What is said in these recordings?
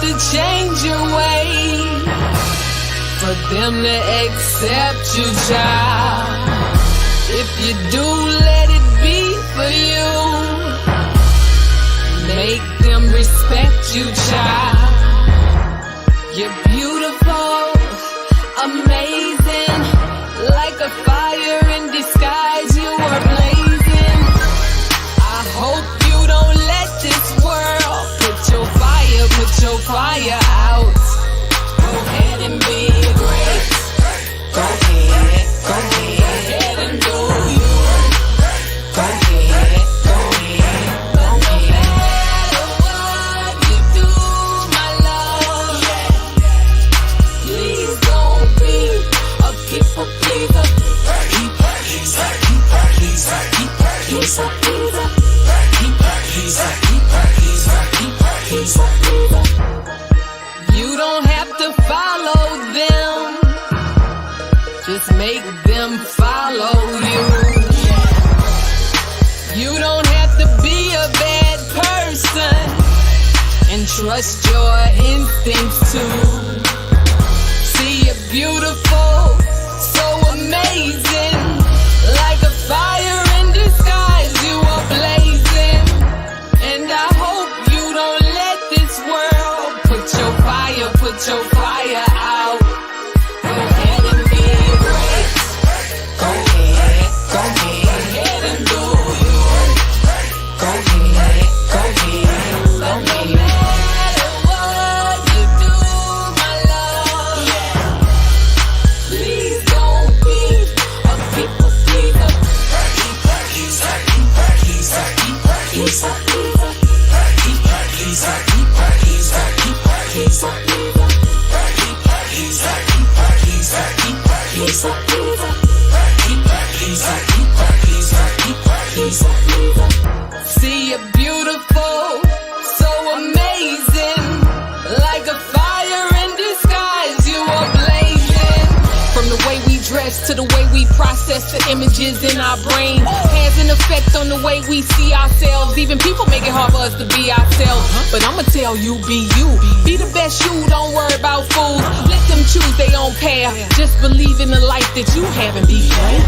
to change your way for them to accept you, child. If you do, let it be for you. Make them respect you, child. You're beautiful, amazing, like a fire in disguise. You are blazing. I hope you don't let this world put your fire out. Go ahead and be great. Go ahead, go ahead. Go ahead and do you. Go ahead, go ahead, go ahead. No matter what you do, my love, please don't be a people pleaser. People pleaser, people pleaser, people pleaser, pleaser. People pleaser, people pleaser, people pleaser, pleaser. You don't have to follow them, just make them follow you. You don't have to be a bad person, and trust your instincts too. See, you're beautiful, so amazing, like a fire in disguise. You are blazing, and I hope you don't let this world put your fire out. Go ahead and be great. Go ahead, go ahead. Go ahead and do you. Go ahead, go ahead, go ahead. No matter what you do, my love, please don't be a people pleaser. People pleaser, people pleaser, people pleaser, pleaser. People pleaser, people pleaser, people pleaser, pleaser. See, you're beautiful, so amazing, like a fire in disguise. You are blazing. From the way we dress to the way we process the images in our brain, has an effect on the way we see ourselves. Even people make it hard for us to be ourselves. But I'ma tell you, be you. Be the best you, don't worry about fools. Let them choose their own path. Just believe in the life that you have and be great.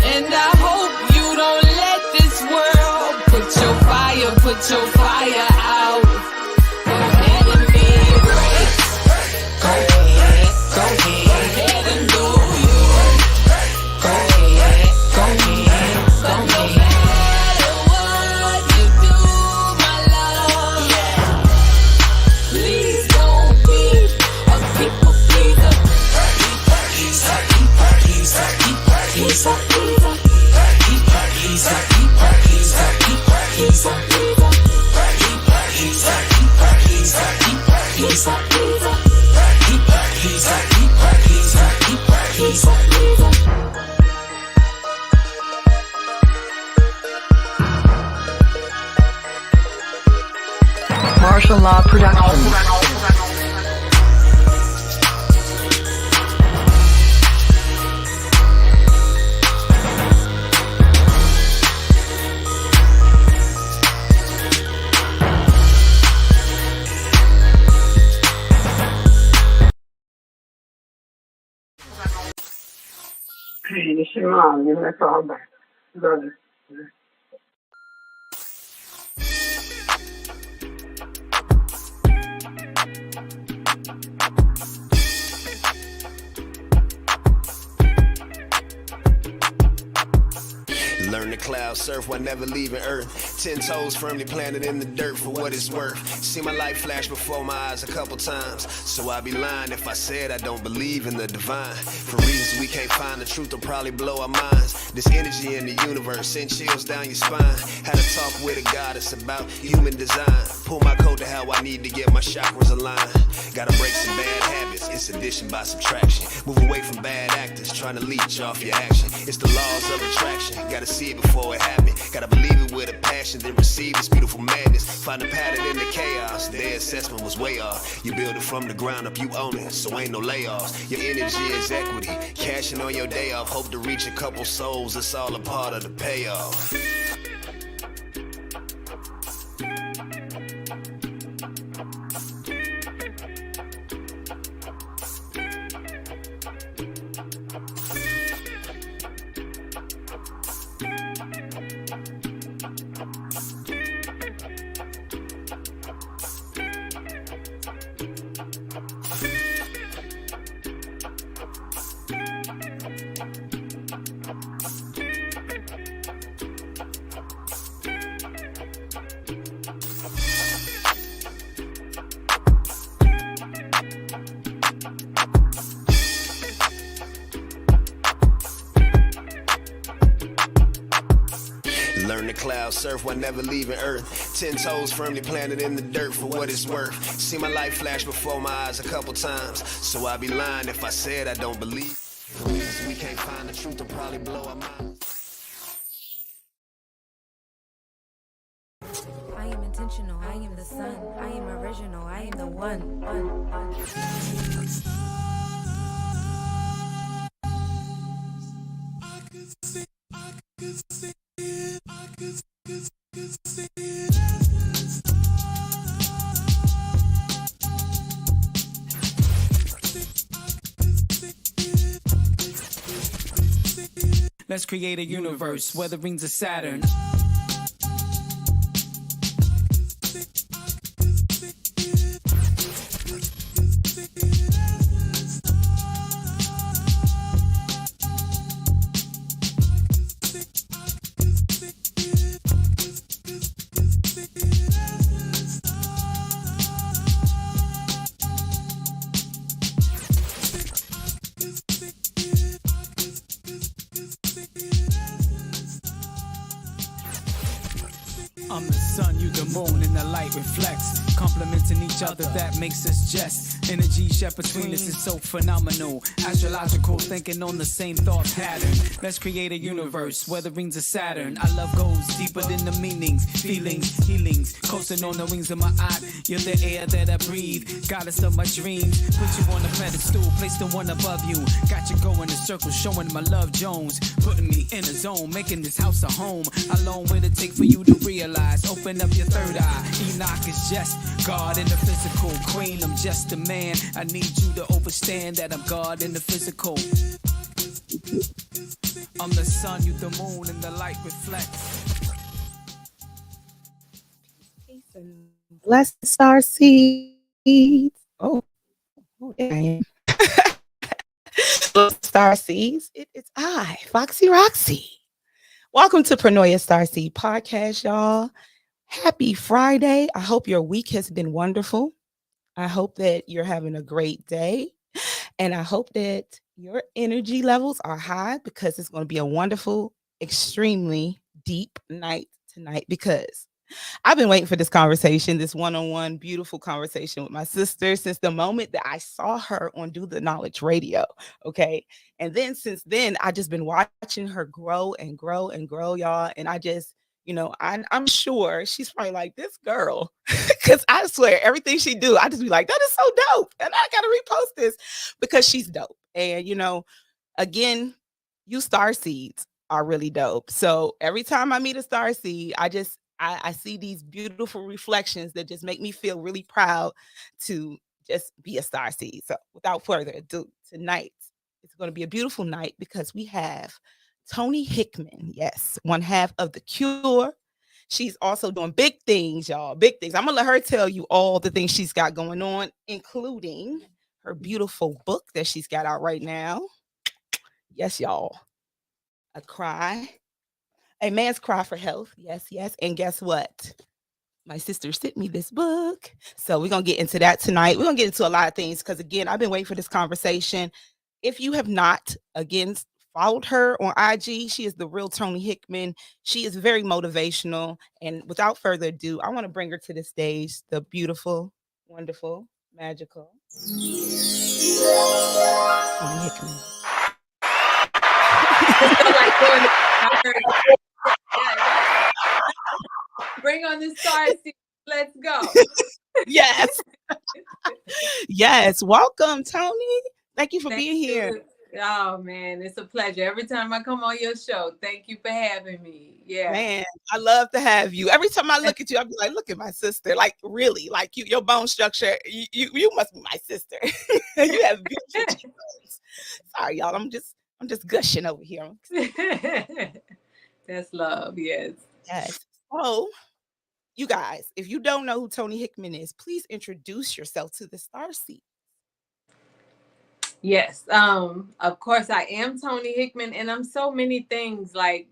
And I hope you don't let this world put your fire out. Go ahead and be great. Go ahead, go ahead. Go ahead and do you. Go ahead, go ahead, go ahead. No matter what you do, my love, please don't be a people pleaser. People pleaser, people pleaser, people pleaser, pleaser. People pleaser, people pleaser, people pleaser, pleaser. People pleaser, people pleaser, people pleaser, pleaser. People pleaser, people pleaser, people pleaser, pleaser. Martial Law Productions. Learn to cloud surf while never leaving Earth. 10 toes firmly planted in the dirt for what it's worth. See my life flash before my eyes a couple times, so I'd be lying if I said I don't believe in the divine. For reasons we can't find, the truth will probably blow our minds. This energy in the universe send chills down your spine. Had a talk with a goddess about human design. Pull my coat to how I need to get my chakras aligned. Gotta break some bad habits, it's addition by subtraction. Move away from bad actors trying to leech off your action. It's the laws of attraction, gotta see it before it happens. Gotta believe it with a passion, then receive this beautiful madness. Find a pattern in the chaos, their assessment was way off. You build it from the ground up, you own it, so ain't no layoffs. Your energy is equity, cashing on your day off. Hope to reach a couple souls, it's all a part of the payoff. clouds, surf while never leaving Earth. 10 toes firmly planted in the dirt for what it's worth. See my life flash before my eyes a couple times, so I'd be lying if I said I don't believe. Reasons we can't find the truth will probably blow our minds. I am intentional, I am the sun, I am original, I am the one. Let's create a universe where the rings of Saturn. I'm the sun, you the moon, and the light reflects. Complementing each other, that makes us jest. Energy shared between us is so phenomenal. Astrological thinking on the same thought pattern. Let's create a universe where the rings of Saturn. Our love goes deeper than the meanings, feelings, healings. Coasting on the wings of my eye. You're the air that I breathe. Goddess of my dreams. Put you on a pedestal, placed the one above you. Got you going in circles, showing my love Jones. Putting me in a zone, making this house a home. How long will it take for you to realize? Open up your third eye. Enoch is just God in the physical. Queen, I'm just a man. I need you to understand that I'm God in the physical. I'm the sun, you the moon, and the light reflects. Peace and blessed star seeds. Oh, there I am. Star seeds. It's I, Foxy Roxy. Welcome to Pranoia Starseed Podcast, y'all. Happy Friday. I hope your week has been wonderful. I hope that you're having a great day. And I hope that your energy levels are high because it's going to be a wonderful, extremely deep night tonight because I've been waiting for this conversation, this one-on-one beautiful conversation with my sister since the moment that I saw her on Do the Knowledge Radio. Okay. And then since then, I just been watching her grow and grow and grow, y'all. And I just, I'm sure she's probably like, this girl, because I swear everything she do, I just be like, that is so dope. And I got to repost this because she's dope. And, again, you star seeds are really dope. So every time I meet a star seed, I see these beautiful reflections that just make me feel really proud to just be a star seed. So without further ado, tonight it's going to be a beautiful night because we have Toni Hickman. Yes, one half of The Cure. She's also doing big things, y'all. Big things. I'm going to let her tell you all the things she's got going on, including her beautiful book that she's got out right now. Yes, y'all. A Cry. A Man's Cry for Health. Yes, yes. And guess what? My sister sent me this book. So we're going to get into that tonight. We're going to get into a lot of things because, again, I've been waiting for this conversation. If you have not, again, followed her on IG, she is the real Toni Hickman. She is very motivational. And without further ado, I want to bring her to the stage, the beautiful, wonderful, magical Toni Hickman. Bring on the star seed. Let's go. Yes. Yes. Welcome, Toni. Thank you for being here. You. Oh, man. It's a pleasure. Every time I come on your show, thank you for having me. Yeah. Man, I love to have you. Every time I look at you, I'll be like, look at my sister. Like, really, like your bone structure, you must be my sister. You have beautiful cheekbones. Sorry, y'all. I'm just gushing over here. That's love, yes. Yes. So, you guys, if you don't know who Toni Hickman is, please introduce yourself to the star seed. Yes. Of course, I am Toni Hickman, and I'm so many things. Like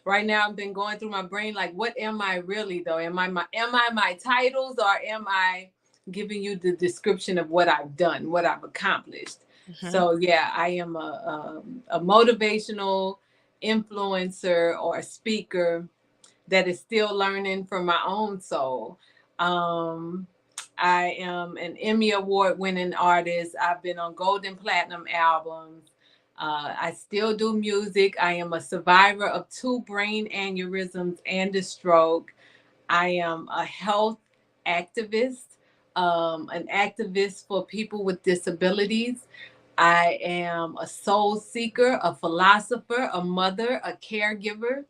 right now, I've been going through my brain. Like, what am I really though? Am I my titles, or am I giving you the description of what I've done, what I've accomplished? Mm-hmm. So yeah, I am a motivational influencer or a speaker. that is still learning from my own soul. Um, I am an Emmy Award winning artist. I've been on Golden Platinum albums. I still do music. I am a survivor of 2 brain aneurysms and a stroke. I am a health activist, an activist for people with disabilities. I am a soul seeker, a philosopher, a mother, a caregiver.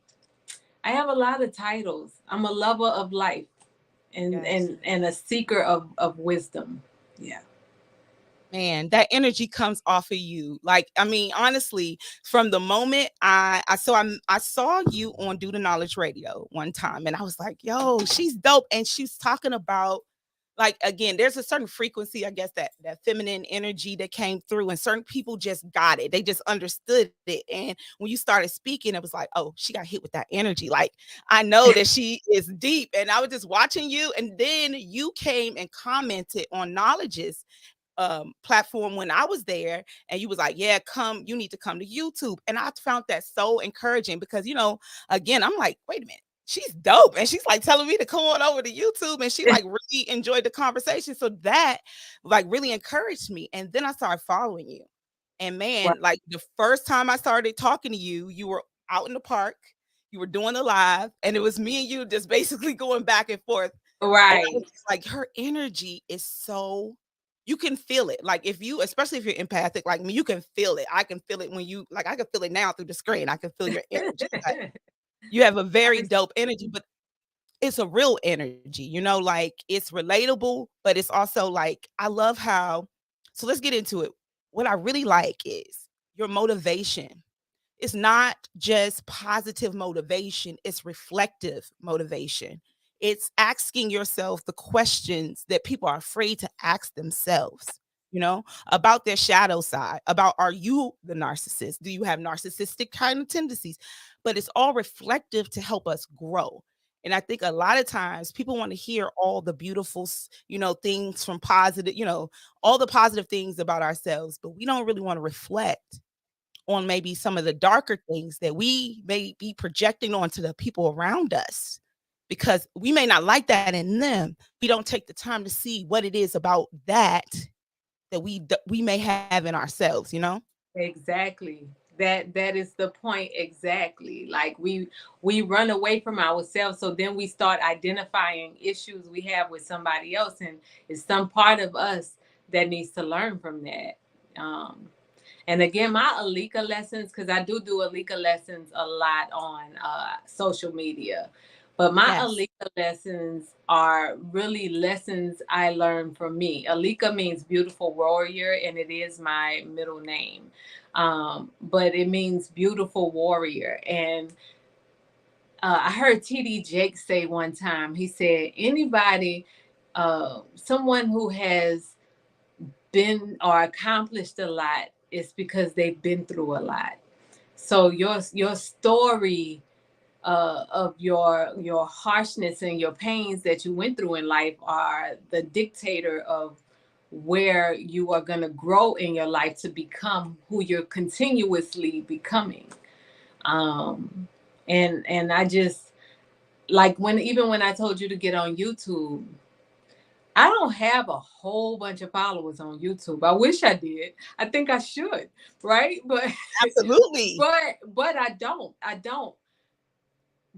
I have a lot of titles. I'm a lover of life and Yes. and a seeker of wisdom. Yeah. Man, that energy comes off of you. Like, I mean, honestly, from the moment I saw you on Do the Knowledge Radio one time, and I was like, yo, she's dope. And she's talking about, like, again, there's a certain frequency, I guess, that feminine energy that came through, and certain people just got it. They just understood it. And when you started speaking, it was like, oh, she got hit with that energy. Like, I know that she is deep. And I was just watching you, and then you came and commented on Knowledge's platform when I was there, and you was like, yeah, come, you need to come to YouTube. And I found that so encouraging because, again, I'm like, wait a minute, she's dope. And she's like telling me to come on over to YouTube, and she like really enjoyed the conversation. So that like really encouraged me. And then I started following you. And man, like the first time I started talking to you, you were out in the park, you were doing the live, and it was me and you just basically going back and forth. And I Right. was just like, her energy is so, you can feel it. Like if you, especially if you're empathic like me, you can feel it. I can feel it when you, like, I can feel it now through the screen. I can feel your energy. Like, you have a very dope energy, but it's a real energy, like it's relatable, but it's also like, I love how, so let's get into it. What I really like is your motivation. It's not just positive motivation, it's reflective motivation. It's asking yourself the questions that people are afraid to ask themselves, about their shadow side, about, are you the narcissist? Do you have narcissistic kind of tendencies? But it's all reflective to help us grow. And I think a lot of times people want to hear all the beautiful, things from positive, all the positive things about ourselves, but we don't really want to reflect on maybe some of the darker things that we may be projecting onto the people around us, because we may not like that in them. We don't take the time to see what it is about that we may have in ourselves. Exactly. That is the point exactly. Like we run away from ourselves, so then we start identifying issues we have with somebody else, and it's some part of us that needs to learn from that. Um, and again, my Alika lessons, because I do Alika lessons a lot on social media, but my Yes. Alika lessons are really lessons I learned from me. Alika means beautiful warrior, and it is my middle name. But it means beautiful warrior. And I heard TD Jakes say one time, he said, anybody, someone who has been or accomplished a lot is because they've been through a lot. So your story of your harshness and your pains that you went through in life are the dictator of where you are going to grow in your life to become who you're continuously becoming. um and I just, like, when I told you to get on YouTube, I don't have a whole bunch of followers on YouTube. I wish I did. I think I should, right? But Absolutely. but I don't.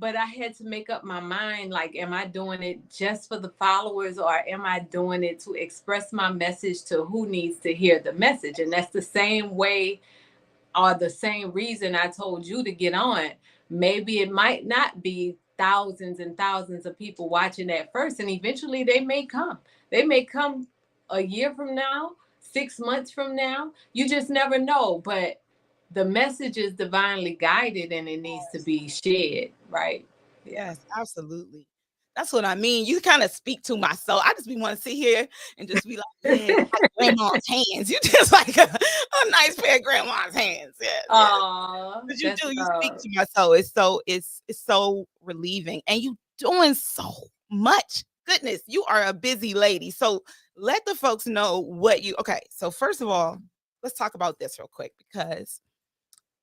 But I had to make up my mind, like, am I doing it just for the followers, or am I doing it to express my message to who needs to hear the message? And that's the same way, or the same reason I told you to get on. Maybe it might not be thousands and thousands of people watching at first, and eventually they may come. They may come a year from now, 6 months from now. You just never know. But the message is divinely guided, and it needs to be shared, right? Yeah. Yes, absolutely. That's what I mean. You kind of speak to my soul. I just be want to sit here and just be like, yeah, like grandma's hands. You just like a nice pair of grandma's hands. Yes, yes. Aw, But you that's do, you speak to my soul. It's so relieving. And you doing so much. Goodness, you are a busy lady. So let the folks know what you, okay. So first of all, let's talk about this real quick, because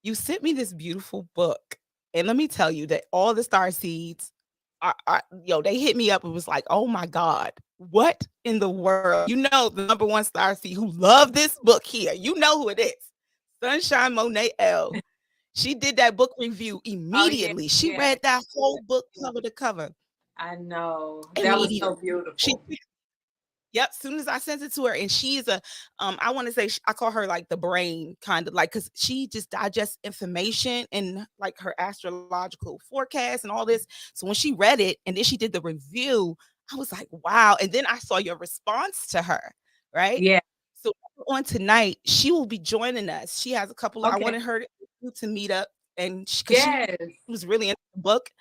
you sent me this beautiful book. And let me tell you that all the star seeds they hit me up and was like, "Oh my God, what in the world?" You know, the number one star C who loved this book here. You know who it is. Sunshine Monet L. She did that book review Oh yeah, immediately. She yeah. read that whole book cover to cover I know. That was so immediately. She beautiful. Yep, soon as I sent it to her, and she's a, I want to say I call her like the brain kind of like, because she just digests information and like her astrological forecast and all this. So when she read it and then she did the review, I was like, wow. And then I saw your response to her, right? Yeah. So on tonight, she will be joining us. She has a couple. I Okay. wanted her to meet up, and because she Yes. was really into the book,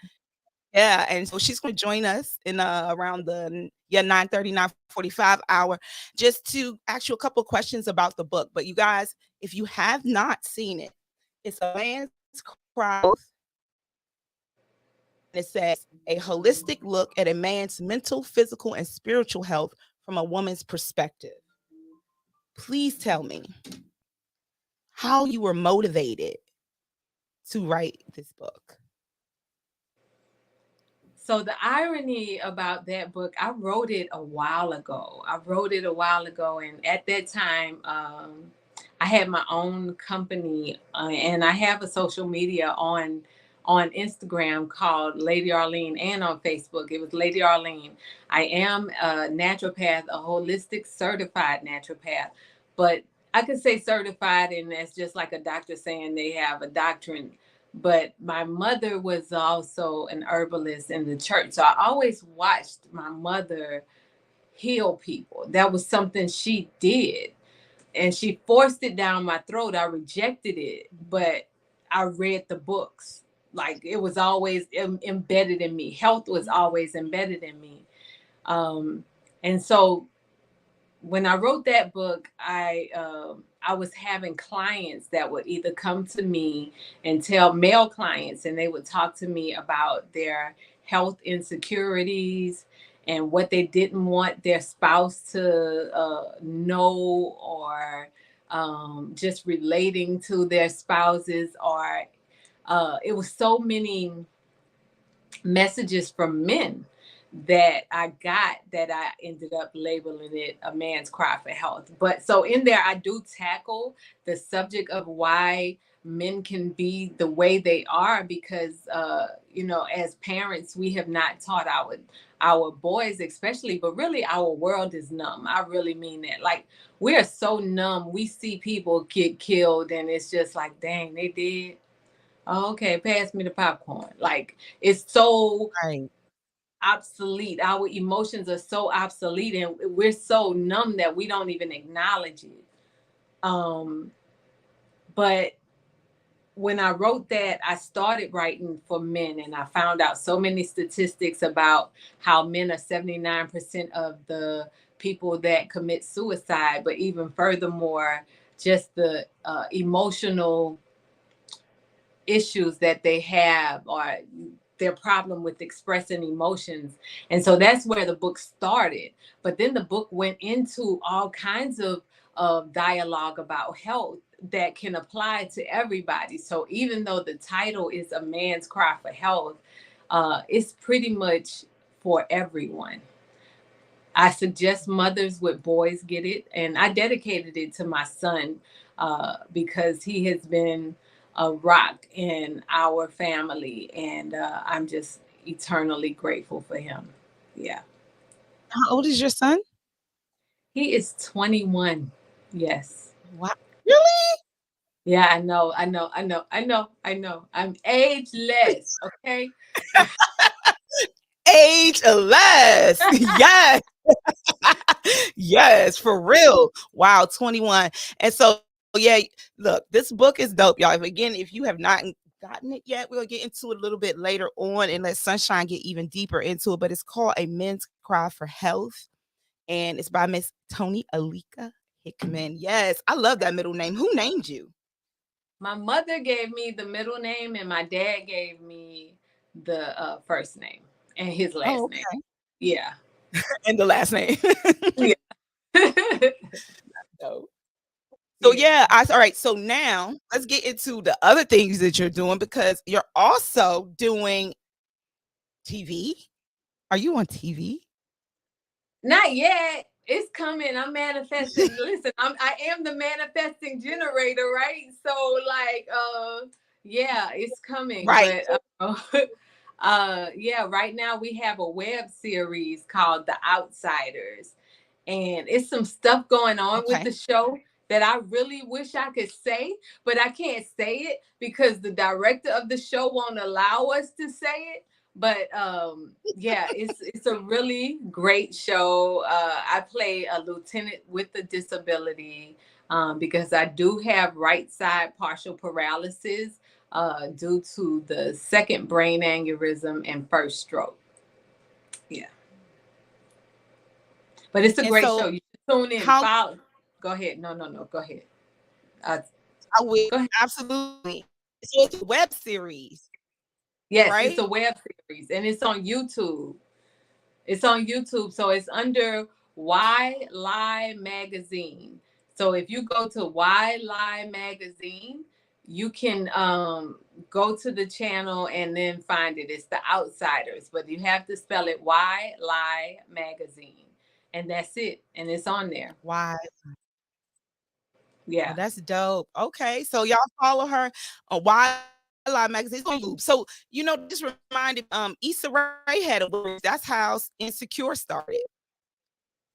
yeah, and so she's gonna join us in around the 9:30, 9:45 hour just to ask you a couple of questions about the book. But you guys, if you have not seen it, it's a man's cry. It says a holistic look at a man's mental, physical, and spiritual health from a woman's perspective. Please tell me how you were motivated to write this book. So the irony about that book, I wrote it a while ago. And at that time, I had my own company, and I have a social media on Instagram called Lady Arlene, and on Facebook. It was Lady Arlene. I am a naturopath, a holistic certified naturopath, but I could say certified, and that's just like a doctor saying they have a doctorate. But my mother was also an herbalist in the church. So I always watched my mother heal people. That was something she did. And she forced it down my throat. I rejected it, but I read the books. Like it was always embedded in me. Health was always embedded in me. And so when I wrote that book, I was having clients that would either come to me and tell male clients, and they would talk to me about their health insecurities and what they didn't want their spouse to know, or just relating to their spouses, or it was so many messages from men that I got that I ended up labeling it a man's cry for health. But so in there, I do tackle the subject of why men can be the way they are, because as parents, we have not taught our boys especially, but really our world is numb. I really mean that. Like, we are so numb. We see people get killed and it's just like, dang, they did. Oh, okay, pass me the popcorn. Like, it's so Right. obsolete. Our emotions are so obsolete, and we're so numb that we don't even acknowledge it. But when I wrote that, I started writing for men, and I found out so many statistics about how men are 79% of the people that commit suicide, but even furthermore, just the emotional issues that they have, or their problem with expressing emotions. And so that's where the book started. But then the book went into all kinds of dialogue about health that can apply to everybody. So even though the title is A Man's Cry for Health, it's pretty much for everyone. I suggest mothers with boys get it. And I dedicated it to my son because he has been a rock in our family. And I'm just eternally grateful for him. Yeah. How old is your son? He is 21. Yes. Wow. Really? Yeah, I know. I'm ageless. Okay. Ageless. Yes. Yes, for real. Wow, 21. And so, yeah, look, this book is dope, y'all. Again, if you have not gotten it yet, we'll get into it a little bit later on and let Sunshine get even deeper into it. But it's called A Men's Cry for Health, and it's by Miss Toni Alika Hickman. Yes, I love that middle name. Who named you? My mother gave me the middle name, and my dad gave me the first name and his Oh, last name. okay. Yeah. And the last name. Yeah. Dope. So yeah, all right. So now let's get into the other things that you're doing, because you're also doing TV. Are you on TV? Not yet. It's coming. I'm manifesting. Listen, I am the manifesting generator, right? So like yeah, it's coming. Right. But yeah, right now we have a web series called The Outsiders. And it's some stuff going on with Okay. the show that I really wish I could say, but I can't say it because the director of the show won't allow us to say it. But yeah, it's a really great show. I play a lieutenant with a disability because I do have right side partial paralysis due to the second brain aneurysm and first stroke. Yeah, but it's a And great so show. You should tune in. how Follow. Go ahead. No, no, no. Go ahead. Uh, I will go ahead. absolutely. So it's a web series, Yes, it's right? a web series and it's on YouTube. It's on YouTube. So it's under Why Lie Magazine. So if you go to Why Lie Magazine, you can go to the channel and then find it. It's The Outsiders, but you have to spell it Why Lie Magazine. And that's it. And it's on there. Why? Oh, Yeah. that's dope. Okay, so y'all follow her on Wildlife Magazine. It's on YouTube. So just reminded Issa Rae had a web. That's how Insecure started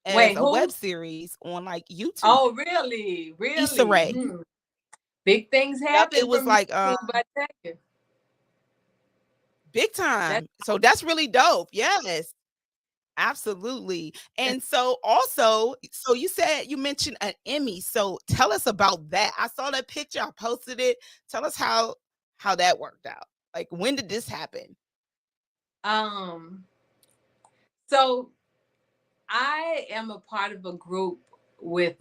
as Wait, a web who? series on like YouTube. Oh, really? Issa Really? Rae. Hmm. Big things Yep, it happen was from like YouTube, I tell you. big That time. So that's really dope. Yes. Absolutely. And so also, so you mentioned an Emmy. So tell us about that. I saw that picture. I posted it. Tell us how that worked out. Like when did this happen? um so I am a part of a group with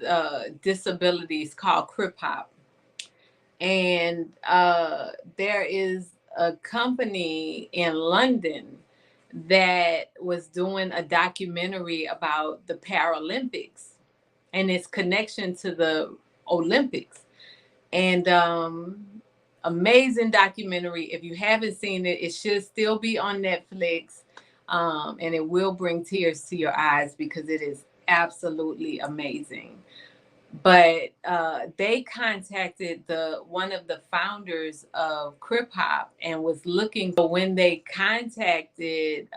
disabilities called Crip Hop. And there is a company in London that was doing a documentary about the Paralympics and its connection to the Olympics. And amazing documentary. If you haven't seen it, it should still be on Netflix. And it will bring tears to your eyes because it is absolutely amazing. But they contacted the one of the founders of Crip Hop and was looking. So when they contacted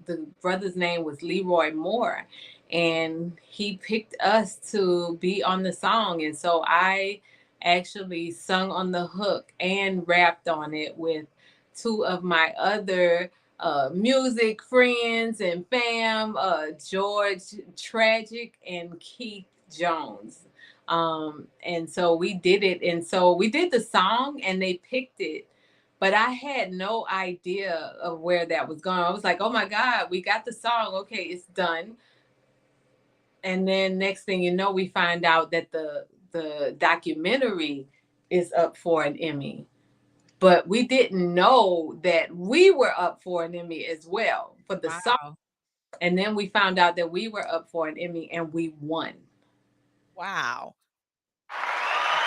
the brother's name was Leroy Moore, and he picked us to be on the song. And so I actually sung on the hook and rapped on it with two of my other music friends and fam, George Tragic and Keith Jones. And so we did it. And so we did the song and they picked it. But I had no idea of where that was going. I was like, oh my God, we got the song. Okay, it's done. And then next thing you know, we find out that the documentary is up for an Emmy. But we didn't know that we were up for an Emmy as well for the song. Wow. And then we found out that we were up for an Emmy and we won. Wow.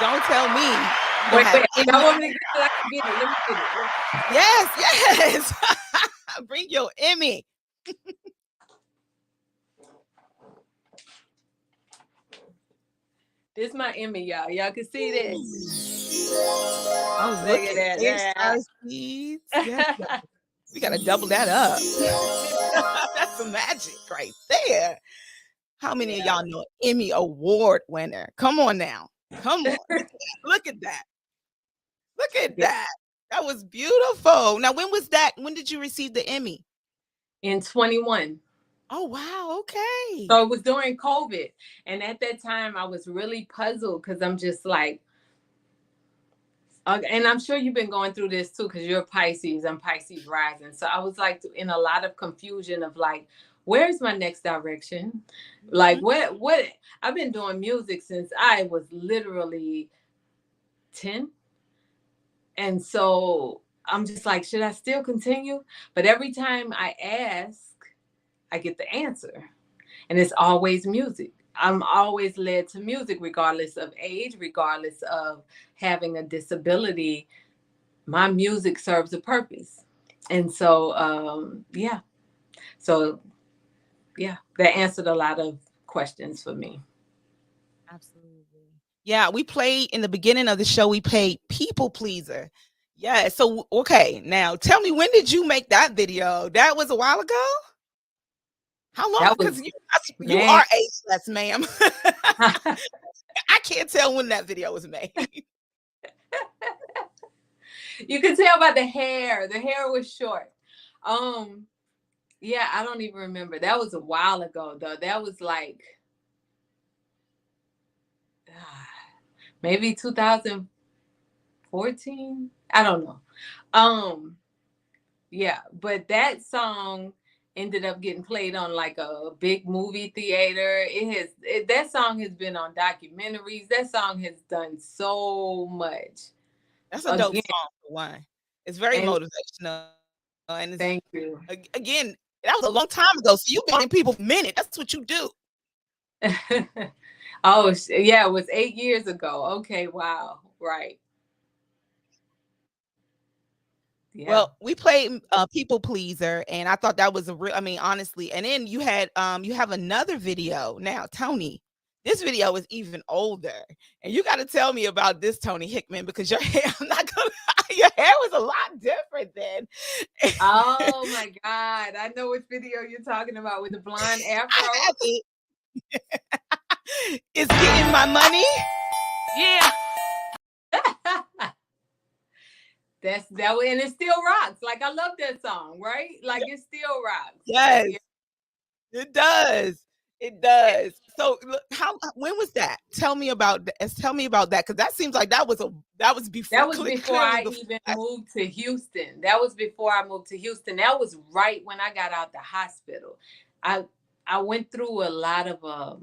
Don't tell me you don't Wait, have wait. Emmy. Y'all want me to get it? I can get it. Let me get it. Yes, yes. Bring your Emmy. This is my Emmy, y'all. Y'all can see this. Oh, Look look at at that. Star Seeds. Yes, we gotta double that up. That's some magic right there. How many of y'all know Emmy Award winner? Come on now. Come on. Look at that. Look at that. That was beautiful. Now, when was that? When did you receive the Emmy? In 21. Oh, wow. Okay. So it was during COVID. And at that time, I was really puzzled because I'm just like, and I'm sure you've been going through this too because you're Pisces. I'm Pisces rising. So I was like in a lot of confusion of like, where's my next direction? Like what I've been doing music since I was literally 10. And so I'm just like, should I still continue? But every time I ask, I get the answer. And it's always music. I'm always led to music, regardless of age, regardless of having a disability. My music serves a purpose. And so, yeah. So yeah, that answered a lot of questions for me. Absolutely. Yeah, we played in the beginning of the show, we played People Pleaser. Yeah. So, okay. Now tell me, when did you make that video? That was a while ago? How long? That Because was, you man. are ageless, ma'am. I can't tell when that video was made. You can tell by the hair. The hair was short. Yeah, I don't even remember. That was a while ago, though. That was like maybe 2014. I don't know. Yeah, but that song ended up getting played on like a big movie theater. That song has been on documentaries. That song has done so much. That's a dope song for one. It's very motivational. And thank you. Again, that was a long time ago. So you've been on people for a minute. That's what you do. Oh, yeah, it was 8 years ago. Okay, wow. Right. Yeah. Well, we played People Pleaser, and I thought that was a real, I mean, honestly. And then you had you have another video now, Toni. This video is even older, and you got to tell me about this, Toni Hickman, because your hair, I'm not gonna your hair was a lot different then. Oh my God, I know which video you're talking about with the blonde afro. It's Getting My Money. Yeah. That and it still rocks. Like, I love that song, right? Like, it still rocks. Yes, it does. It does. So, when was that? Tell me about that. Tell me about that, because that seems like that was before. That was before I even moved to Houston. That was before I moved to Houston. That was right when I got out the hospital. I went through a lot of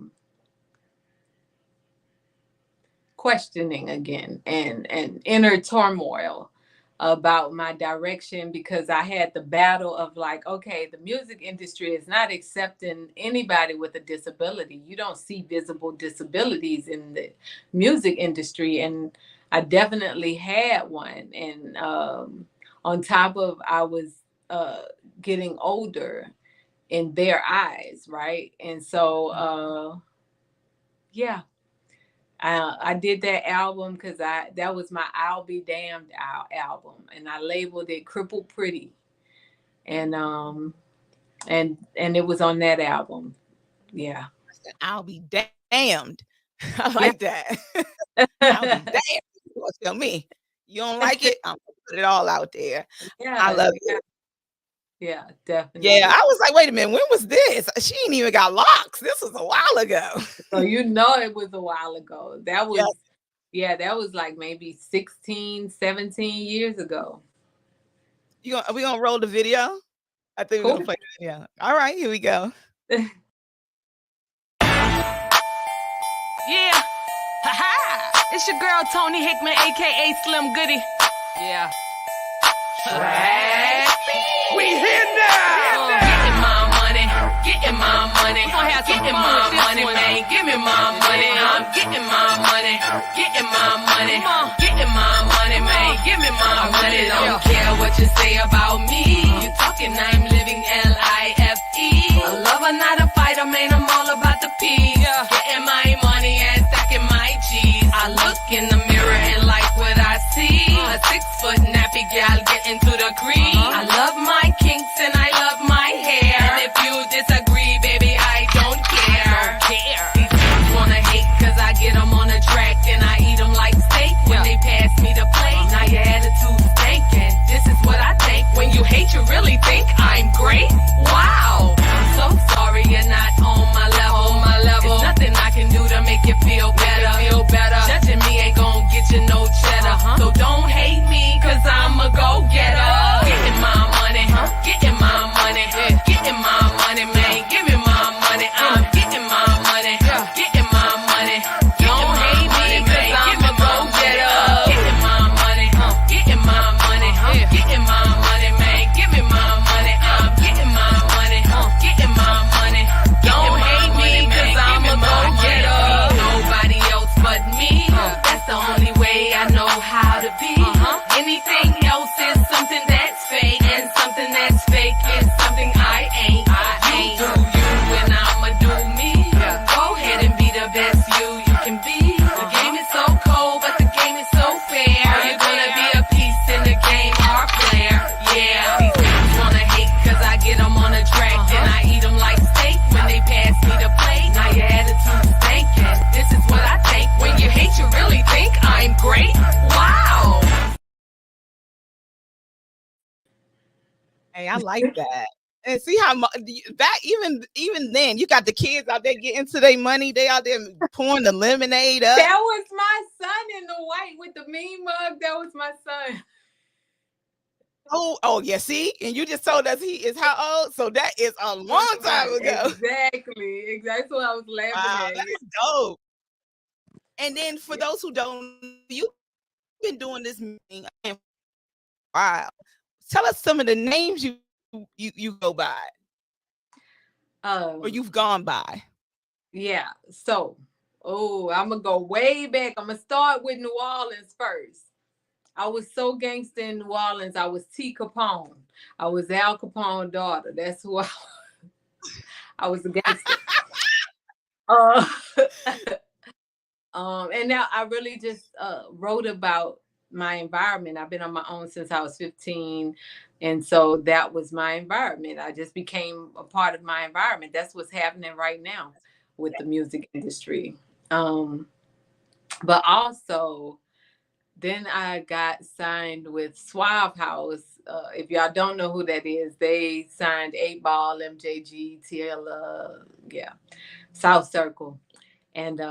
questioning again and inner turmoil about my direction, because I had the battle of like, okay, the music industry is not accepting anybody with a disability. You don't see visible disabilities in the music industry. And I definitely had one. And on top of, I was getting older in their eyes, right? And so, yeah. I did that album because that was my I'll Be Damned album, and I labeled it Crippled Pretty, and it was on that album. Yeah, I'll Be Damned. I like that. I'll be damned. You gonna tell me you don't like it? I'm gonna put it all out there. Yeah, I love it. Yeah, definitely. Yeah, I was like, wait a minute, when was this? She ain't even got locks. This was a while ago. So it was a while ago. That was, that was like maybe 16, 17 years ago. Are we gonna roll the video? I think we're gonna play the video. All right, here we go. Yeah. Ha-ha. It's your girl Toni Hickman, aka Slim Goody. Yeah. We here now. Getting my money, getting my money, getting my money, man. Give me my money. I'm getting my money, getting my money, getting my money, man. Give me my money. Don't care what you say about me. You talking, I'm living LIFE. A lover, not a fighter, man. I'm all about the peace. Getting my money and stacking my cheese. I look in the mirror and like what I see. A 6-foot nappy gal getting to the cream. I love my kinks and I love my hair. And if you disagree, baby, I don't care. These people wanna hate cause I get them on the track and I eat them like steak when they pass me the plate. Now your attitude's stinking. This is what I think. When you hate, you really think I'm great? Wow. I'm so sorry you're not on my level. There's nothing I can do to make you feel better. Judging me ain't gon' get you no cheddar. So don't hate me cause I'm a go-getter. Getting my money, getting my money, getting my money, man. Give me my money. I'm getting my money, getting my money. Don't hate me cause I'm a go-getter. Getting my money, getting my money, getting my money, man. Give me my money. I'm getting my money, getting my money. Don't hate me cause I'm a go-getter. Nobody else but me. Hey, I like that. And see how that even then you got the kids out there getting to their money. They out there pouring the lemonade up. That was my son in the white with the mean mug. That was my son. Oh yeah. See, and you just told us he is how old? So that is a long time ago. Exactly. That's what I was laughing Wow, at. that's dope. And then for those who don't, you've been doing this thing. Wow. Tell us some of the names you go by or you've gone by. Yeah. So, I'm gonna go way back. I'm gonna start with New Orleans first. I was so gangster in New Orleans. I was T. Capone. I was Al Capone's daughter. That's who I was a gangster. uh, and now I really just wrote about my environment. I've been on my own since I was 15. And so that was my environment. I just became a part of my environment. That's what's happening right now with the music industry. But also, then I got signed with Suave House. If y'all don't know who that is, they signed 8 Ball, MJG, TL, South Circle. And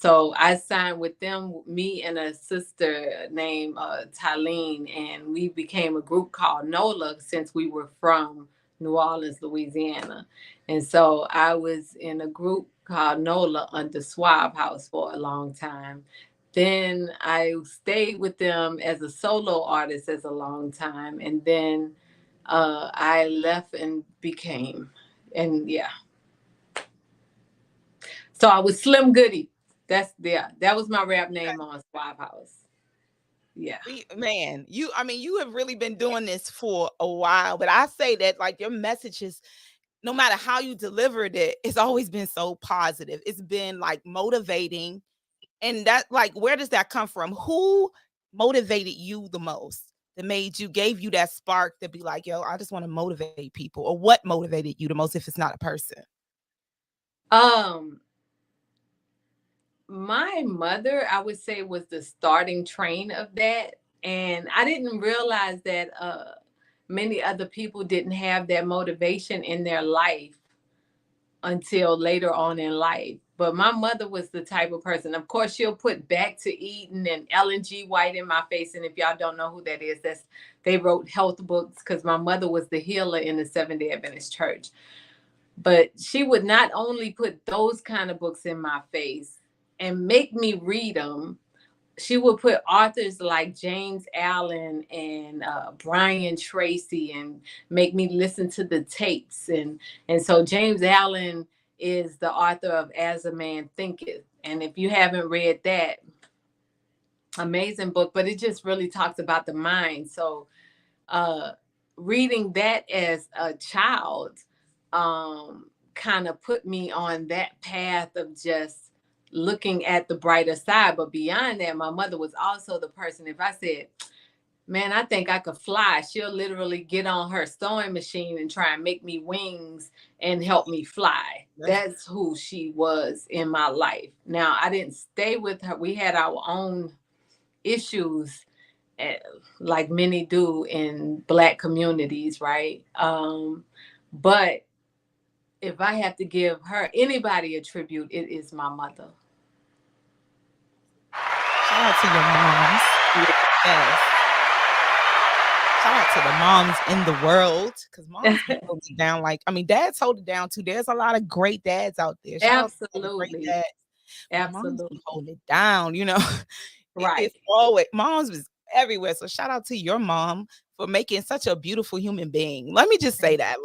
so I signed with them, me and a sister named Tylene, and we became a group called NOLA since we were from New Orleans, Louisiana. And so I was in a group called NOLA under Suave House for a long time. Then I stayed with them as a solo artist as a long time. And then I left and became, and yeah. So I was Slim Goody. That was my rap name on Suave House. Yeah. Man, you have really been doing this for a while, but I say that like your messages, no matter how you delivered it, it's always been so positive. It's been like motivating. And that, like, where does that come from? Who motivated you the most? That gave you that spark to be like, yo, I just want to motivate people? Or what motivated you the most if it's not a person? My mother, I would say, was the starting train of that. And I didn't realize that many other people didn't have that motivation in their life until later on in life. But my mother was the type of person, of course, she'll put Back to Eden and Ellen G. White in my face. And if y'all don't know who that is, they wrote health books because my mother was the healer in the Seventh-day Adventist Church. But she would not only put those kind of books in my face and make me read them, she would put authors like James Allen and Brian Tracy and make me listen to the tapes. And so James Allen is the author of As a Man Thinketh. And if you haven't read that, amazing book, but it just really talks about the mind. So reading that as a child kind of put me on that path of just looking at the brighter side. But beyond that, my mother was also the person, if I said, man, I think I could fly, she'll literally get on her sewing machine and try and make me wings and help me fly. That's who she was in my life. Now, I didn't stay with her. We had our own issues, like many do in Black communities, right? But if I have to give anybody a tribute, it is my mother. Shout out to your moms. Yes. Shout out to the moms in the world, because moms hold it down. Dads hold it down too. There's a lot of great dads out there. Absolutely. Absolutely hold it down. Right. It's always moms is everywhere. So shout out to your mom for making such a beautiful human being. Let me just say that,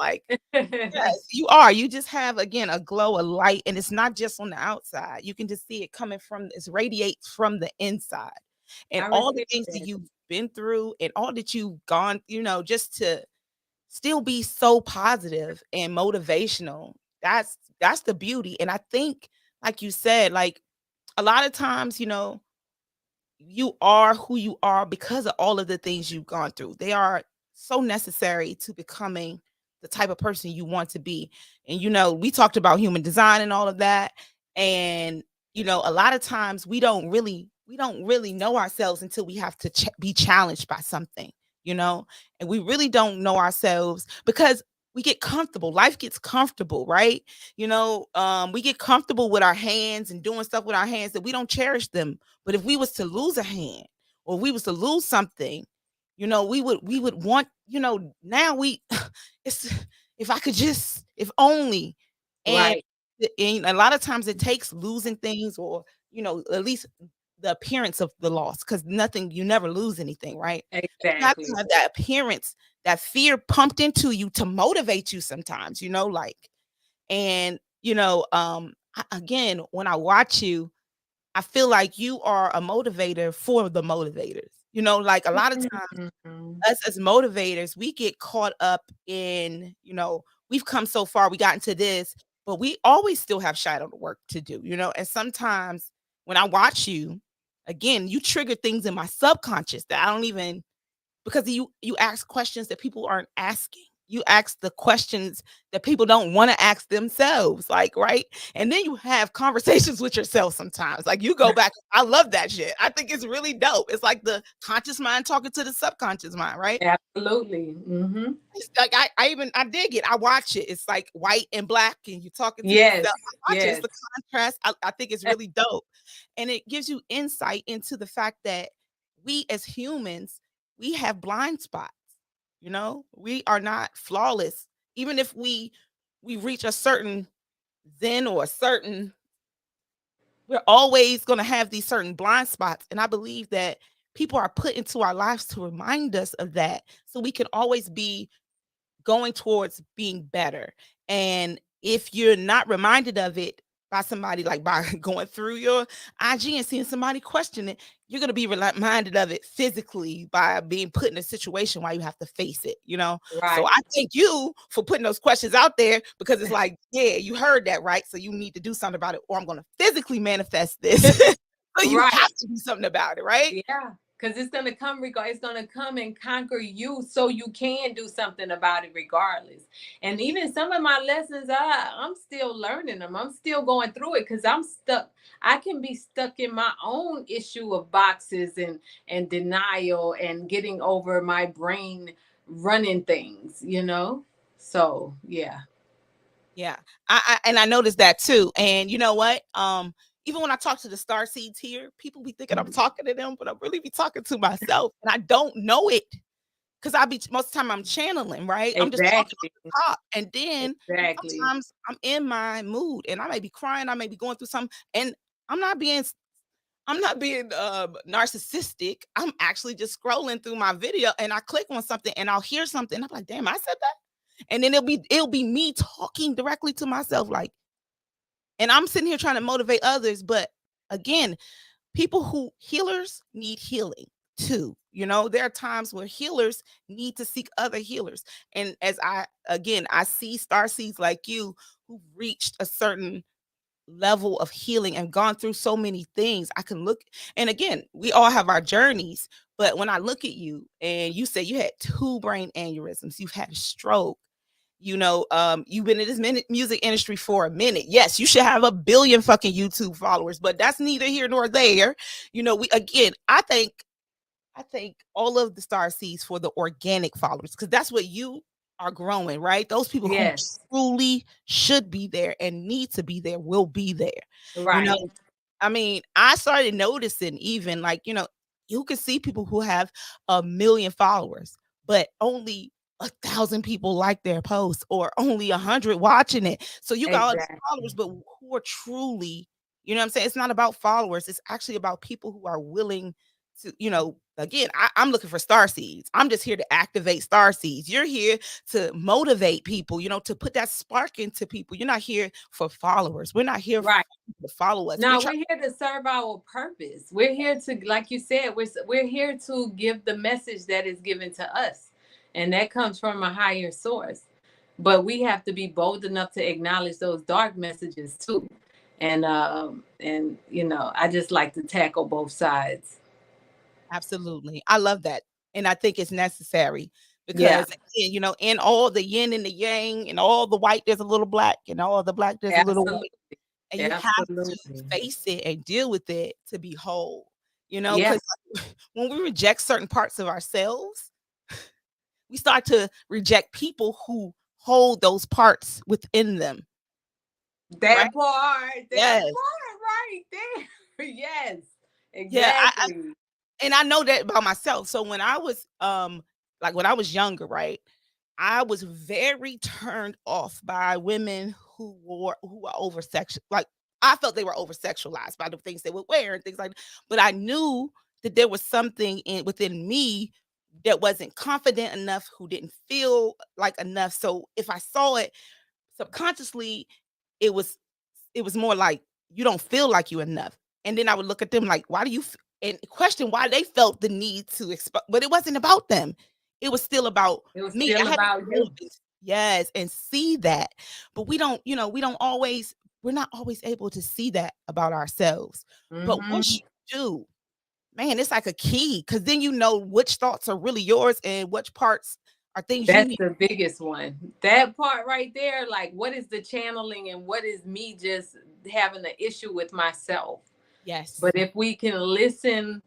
yes, you are. You just have, again, a glow, a light, and it's not just on the outside. You can just see it it radiates from the inside. And all the things that you've been through and all that you've gone, just to still be so positive and motivational. That's the beauty. And I think, like you said, a lot of times, you are who you are because of all of the things you've gone through. They are so necessary to becoming the type of person you want to be. And, we talked about human design and all of that. And, a lot of times we don't really know ourselves until we have to be challenged by something. you know, and we really don't know ourselves because we get comfortable. Life gets comfortable, right? We get comfortable with our hands and doing stuff with our hands that we don't cherish them. But if we was to lose a hand or we was to lose something, we would want, now we it's if I could just, if only. And, Right. and a lot of times it takes losing things or, at least the appearance of the loss, because nothing, you never lose anything, right? You have to Exactly. have that appearance, that fear pumped into you to motivate you sometimes, like, and, again, when I watch you, I feel like you are a motivator for the motivators. Like a lot of times Mhm. us as motivators, we get caught up in, we've come so far, we got into this, but we always still have shadow work to do, and sometimes when I watch you, again, you trigger things in my subconscious that I don't even, because you ask questions that people aren't asking. You ask the questions that people don't want to ask themselves, like, right? And then you have conversations with yourself sometimes. Like you go back. I love that shit. I think it's really dope. It's like the conscious mind talking to the subconscious mind, right? Absolutely. Hmm. It's like I dig it. I watch it. It's like white and black, and you're talking to yourself. Yes. I watch it. It's Yes. the contrast. I think it's really dope. And it gives you insight into the fact that we as humans, we have blind spots. We are not flawless. Even if we reach a certain zen or a certain, we're always going to have these certain blind spots. And I believe that people are put into our lives to remind us of that so we can always be going towards being better. And if you're not reminded of it by somebody, like by going through your IG and seeing somebody question it, you're going to be reminded of it physically by being put in a situation where you have to face it. So Right. I thank you for putting those questions out there, because it's like, yeah, you heard that, right? So you need to do something about it, or I'm going to physically manifest this. So you Right. have to do something about it, right? Yeah. Because it's gonna come it's gonna come and conquer you so you can do something about it regardless. And even some of my lessons, I'm still learning them. I'm still going through it because I'm stuck. I can be stuck in my own issue of boxes and denial and getting over my brain running things. So yeah. Yeah. And I noticed that too. And you know what? Even when I talk to the star seeds here, people be thinking I'm talking to them, but I really be talking to myself. And I don't know it. Because I be most of the time I'm channeling, right? I'm just talking off Exactly. the top. And then Exactly. sometimes I'm in my mood and I may be crying, I may be going through something. And I'm not being narcissistic. I'm actually just scrolling through my video and I click on something and I'll hear something. I'm like, damn, I said that. And then it'll be me talking directly to myself, like, and I'm sitting here trying to motivate others. But again, people who healers need healing too. There are times where healers need to seek other healers. And as I see star seeds like you who've reached a certain level of healing and gone through so many things, I can look, and again, we all have our journeys. But when I look at you and you say you had 2 brain aneurysms, you've had a stroke, you've been in this music industry for a minute. Yes, you should have a billion fucking YouTube followers, but that's neither here nor there. I think all of the star seeds for the organic followers, because that's what you are growing, right? Those people who Yes. truly should be there and need to be there will be there. You know, Right. I mean, I started noticing, even like, you can see people who have 1 million followers, but only 1,000 people like their post, or only 100 watching it. So you got all these followers, Exactly. but who are truly, what I'm saying? It's not about followers. It's actually about people who are willing to, again, I'm looking for star seeds. I'm just here to activate star seeds. You're here to motivate people, to put that spark into people. You're not here for followers. We're not here for Right. people to follow us. No, we're here to serve our purpose. We're here to, like you said, we're here to give the message that is given to us, and that comes from a higher source. But we have to be bold enough to acknowledge those dark messages too. And I just like to tackle both sides. Absolutely. I love that. And I think it's necessary Yeah, because, again, in all the yin and the yang, and all the white, there's a little black, and all the black, there's a little absolutely, white. And you have to absolutely. face it and deal with it to be whole, Yeah, because when we reject certain parts of ourselves, we start to reject people who hold those parts within them. That right? part, that Yes. part right there. Yes, Yeah, exactly. and I know that about myself. So when I was like when I was younger, right? I was very turned off by women who are over sexual. Like I felt they were over sexualized by the things they would wear and things like that. But I knew that there was something within me that wasn't confident enough, who didn't feel like enough. So if I saw it subconsciously, it was more like you don't feel like you enough. And then I would look at them like, why do you and question why they felt the need to but it wasn't about them. It was still about It was me. I still had to about feel you. this. Yes, and see that. But we don't, we're not always able to see that about ourselves. But Hmm. once you do, man, it's like a key, because then you know which thoughts are really yours and which parts are things you That's need. the biggest one. That part right there, like what is the channeling and what is me just having an issue with myself. Yes. But if we can listen,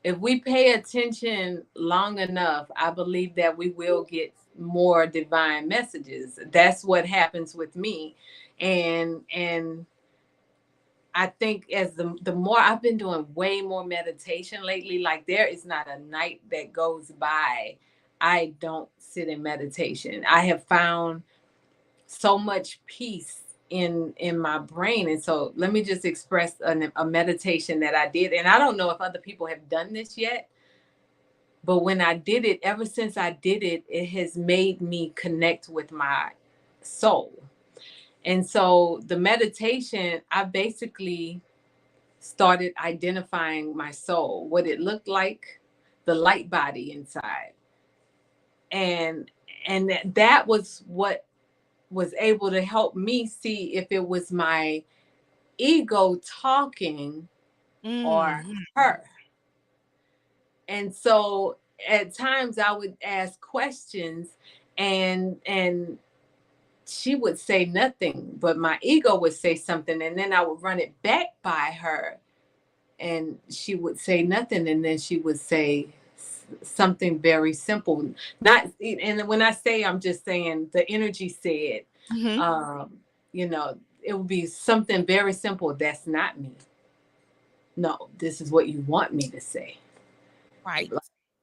if we pay attention long enough, I believe that we will get more divine messages. That's what happens with me. And I think as the more I've been doing way more meditation lately, like there is not a night that goes by I don't sit in meditation. I have found so much peace in my brain. And so let me just express a meditation that I did. And I don't know if other people have done this yet, but when I did it, ever since I did it, it has made me connect with my soul. And so the meditation, I basically started identifying my soul, what it looked like, the light body inside. And that was what was able to help me see if it was my ego talking or Mhm. her. And so at times I would ask questions, and she would say nothing, but my ego would say something, and then I would run it back by her, and she would say nothing, and then she would say something very simple. Not, and when I say, I'm just saying the energy said, Mhm. um, it would be something very simple. That's not me. No, this is what you want me to say. Right.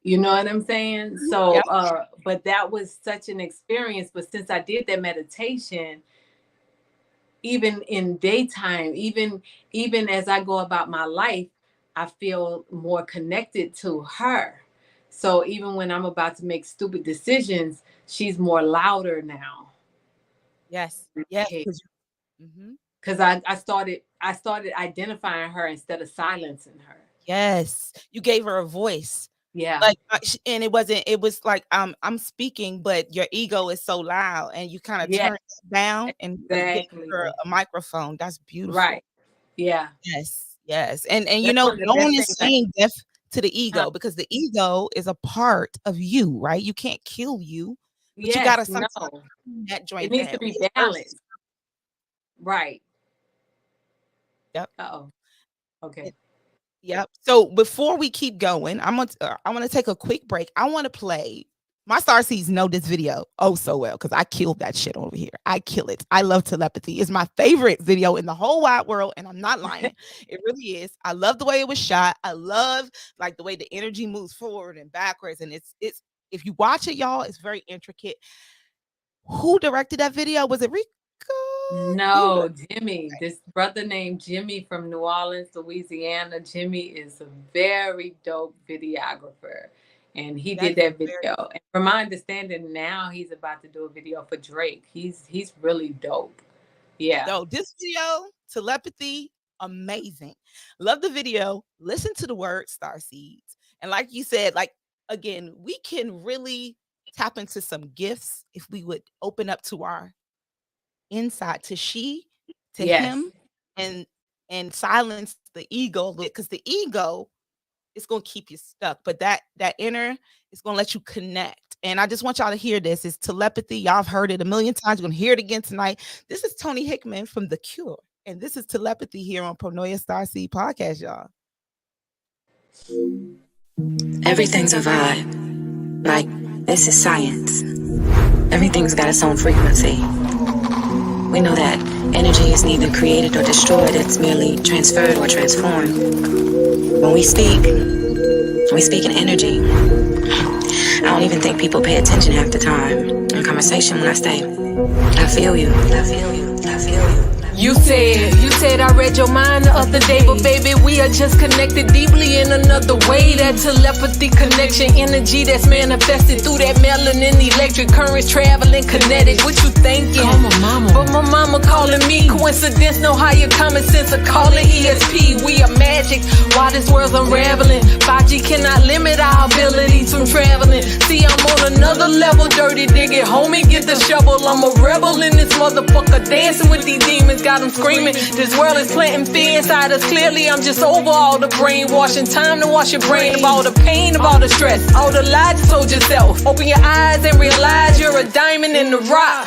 You know what I'm saying? Mhm. So, Yep. but that was such an experience. But since I did that meditation, even in daytime, even as I go about my life, I feel more connected to her. So even when I'm about to make stupid decisions, she's more louder now. Yes. Yes. Okay. 'Cause mhm. Because I started identifying her instead of silencing her. Yes. You gave her a voice. Yeah. Like, and it was like, I'm speaking, but your ego is so loud, and you kinda Yeah. turn it down and, give Exactly. her a microphone. That's beautiful. Right. Yeah. Yes. Yes. And, That's one of the no one best is things saying death to the huh? ego, because the ego is a part of you, right? You can't kill you, but you Yes, gotta sometimes no. tune that It joint needs to down. be Reverse. balanced. Right. Yep. Uh-oh. Okay. Yep. So before we keep going, I want to take a quick break. I want to play. My star seeds know this video oh so well, because I killed that shit over here. I kill it. I love telepathy. It's my favorite video in the whole wide world, and I'm not lying. It really is. I love the way it was shot. I love like the way the energy moves forward and backwards, and it's if you watch it, y'all, it's very intricate. Who directed that video? Was it Rico? Who? No, Jimmy, this brother named Jimmy from New Orleans, Louisiana. Jimmy is a very dope videographer. And he That did is that very video. And from my understanding, now he's about to do a video for Drake. He's really dope. Yeah. Yo, this video, telepathy, amazing. Love the video. Listen to the word star seeds. And like you said, like again, we can really tap into some gifts if we would open up to our inside, to she, to Yes. him, and silence the ego, because the ego it's gonna keep you stuck. But that inner is gonna let you connect. And I just want y'all to hear this. It's telepathy. Y'all have heard it a million times. You're gonna hear it again tonight. This is Toni Hickman from The Cure. And this is telepathy here on Pronoia Starseed Podcast, y'all. Everything's a vibe. Like This is science. Everything's got its own frequency. We know that energy is neither created or destroyed, it's merely transferred or transformed. When we speak in energy. I don't even think people pay attention half the time in conversation when I say, I feel you, I feel you, I feel you. You said I read your mind the other day, but baby, we are just connected deeply in another way. That telepathy connection, energy that's manifested through that melanin, electric currents traveling kinetic. What you thinking? Call my mama. But my mama calling me. Coincidence, no higher common sense, a calling ESP. We are magic while this world's unraveling. 5G cannot limit our abilities from traveling. See, I'm on another level, dirty digging. Homie, get the shovel. I'm a rebel in this motherfucker, dancing with these demons. Got them screaming. This world is planting fear inside us. Clearly, I'm just over all the brainwashing. Time to wash your brain of all the pain, of all the stress, all the lies you told yourself. Open your eyes and realize you're a diamond in the rock.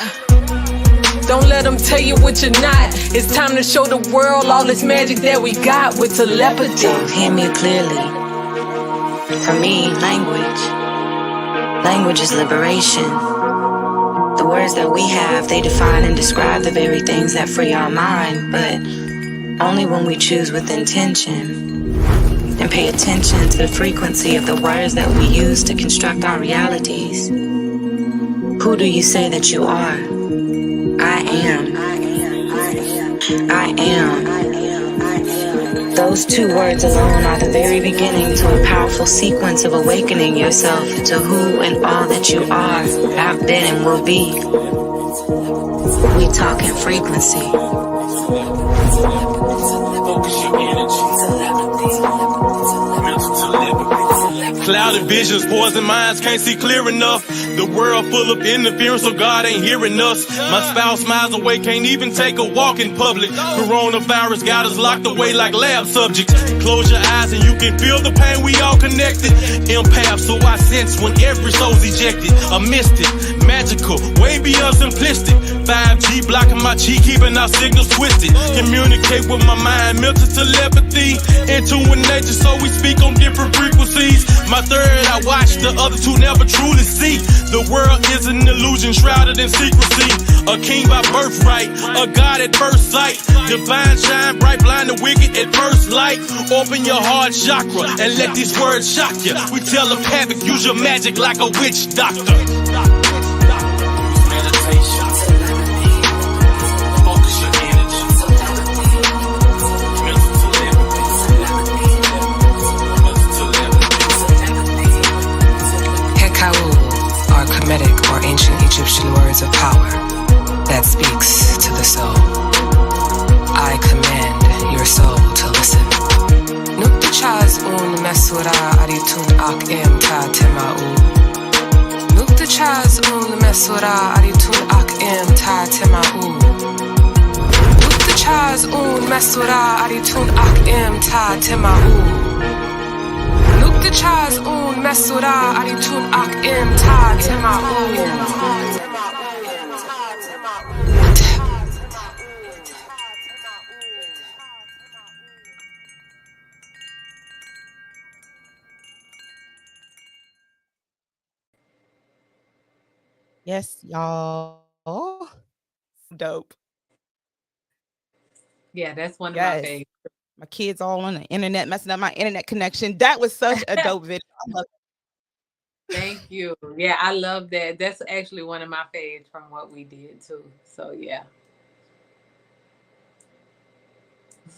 Don't let them tell you what you're not. It's time to show the world all this magic that we got with telepathy. So hear me clearly. For me, language is liberation. The words that we have, they define and describe the very things that free our mind, but only when we choose with intention and pay attention to the frequency of the words that we use to construct our realities. Who do you say that you are? I am. I am. Those two words alone are the very beginning to a powerful sequence of awakening yourself to who and all that you are, have been, and will be. We talk in frequency. Focus your energy. Clouded visions, poison minds, can't see clear enough. The world full of interference, so God ain't hearing us. My spouse miles away, can't even take a walk in public. Coronavirus got us locked away like lab subjects. Close your eyes and you can feel the pain, we all connected. Empath, so I sense when every soul's ejected. A mystic, magical, way beyond simplistic. 5G blocking my chi, keeping our signals twisted. Communicate with my mind, mental telepathy. Into nature, so we speak on different frequencies. My third, I watch, the other two never truly see. The world is an illusion shrouded in secrecy. A king by birthright, a god at first sight. Divine shine bright, blind the wicked at first light. Open your heart chakra and let these words shock you. We tell them havoc, use your magic like a witch doctor. Meditation. Focus your energy. Are Kemetic or ancient Egyptian words of power that speaks to the soul. I command your soul to listen. Nukta un mesura aritun ak em ta temau. Nukta un mesura aritun ak em ta temau. Nukta un mesura aritun ak em ta temau. Chaz un mesura aritun ak im ta tema Yes, y'all. Dope. Yeah, that's one of my favorites. My kids all on the internet, messing up my internet connection. That was such a dope video. I love it. Thank you. Yeah, I love that. That's actually one of my faves from what we did too. So yeah.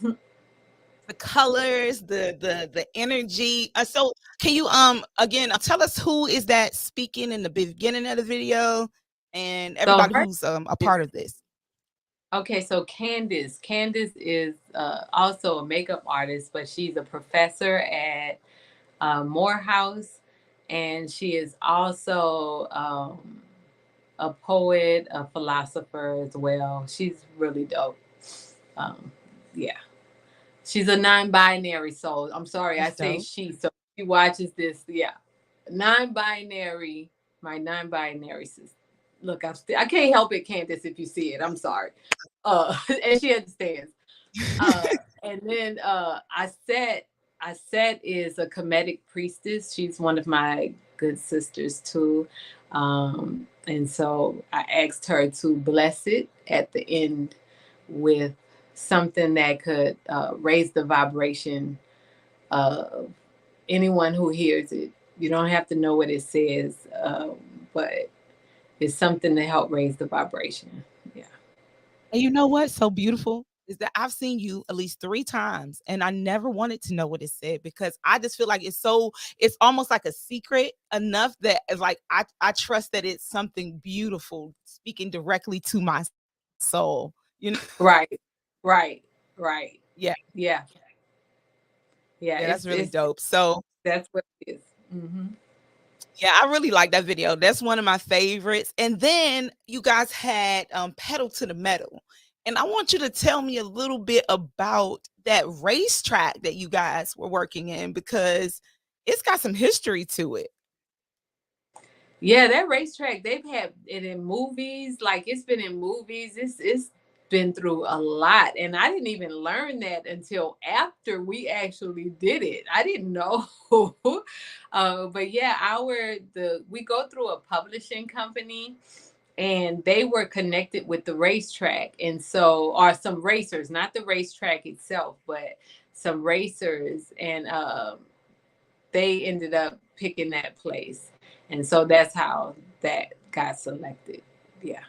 The colors, the energy. So can you again tell us who is that speaking in the beginning of the video and everybody who's a part of this? Okay, so Candace is also a makeup artist, but she's a professor at Morehouse, and she is also a poet, a philosopher as well. She's really dope. Yeah. She's a non-binary soul. I'm sorry, I say she. So she watches this. Yeah. Non-binary, my non-binary sister. Look, I can't help it, Candace, if you see it. I'm sorry. And she understands. And then Aset is a Kemetic priestess. She's one of my good sisters too. And so I asked her to bless it at the end with something that could raise the vibration of anyone who hears it. You don't have to know what it says, but it's something to help raise the vibration. Yeah. And you know what's so beautiful is that I've seen you at least 3 times, and I never wanted to know what it said because I just feel like it's almost like a secret enough that it's like I trust that it's something beautiful speaking directly to my soul, you know? Right. Right. Right. Yeah. Yeah. Yeah. Yeah, that's really It's dope. So that's what it is. Mm-hmm. yeah, I really like that video. That's one of my favorites. And then you guys had Pedal to the Metal. And I want you to tell me a little bit about that racetrack that you guys were working in because it's got some history to it. Yeah, that racetrack, they've had it in movies. Like it's been in movies. It's been through a lot. And I didn't even learn that until after we actually did it. I didn't know. But yeah, we go through a publishing company and they were connected with the racetrack. And so, or some racers, not the racetrack itself, but some racers. And they ended up picking that place. And so that's how that got selected. Yeah.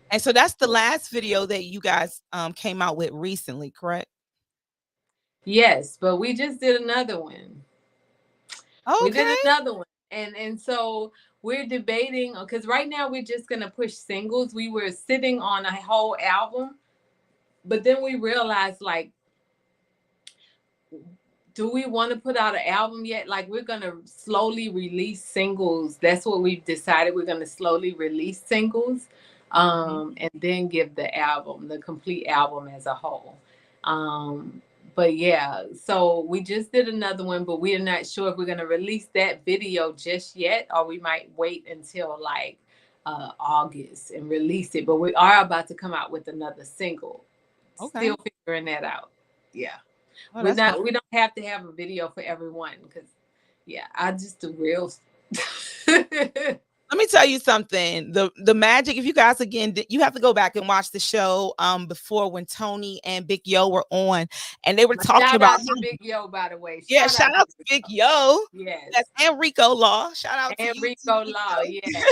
And so that's the last video that you guys came out with recently, correct? Yes, but we just did another one. Okay. We did another one. And so we're debating because right now we're just gonna push singles. We were sitting on a whole album, but then we realized like, do we want to put out an album yet? Like we're going to slowly release singles. That's what we've decided. We're going to slowly release singles and then give the album, the complete album as a whole. But yeah, so we just did another one, but we're not sure if we're going to release that video just yet, or we might wait until like August and release it. But we are about to come out with another single. Okay. Still figuring that out. Yeah. Oh, We don't have to have a video for everyone because yeah, I just do real. Let me tell you something. The magic, if you guys again, you have to go back and watch the show before when Toni and Big Yo were on and they were talking about Big Yo, by the way. Shout out to Big Yo. Yes. That's Enrico Law. Shout out to Enrico Law. Yeah.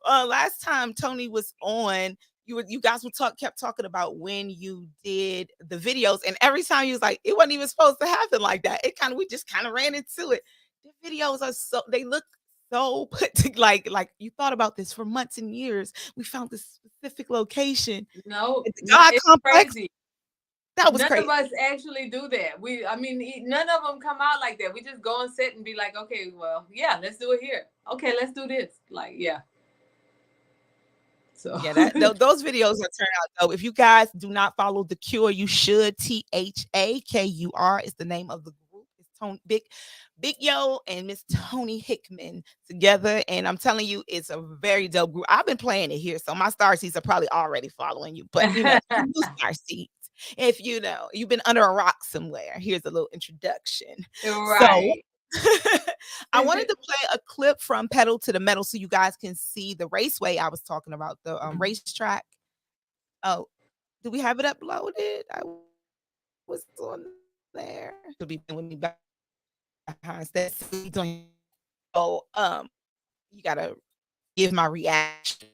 Last time Toni was on, you guys kept talking about when you did the videos, and every time you was like, it wasn't even supposed to happen like that. We just kind of ran into it. The videos are they look so put to like you thought about this for months and years. We found this specific location. No, the God complex. Crazy. That was crazy. None of us actually do that. None of them come out like that. We just go on set and be like, okay, well, yeah, let's do it here. Okay, let's do this. Like, yeah. So yeah, those videos are turned out dope. If you guys do not follow The Cure, you should. THAKUR is the name of the group. It's Toni, Big Yo and Miss Toni Hickman together, and I'm telling you, it's a very dope group. I've been playing it here, so my star seeds are probably already following you. But you know, star seeds. If you know you've been under a rock somewhere, here's a little introduction. Right. So, I wanted to play a clip from Pedal to the Metal so you guys can see the raceway I was talking about, the racetrack. Oh, do we have it uploaded? I was on there. It'll be with me behind that. So, you gotta give my reaction.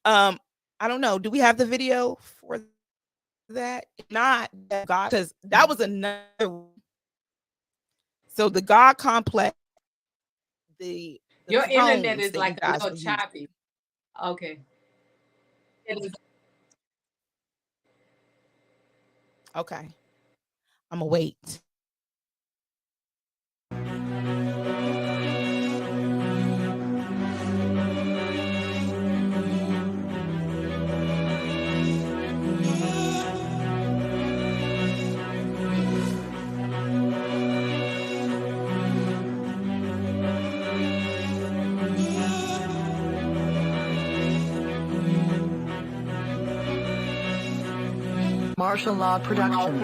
I don't know. Do we have the video for that? If not, God, because that was another. So the God complex, the your internet is like a little choppy. Okay. It is. Okay. I'm gonna wait. Martial Law Productions.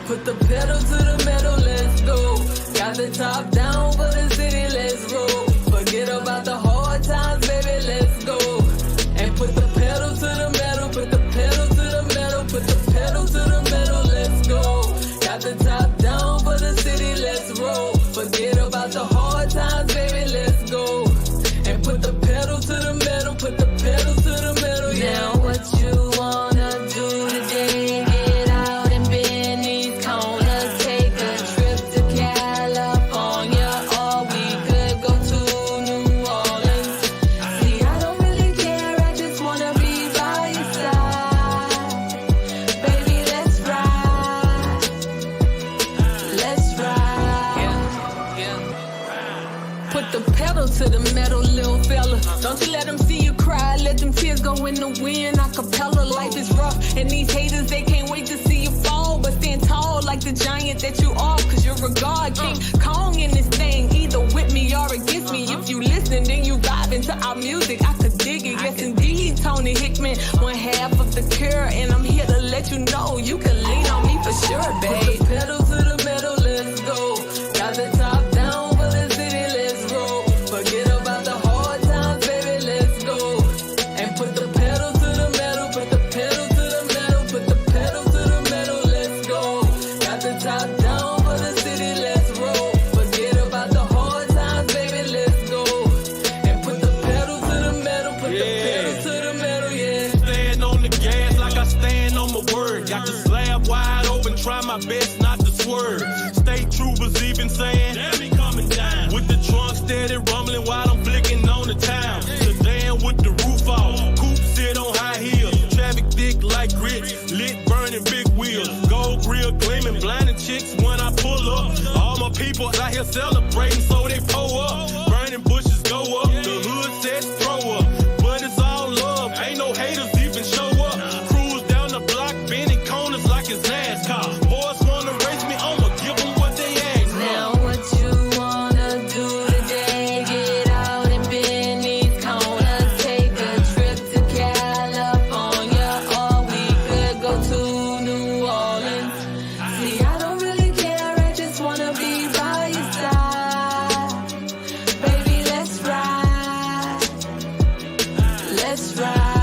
Put the pedal to the metal, let's go. Got the top down for the city, let's roll. Forget about the hard times, baby, let's go. And put the pedal to the metal, put the pedal to the metal, put the pedal to the metal, let's go. Got the top down for the city, let's roll. Forget about the hard times, baby, let's go. And put the pedal to the metal, put the pedal to the metal, yeah. Now what you wanna do today? Get out and bend these corners, take a trip to California, or we could go to New Orleans. See, I don't really care, I just wanna be by your side. Baby, let's ride. Let's ride. Yeah. Put the pedal to the metal, little fella. Don't you let them see you cry, let them tears go in the wind. Acapella, life is rough, and these haters, they can't wait to see you fall. But stand tall like the giant that you are, cause you're a god, King Kong in this thing. Either with me or against me. If you listen, then you vibe into our music. I could dig it, yes indeed. Toni Hickman, one half of the cure, and I'm here to let you know you can lean on me for sure, babe. Put the pedal to the metal, let's go. Got the top down for the city, let's roll. Forget about the hard times, baby, let's go. And put the pedal to the metal, put the pedal to the metal, put the pedal to the metal, let's go. Got the top down for the city, let's roll. Forget about the hard times, baby, let's go. And put the pedal to the metal, put the pedal to the metal, yeah. Stand on the gas like I stand on my word. Got the slab wide open, try my best not to swerve. State troopers even saying, damn, he coming down. With the trunk steady rumbling while I'm flicking on the town. Sedan with the roof off, coupe sit on high heels. Traffic thick like grits, lit burning big wheels. Gold grill gleaming, blinding chicks when I pull up. All my people out here celebrating, so they pull up. Burning bushes go up, the hood says throw up. But it's all love, ain't no haters even show up. Cruise down the block, bending corners like it's NASCAR. Boys wanna race me, I'ma give them what they ask for. Now what you wanna do today? Get out and bend these corners, take a trip to California, or we could go to New Orleans. See, I don't really care, I just wanna be by your side. Baby, let's ride. Let's ride.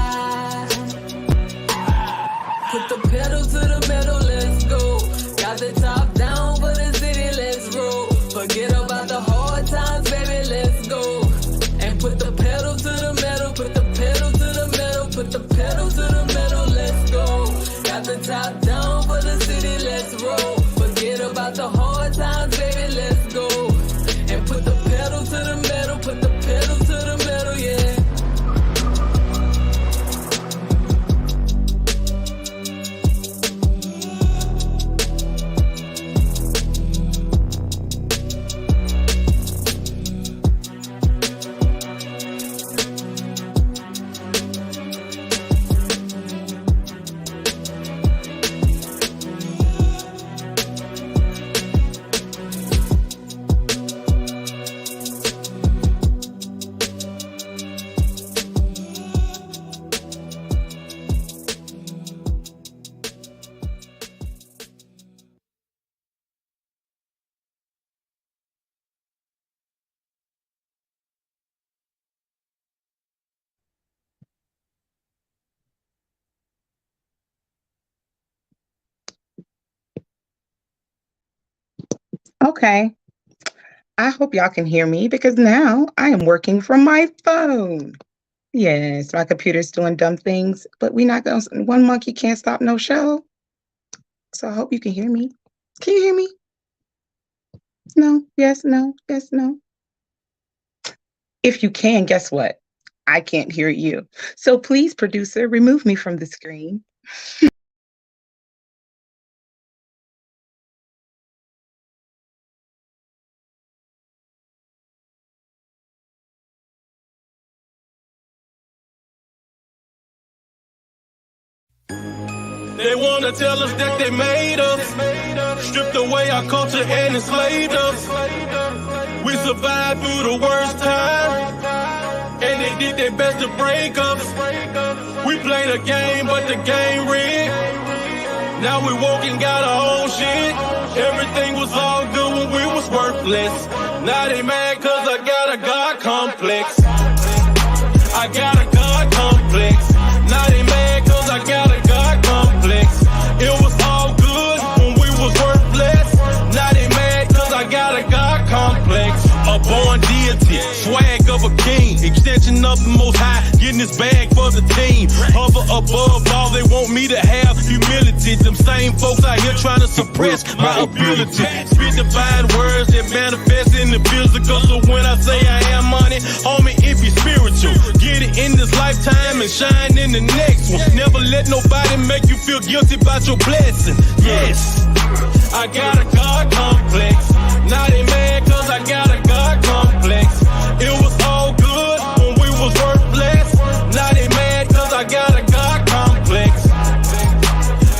Put the pedal to the metal, let's go. Got the top down for the city, let's roll. Forget about the hard times, baby, let's go. And put the pedal to the metal, put the pedal to the metal, put the pedal to the metal, let's go. Got the top down for the city, let's roll. Forget about the hard times, baby, let's go. And put the pedal to the metal, put the pedal to the metal, yeah. Okay. I hope y'all can hear me because now I am working from my phone. Yes, my computer's doing dumb things, but we not going to, one monkey can't stop no show. So I hope you can hear me. Can you hear me? No, yes, no, yes, no. If you can, guess what? I can't hear you. So please, producer, remove me from the screen. They wanna tell us that they made us, stripped away our culture and enslaved us. We survived through the worst time, and they did their best to break us. We played a game, but the game rigged. Now we woke and got our own shit. Everything was all good when we was worthless. Now they mad cause I got a God complex. I got a God complex. Now they mad cause I got a God complex. It was all good when we was worthless. Now they mad cause I got a God complex. A born deity, swag of a king, extension of the most high, getting this bag for the team. Hover above all, they want me to have humility. Them same folks out here trying to suppress my ability. Spit divine words that manifest in the physical. So when I say I am money, homie, if you spiritual, get it in this lifetime and shine in the next one. Never let nobody make you feel guilty about your blessing. Yes, I got a God complex. Now they mad cause I got a God complex. It was all good when we was worthless. Now they mad cause I got a God complex.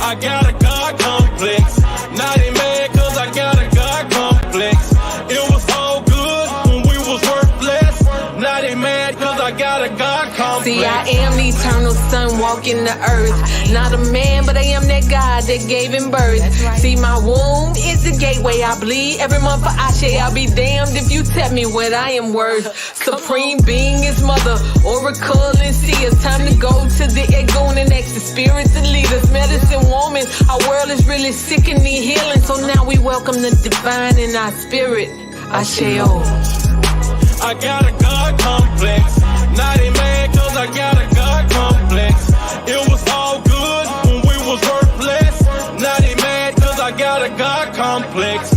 I got a God complex. Now they mad cause I got a God complex. It was all good when we was worthless. Now they mad cause I got a God complex. See, I am the eternal son walking the earth. Not a man, but I am that God that gave him birth. See, my womb is the gateway I bleed. Every month for Ashe, I'll be damned if you tell me what I am worth. Supreme being is mother, oracle and seer. Time to go to the Egon and X, the spirits and leaders. Medicine woman, our world is really sick and need healing. So now we welcome the divine in our spirit. Ashe, I got a God complex. Now they mad cause I got a God complex. It was all good when we was worthless. Now they mad cause I got a God complex.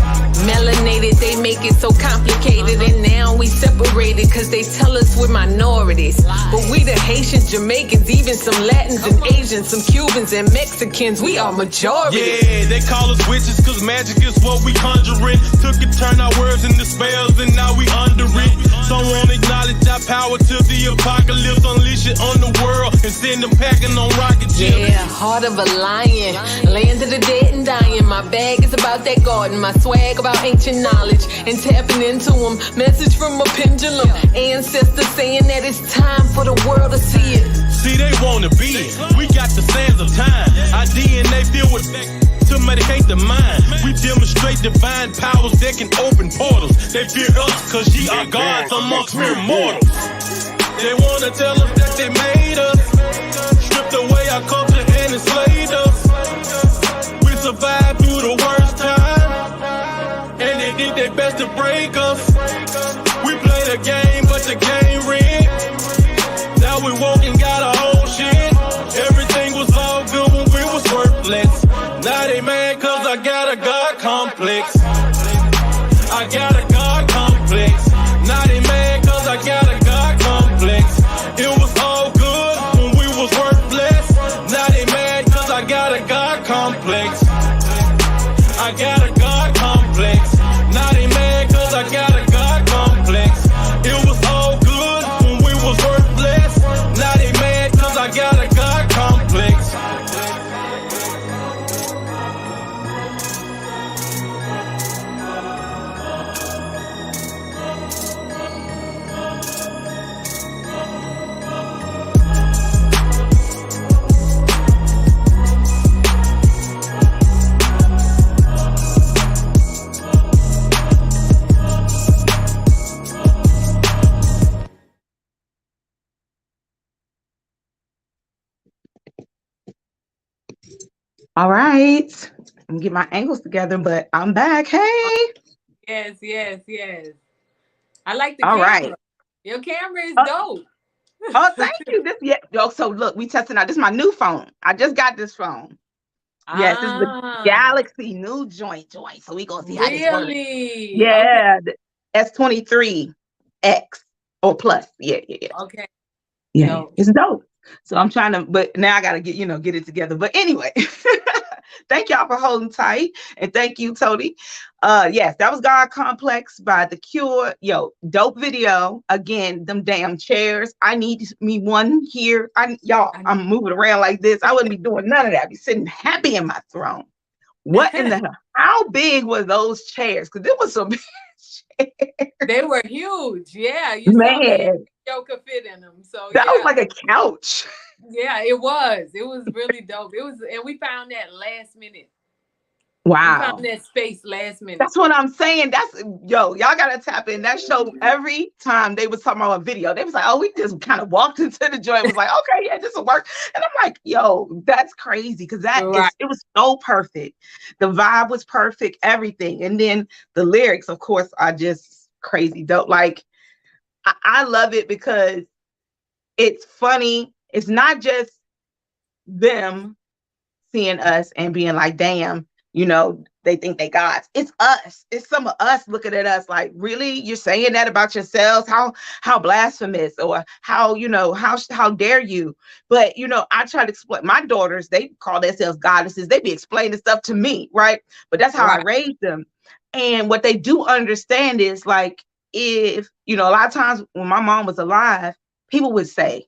melanated, they make it so complicated. And now we separated cause they tell us we're minorities. But we the Haitians, Jamaicans, even some Latins and Asians, some Cubans and Mexicans, we are majority. Yeah, they call us witches cause magic is what we conjuring. Took it, turn our words into spells and now we under it. Some won't acknowledge our power till the apocalypse. Unleash it on the world and send them packing on rocket ships. Yeah, heart of a lion, land of the dead and dying. My bag is about that garden, my swag about ancient knowledge and tapping into them. Message from a pendulum, ancestors saying that it's time for the world to see it. See, they wanna be it. We got the sands of time. Our DNA filled with to medicate the mind. We demonstrate divine powers that can open portals. They fear us cause ye are gods amongst mere mortals. They wanna tell us that they made us, stripped away our culture and enslaved us. We survived through the worst time, and they did their best to break us. We played a game, but the game rigged. Now we woke and got our own shit. Everything was all good when we was worthless. Now they mad cause I got a God complex. I got a God complex. Now they mad cause I got a God complex. It was all good when we was worthless. Now they mad cause I got a God complex. I got a God complex. Now they mad cause I got a God complex. It was all good when we was worthless. Now they mad cause I got a God complex. All right. Let me get my angles together, but I'm back. Hey. Yes, yes, yes. I like the All camera. right. Your camera is dope. Oh, thank you. So look, we testing out. This is my new phone. I just got this phone. Yes, this is the Galaxy new joint. So we gonna see how this works. Really? Yeah, the S23X or plus. Yeah. Okay. Yeah, Dope. it's dope. So I'm trying to, but now I gotta get it together. But anyway, thank y'all for holding tight, and thank you, Toni. Yes, that was God Complex by The Cure. Yo, dope video. Again, them damn chairs. I need me one here. I'm moving around like this. I wouldn't be doing none of that. I'd be sitting happy in my throne. What in the hell? How big were those chairs? Because there was some big chairs. They were huge. Yeah, you Man. Joe could fit in them. So that was like a couch. Yeah, it was. It was really dope. It was, and we found that last minute. We found Wow. that space last minute. That's what I'm saying. That's y'all gotta tap in. That show every time they was talking about a video, they was like, oh, we just kind of walked into the joint, was like, okay, yeah, this will work. And I'm like, yo, that's crazy. Cause it was so perfect. The vibe was perfect, everything. And then the lyrics, of course, are just crazy dope. Like I love it because it's funny. It's not just them seeing us and being like, damn, they think they gods. It's us. It's some of us looking at us like, really? You're saying that about yourselves? How blasphemous, or how dare you? But I try to explain. My daughters, they call themselves goddesses. They be explaining stuff to me, right? But that's how I raised them. And what they do understand is like, if a lot of times when my mom was alive, people would say,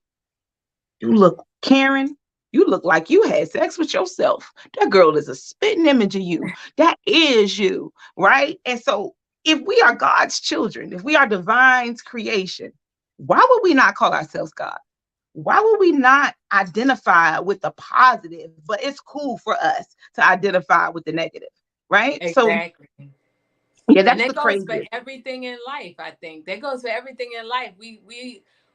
you look, Karen, you look like you had sex with yourself. That girl is a spitting image of you. That is you, right? And so if we are God's children, if we are divine's creation, why would we not call ourselves God? Why would we not identify with the positive? But it's cool for us to identify with the negative, right? Exactly. So yeah, that's and that the goes crazy. for everything in life. I think that goes for everything in life.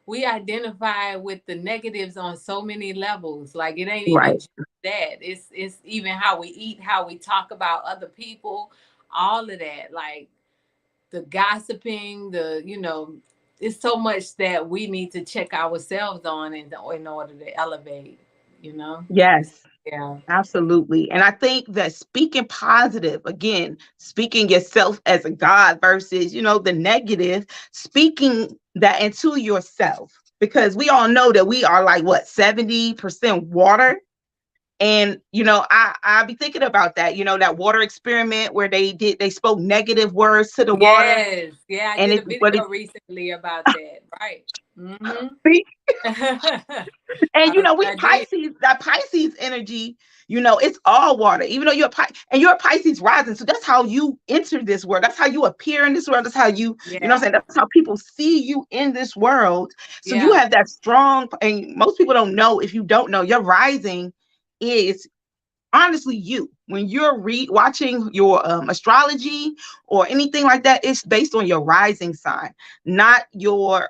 We identify with the negatives on so many levels. Like it ain't even just that. It's even how we eat, how we talk about other people, all of that. Like the gossiping, it's so much that we need to check ourselves on in order to elevate, Yes. Yeah. Absolutely. And I think that speaking positive, again, speaking yourself as a God versus, the negative, speaking that into yourself, because we all know that we are like, what, 70% water. And, I be thinking about that, that water experiment where they spoke negative words to the water. Yes. Yeah. I did a video recently about that. Right. Mm-hmm. And that Pisces energy, it's all water, even though you're a Pisces rising. So that's how you enter this world. That's how you appear in this world. That's how you know what I'm saying? That's how people see you in this world. So you have that strong, and most people don't know. If you don't know, your rising is honestly you. When you're watching your astrology or anything like that, it's based on your rising sign, not your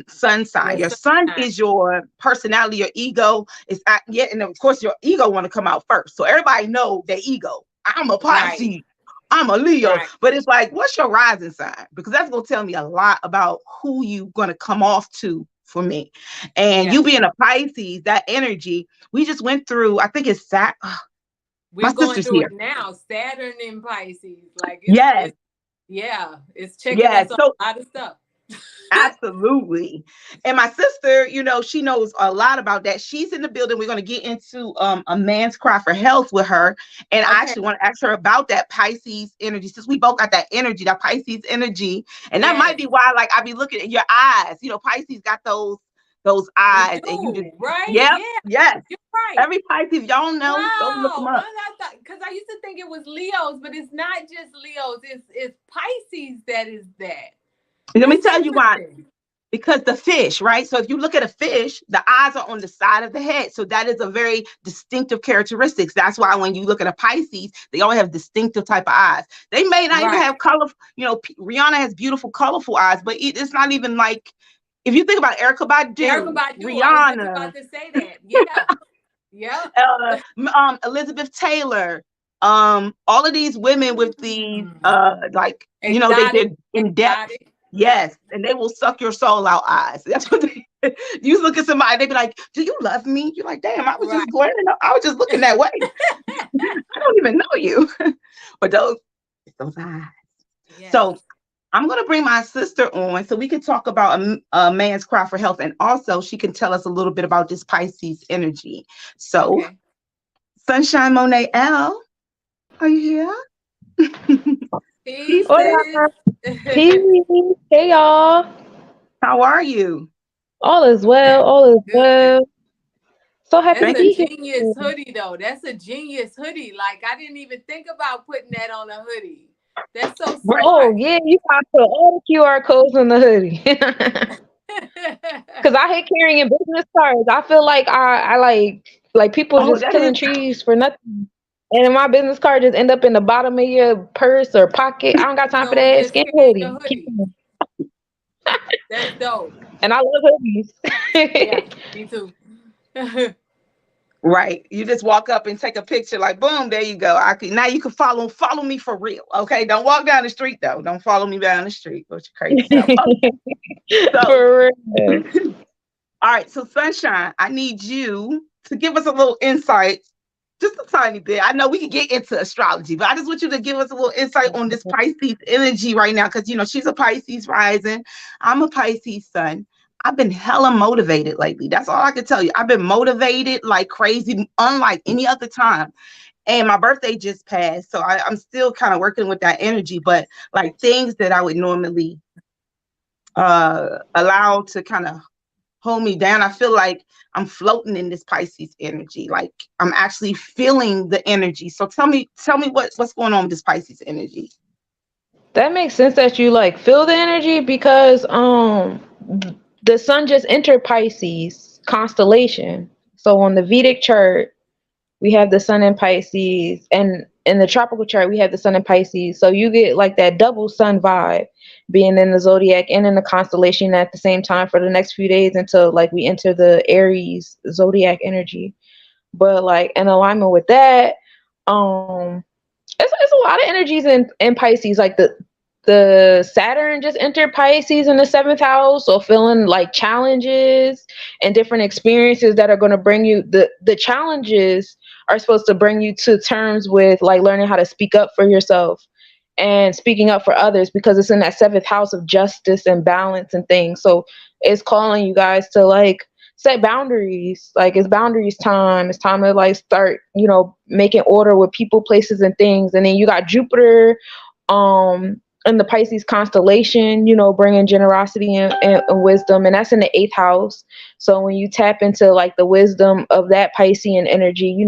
sun sign. Your sun is your personality, your ego is and of course your ego want to come out first. So everybody know their ego. I'm a Pisces, I'm a Leo, but it's like, what's your rising sign? Because that's going to tell me a lot about who you going to come off to for me. And you being a Pisces, that energy, we just went through, I think it's we're going through it now. Saturn in Pisces. Like, it's checking us on a lot of stuff. Absolutely. And my sister, she knows a lot about that. She's in the building. We're going to get into a man's cry for health with her. And I actually want to ask her about that Pisces energy, since we both got that energy, that Pisces energy. And that might be why, like, I be looking at your eyes. Pisces got those eyes, and you just yes, you're right. Every Pisces, y'all know, go look them up. Because I used to think it was Leos, but it's not just Leos. It's Pisces that is that. Let me tell you why. Because the fish, right? So if you look at a fish, the eyes are on the side of the head. So that is a very distinctive characteristics. That's why when you look at a Pisces, they all have distinctive type of eyes. They may not even have colorful, Rihanna has beautiful, colorful eyes, but it's not even like, if you think about Erykah Badu, Rihanna, I was about to say that. Elizabeth Taylor, all of these women with these, they did in depth. Yes, and they will suck your soul out eyes. That's what you look at somebody, they be like, do you love me? You're like, damn, I was just glaring up. I was just looking that way. I don't even know you. But those eyes. Yes. So I'm going to bring my sister on so we can talk about a man's cry for health. And also she can tell us a little bit about this Pisces energy. So Sunshine Monet L, are you here? Peace. Hey y'all. How are you? All is well. All is well. So happy That's to be a genius hoodie though. That's a genius hoodie. Like, I didn't even think about putting that on a hoodie. That's so smart. Oh yeah, you got to put all the QR codes on the hoodie. Because I hate carrying business cards. I feel like I like people Oh, just that is killing trees for nothing. And then my business card just end up in the bottom of your purse or pocket. I don't got time for No, that. just Skin carrying a hoodie. Keep hoodie. going. That's dope. And I love Yeah, hoodies. me too. right. You just walk up and take a picture, like boom, there you go. I can now you can follow me for real. Okay. Don't walk down the street though. Don't follow me down the street with your crazy self. Okay. So For real. all right, so Sunshine, I need you to give us a little insight, just a tiny bit. I know we can get into astrology, but I just want you to give us a little insight on this Pisces energy right now, because she's a Pisces rising. I'm a Pisces sun. I've been hella motivated lately. That's all I can tell you. I've been motivated like crazy, unlike any other time. And my birthday just passed, so I'm still kind of working with that energy. But like things that I would normally allow to kind of hold me down, I feel like I'm floating in this Pisces energy. Like I'm actually feeling the energy. So tell me what's going on with this Pisces energy. That makes sense that you like feel the energy because the sun just entered Pisces constellation. So on the Vedic chart, we have the sun in Pisces, and in the tropical chart we have the sun in Pisces. So you get like that double sun vibe being in the zodiac and in the constellation at the same time for the next few days until like we enter the Aries zodiac energy. But like in alignment with that, um it's a lot of energies in Pisces. Like the Saturn just entered Pisces in the seventh house, so feeling like challenges and different experiences that are going to bring you the challenges are supposed to bring you to terms with like learning how to speak up for yourself and speaking up for others, because it's in that seventh house of justice and balance and things. So it's calling you guys to like set boundaries. Like it's boundaries time. It's time to like start, making order with people, places, and things. And then you got Jupiter in the Pisces constellation, bringing generosity and wisdom, and that's in the eighth house. So when you tap into like the wisdom of that Piscean energy,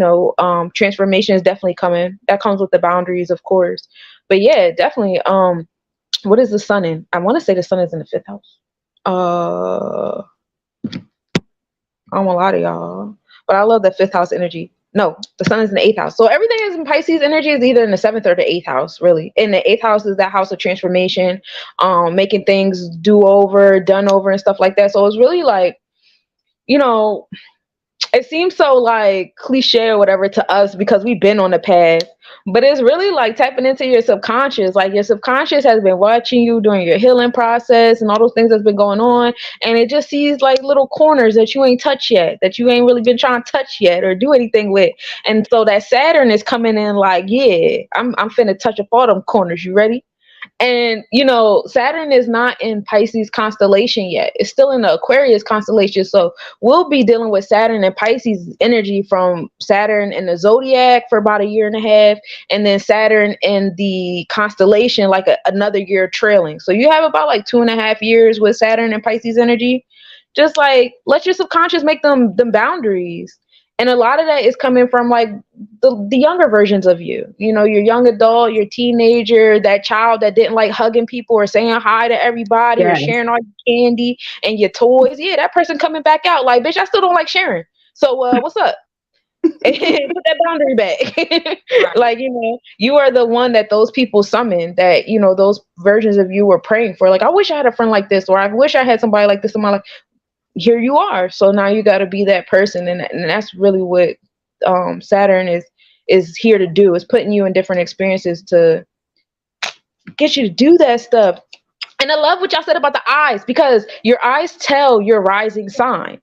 transformation is definitely coming. That comes with the boundaries, of course. But yeah, definitely. What is the sun in? I want to say the sun is in the fifth house. I don't want to lie to y'all, but I love the fifth house energy. No, the sun is in the eighth house. So everything is in Pisces energy is either in the seventh or the eighth house, really. And the eighth house is that house of transformation, making things done over and stuff like that. So it's really like, you know, it seems so like cliche or whatever to us because we've been on the path, but it's really like tapping into your subconscious. Like your subconscious has been watching you during your healing process and all those things that's been going on, and it just sees like little corners that you ain't touched yet, that you ain't really been trying to touch yet or do anything with. And so that Saturn is coming in like, yeah, I'm finna touch up all them corners. You ready? And Saturn is not in Pisces constellation yet. It's still in the Aquarius constellation. So we'll be dealing with Saturn and Pisces energy from Saturn in the zodiac for about a year and a half, and then Saturn in the constellation like another year trailing. So you have about like 2.5 years with Saturn and Pisces energy. Just like let your subconscious make them boundaries. And a lot of that is coming from like the younger versions of you, your young adult, your teenager, that child that didn't like hugging people or saying hi to everybody or Yes. sharing all your candy and your toys. Yeah, that person coming back out like, bitch, I still don't like sharing. So what's up? Put that boundary back. Like, you are the one that those people summon, that, those versions of you were praying for. Like, I wish I had a friend like this, or I wish I had somebody like this in my life. Here you are. So now you got to be that person. And that's really what Saturn is here to do, is putting you in different experiences to get you to do that stuff. And I love what y'all said about the eyes, because your eyes tell your rising sign.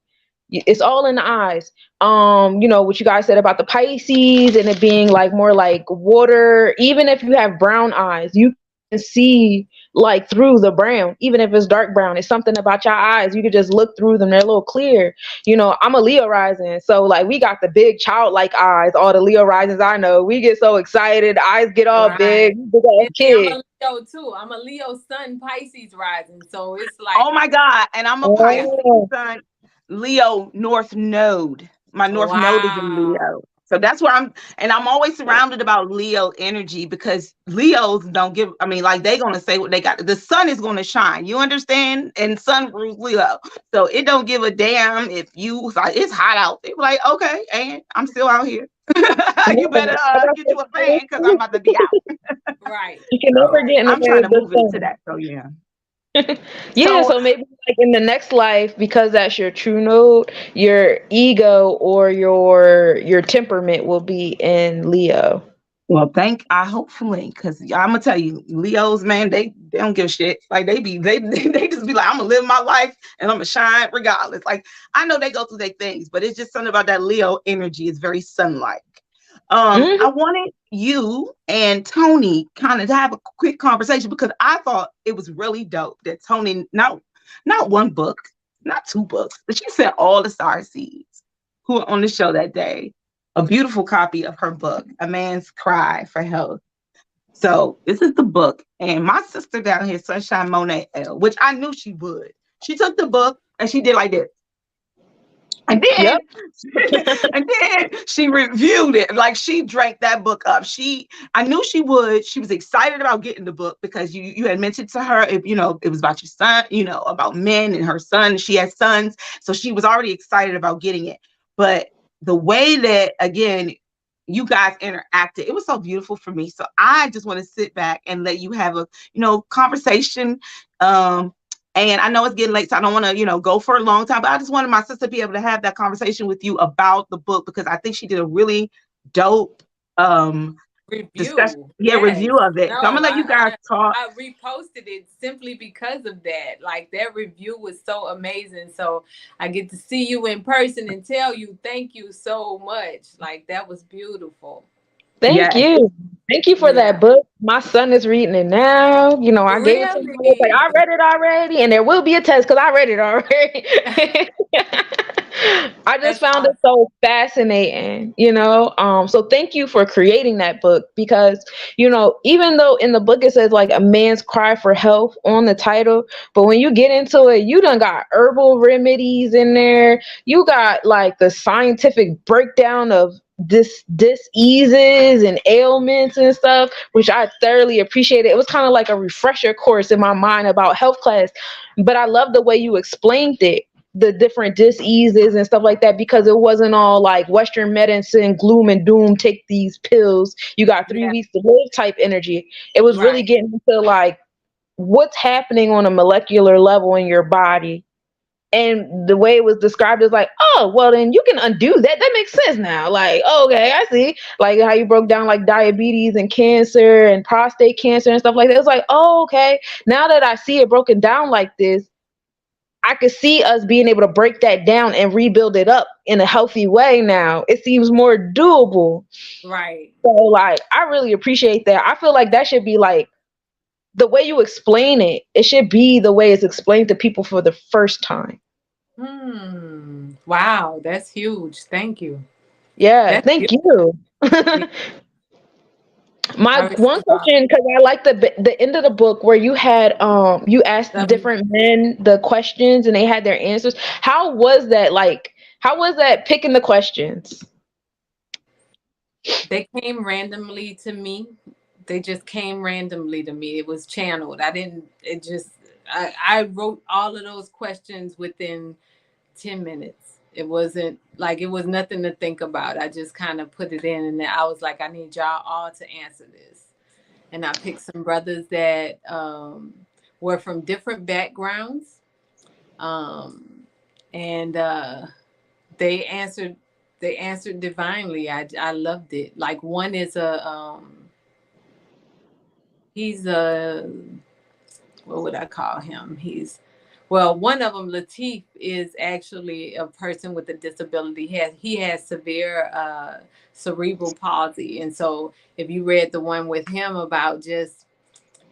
It's all in the eyes. What you guys said about the Pisces and it being like more like water. Even if you have brown eyes, you can see like through the brown, even if it's dark brown. It's something about your eyes. You can just look through them. They're a little clear. I'm a Leo rising, so like we got the big childlike eyes. All the Leo risings I know, we get so excited, eyes get all big ass I'm kids. a Leo too. I'm a Leo sun Pisces rising, so it's like, Oh my God. And I'm a Pisces sun, Leo North Node. My North Node is in wow. Leo. So that's where I'm always surrounded about Leo energy because Leos don't give, I mean, like they're gonna say what they got. The sun is gonna shine, you understand? And sun rules Leo. So it don't give a damn if you like it's hot out. They be like, okay, and I'm still out here. You better get you a fan because I'm about to be out. Right. You can never get in the I'm way trying of to the move into sun. that. So yeah. Yeah, So so maybe like in the next life, because that's your true node, your ego or your temperament will be in Leo. well, I hopefully, because I'm gonna tell you, Leos, man, they don't give a shit. Like they just be like, I'm gonna live my life and I'm gonna shine regardless. Like I know they go through their things, but it's just something about that Leo energy is very sun-like. Mhm. I wanted you and Toni kind of to have a quick conversation because I thought it was really dope that Toni not one book, not two books, but she sent all the star seeds who were on the show that day a beautiful copy of her book, A Man's Cry for Health. So this is the book, and my sister down here, Sunshine Monet L, which I knew she would. She took the book and she did like this. And then, Yep. and then she reviewed it. Like she drank that book up. I knew she would. She was excited about getting the book because you had mentioned to her, if it was about your son, about men and her son. She has sons, so she was already excited about getting it. But the way that again you guys interacted, it was so beautiful for me. So I just want to sit back and let you have a conversation. And I know it's getting late, so I don't want to, go for a long time. But I just wanted my sister to be able to have that conversation with you about the book because I think she did a really dope discussion, Review. review Yes. of it. So I'm No, gonna let you guys talk. I reposted it simply because of that. Like that review was so amazing. So I get to see you in person and tell you thank you so much. Like that was beautiful. Thank Yes, you. Thank you for Yeah. that book. My son is reading it now. I gave it to him. I was like, Really? I read it already, and there will be a test because I read it already. I just That's found it awesome. so fascinating. So thank you for creating that book because, even though in the book it says like a man's cry for health on the title, but when you get into it, you done got herbal remedies in there. You got like the scientific breakdown of diseases and ailments and stuff, which I thoroughly appreciated. It was kind of like a refresher course in my mind about health class, but I love the way you explained it, the different diseases and stuff like that, because it wasn't all like Western medicine, gloom and doom, take these pills, you got 3 weeks to live type energy. It was really Right. getting into like what's happening on a molecular level in your body. And the way it was described is like, oh, well, then you can undo that. That makes sense now. Like, okay, I see. Like how you broke down like diabetes and cancer and prostate cancer and stuff like that. It's like, oh, okay. Now that I see it broken down like this, I could see us being able to break that down and rebuild it up in a healthy way now. It seems more doable. Right. So, like, I really appreciate that. I feel like that should be like the way you explain it, it should be the way it's explained to people for the first time. Wow, that's huge. Thank you. Yeah, That's thank beautiful. you. My I one receive all question, because I like the end of the book where you had you asked that. different men the questions and they had their answers. How was that like? How was that picking the questions? They came randomly to me. They just came randomly to me. It was channeled. I didn't, it just, I wrote all of those questions within 10 minutes. It wasn't like, it was nothing to think about. I just kind of put it in and then I was like, I need y'all all to answer this. And I picked some brothers that were from different backgrounds. Um, and they answered they answered divinely. I loved it. Like one is he's a, what would I call him? One of them, Latif, is actually a person with a disability. He has severe cerebral palsy, and so if you read the one with him about just,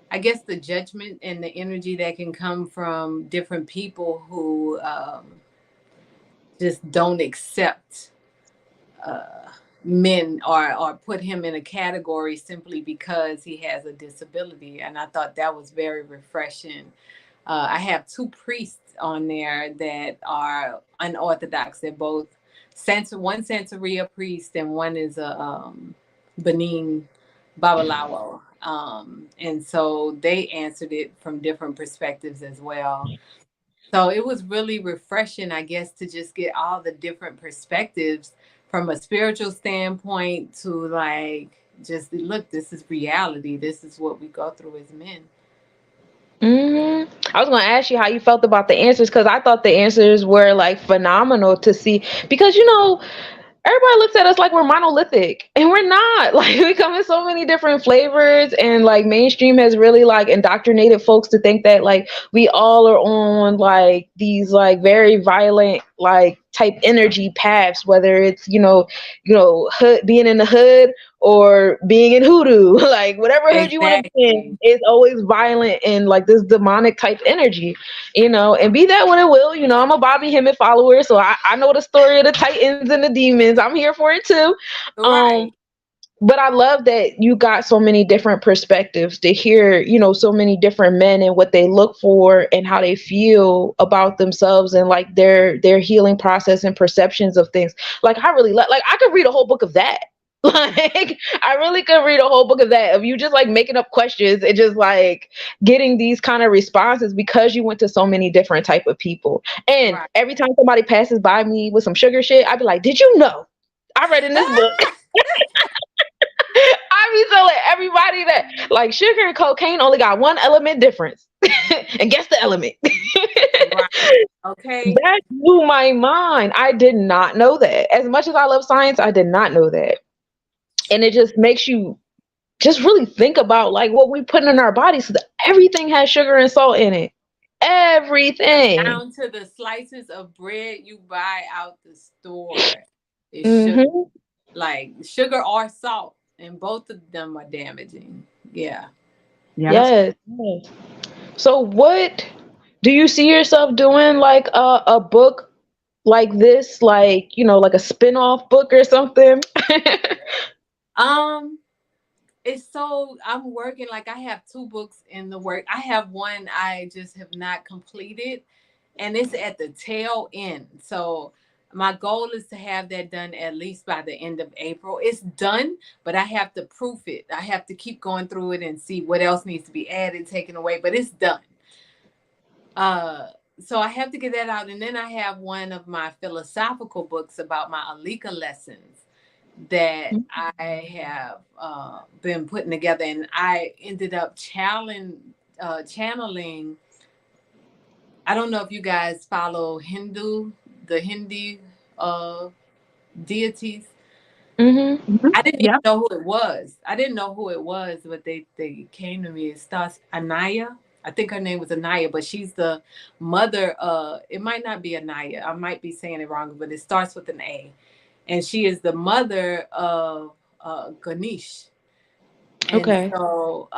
I guess, the judgment and the energy that can come from different people who just don't accept men or put him in a category simply because he has a disability. And I thought that was very refreshing. I have two priests on there that are unorthodox. They're both one Santeria priest and one is a Benin Babalawo. And so they answered it from different perspectives as well. So it was really refreshing, I guess, to just get all the different perspectives from a spiritual standpoint to like just look, this is reality. This is what we go through as men. I was going to ask you how you felt about the answers because I thought the answers were like phenomenal to see because everybody looks at us like we're monolithic and we're not. Like we come in so many different flavors and like mainstream has really like indoctrinated folks to think that like we all are on like these like very violent like type energy paths, whether it's hood, being in the hood or being in hoodoo, like whatever hood you want to be in, Exactly. it's always violent and like this demonic type energy, and be that what it will. I'm a Bobby Hemmett follower, so I know the story of the Titans and the demons. I'm here for it too. Right. But I love that you got so many different perspectives to hear, so many different men and what they look for and how they feel about themselves and like their healing process and perceptions of things. Like I really like I could read a whole book of that. Like I really could read a whole book of that of you just like making up questions and just like getting these kind of responses because you went to so many different type of people. And Right. every time somebody passes by me with some sugar shit, I'd be like, did you know? I read in this book. I be telling everybody that like sugar and cocaine only got one element difference. And guess the element. Right. Okay. That blew my mind. I did not know that. As much as I love science, I did not know that. And it just makes you just really think about like what we put in our bodies. So that everything has sugar and salt in it. Everything. Down to the slices of bread you buy out the store. It's sugar, Mm-hmm. like sugar or salt, and both of them are damaging. Yeah. Yes. Yes. So what do you see yourself doing like a book like this, like, like a spin-off book or something? Um, it's so I'm working like I have two books in the work. I have one I just have not completed, and it's at the tail end. So my goal is to have that done at least by the end of April. It's done, but I have to proof it. I have to keep going through it and see what else needs to be added, taken away, but it's done. So I have to get that out. And then I have one of my philosophical books about my Alika lessons that I have been putting together. And I ended up channeling, I don't know if you guys follow the Hindu deities. Mm-hmm. I didn't even know who it was. I didn't know who it was, but they came to me. It starts Anaya. I think her name was Anaya, but she's the mother. It might not be Anaya. I might be saying it wrong, but it starts with an A, and she is the mother of Ganesh. And Okay. so,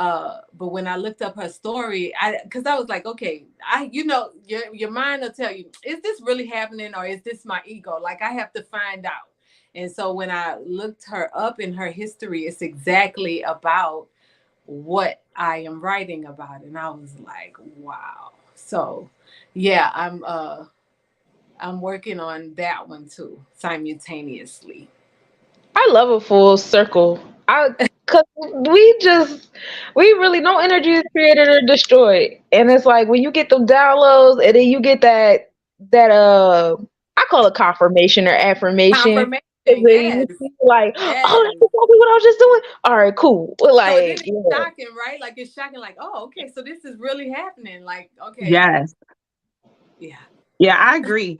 but when I looked up her story, because I was like, okay, your mind will tell you, is this really happening or is this my ego? Like I have to find out. And so when I looked her up in her history, it's exactly about what I am writing about. And I was like, wow. So yeah, I'm working on that one too, simultaneously. I love a full circle. Cause we really no energy is created or destroyed. And it's like when you get them downloads and then you get that I call it confirmation or affirmation. Confirmation, 'Cause then yes. you feel like, oh, Yes. that's exactly what I was just doing. All right, cool. So then Like, it's yeah. shocking, right? Like it's shocking, like, oh, okay, so this is really happening. Like, okay. Yes. Yeah. Yeah, I agree.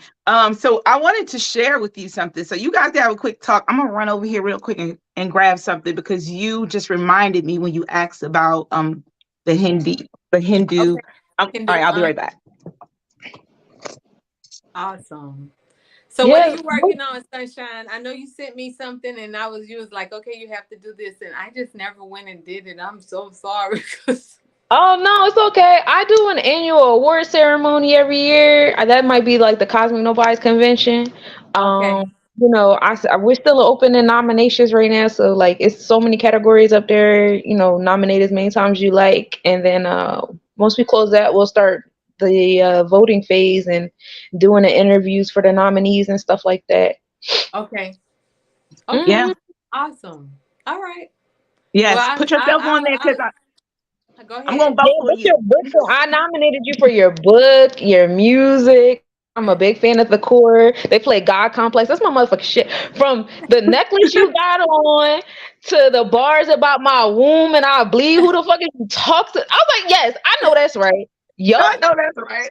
So I wanted to share with you something. So you guys can have a quick talk. I'm gonna run over here real quick and grab something because you just reminded me when you asked about the Hindu. Okay. All Can right, do I'll be right back. awesome. So what are Yeah. you working on, Sunshine? I know you sent me something and you was like, okay, you have to do this. And I just never went and did it. I'm so sorry. Oh no, it's okay. I do an annual award ceremony every year. That might be like the Cosmic Nobody's convention. Okay. We're still open in nominations right now, so like it's so many categories up there. Nominate as many times you like, and then once we close that, we'll start the voting phase and doing the interviews for the nominees and stuff like that. Okay. Yeah. Okay. Awesome. All right. Well, Yes. Put yourself on there because go I'm gonna ahead. vote Yeah, for what's your you. book for? I nominated you for your book, your music. I'm a big fan of the core. They play God Complex. That's my motherfucking shit. From the necklace you got on to the bars about my womb and I bleed. Who the fuck is you talk to? I was like, yes, I know that's right. I Yup. know that's right.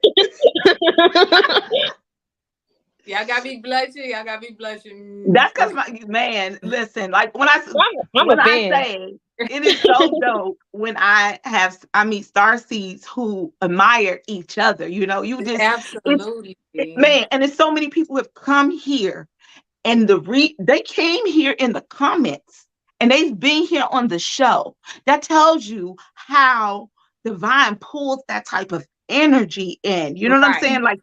Y'all got me blushing. Y'all got me blushing. That's because my man, listen, like I'm when a I fan. say it is so dope when I meet star seeds who admire each other. You just Absolutely. man, and there's so many people who have come here and they came here in the comments and they've been here on the show. That tells you how divine pulls that type of energy in. You know what I'm saying? Like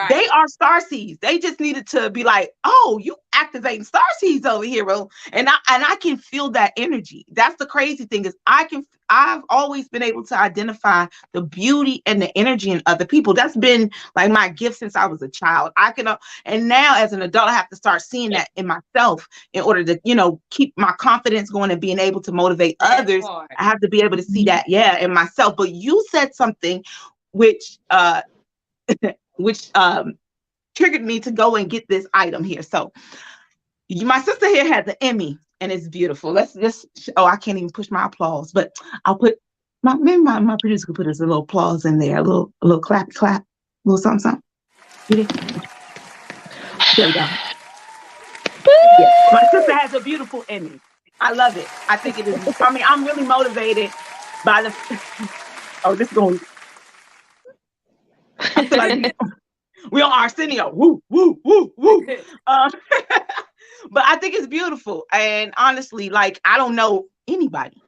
they Right. are star seeds. They just needed to be like, oh, you activating star seeds over here, bro. And I can feel that energy. That's the crazy thing is I've always been able to identify the beauty and the energy in other people. That's been like my gift since I was a child. And now as an adult, I have to start seeing that in myself in order to, keep my confidence going and being able to motivate That others. part. I have to be able to see that, in myself. But you said something which triggered me to go and get this item here. So my sister here has an Emmy and it's beautiful. Let's just, I can't even push my applause, but I'll put maybe my producer could put us a little applause in there, a little clap, a little something, something. There we go. Yeah. My sister has a beautiful Emmy. I love it. I think it is. I mean, I'm really motivated by this is going. I feel like we on Arsenio. Woo, woo, woo, woo. But I think it's beautiful. And honestly, like, I don't know anybody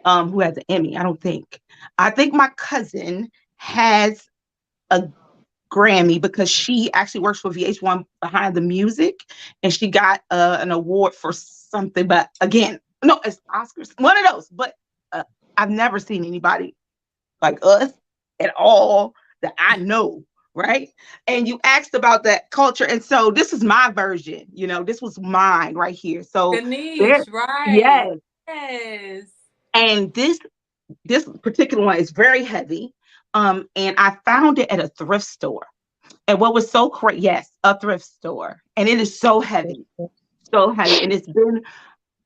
who has an Emmy. I don't think. I think my cousin has a Grammy because she actually works for VH1 behind the music, and she got an award for something. But again, no, it's Oscars, one of those. But I've never seen anybody like us at all that I know, right? And you asked about that culture, and so this is my version. This was mine right here. So there, Ganesh, right. yes, Yes. and this particular one is very heavy. And I found it at a thrift store. And what was so crazy, yes, a thrift store. And it is so heavy. So heavy. And it's been,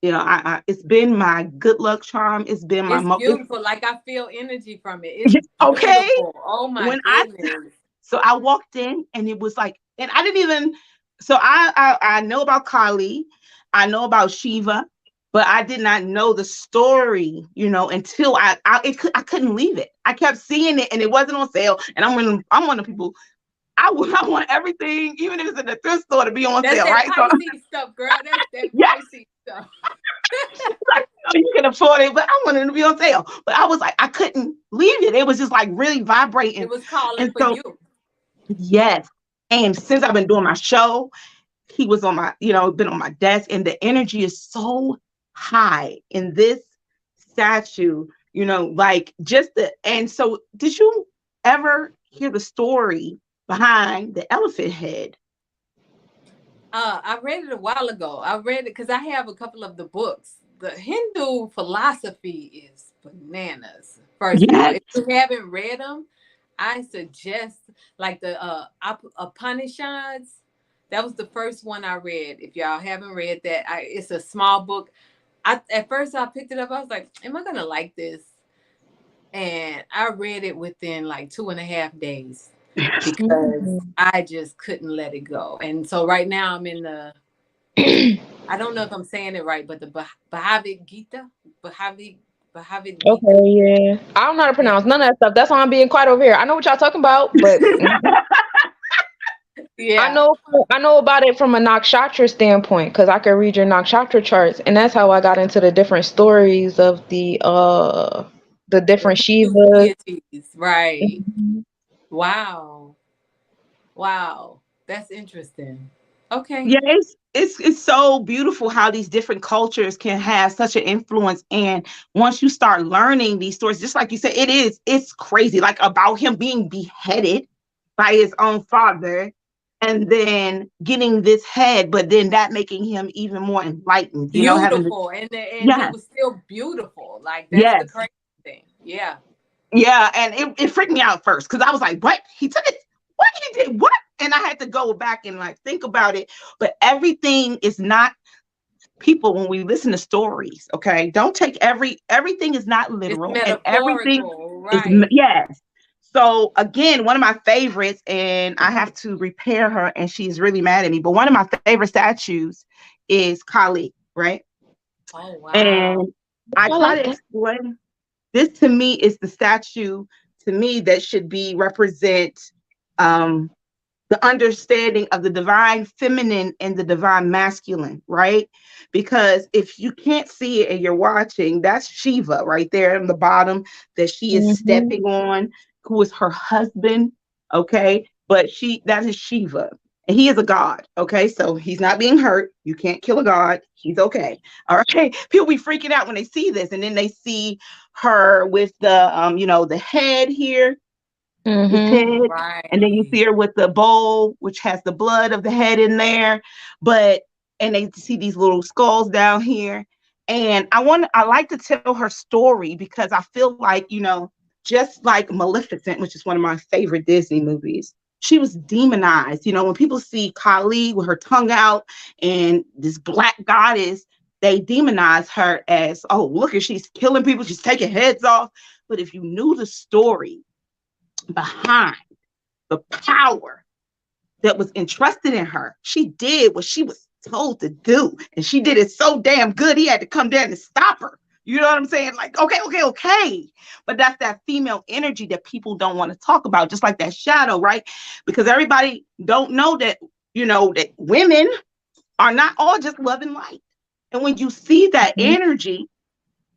it's been my good luck charm. It's been my It's beautiful. Like I feel energy from it. It's okay. beautiful. Oh my goodness. So I walked in and it was like, and I didn't even, so I know about Kali, I know about Shiva, but I did not know the story, until I couldn't leave it. I kept seeing it and it wasn't on sale. And I'm one of the people, I want everything, even if it's in the thrift store, to be on That's sale, that right? Pisces stuff, girl. That's that Pisces stuff. Like, you can afford it, but I wanted it to be on sale. But I was like, I couldn't leave it. It was just like really vibrating. It was calling And for so, you. yes. And since I've been doing my show, he was on my, been on my desk, and the energy is so high in this statue, like and so did you ever hear the story behind the elephant head? I read it a while ago. I read it because I have a couple of the books. The Hindu philosophy is bananas. First of all, Yes. if you haven't read them, I suggest like the Upanishads. That was the first one I read. If y'all haven't read that, it's a small book. At first I picked it up. I was like, "Am I gonna like this?" And I read it within like 2.5 days because I just couldn't let it go. And so right now I'm in the I don't know if I'm saying it right, but the Bhagavad Gita. Okay, yeah. I don't know how to pronounce none of that stuff. That's why I'm being quiet over here. I know what y'all talking about, but yeah, I know about it from a nakshatra standpoint because I can read your nakshatra charts, and that's how I got into the different stories of the different Shivas. deities, right? Wow, that's interesting. Okay. Yeah, it's so beautiful how these different cultures can have such an influence. And once you start learning these stories, just like you said, it's crazy. Like about him being beheaded by his own father. and then getting this head, but then that making him even more enlightened, having this. Beautiful, and he Yes, was still beautiful. Like that's the yes, crazy thing. Yeah. yeah. And it freaked me out first because I was like, what? He took it? What he did? What? And I had to go back and like think about it. But everything is not people when we listen to stories, okay? Don't take everything is not It's literal and everything metaphorical, is right? yes. So again, one of my favorites, and I have to repair her, and she's really mad at me. But one of my favorite statues is Kali, right? Oh wow. And I I try like to that. explain this to me is the statue to me that should be represent um the understanding of the divine feminine and the divine masculine, right? Because if you can't see it and you're watching, that's Shiva right there in the bottom that she is Mm-hmm. stepping on, who is her husband, okay? But that is Shiva. And he is a god, okay? So he's not being hurt. You can't kill a god. He's okay. All right. People be freaking out when they see this, and then they see her with the head here, this Mm-hmm. head, and then you Right. see her with the bowl, which has the blood of the head in there. And they see these little skulls down here. And I like to tell her story because I feel like, just like Maleficent, which is one of my favorite Disney movies, she was demonized. When people see Kali with her tongue out and this black goddess, they demonize her as, oh, look, she's killing people, she's taking heads off. But if you knew the story behind the power that was entrusted in her, she did what she was told to do. And she did it so damn good, he had to come down and stop her. You know what I'm saying? Like, okay. But that's that female energy that people don't want to talk about, just like that shadow, right? Because everybody don't know that, that women are not all just love and light. And when you see that energy,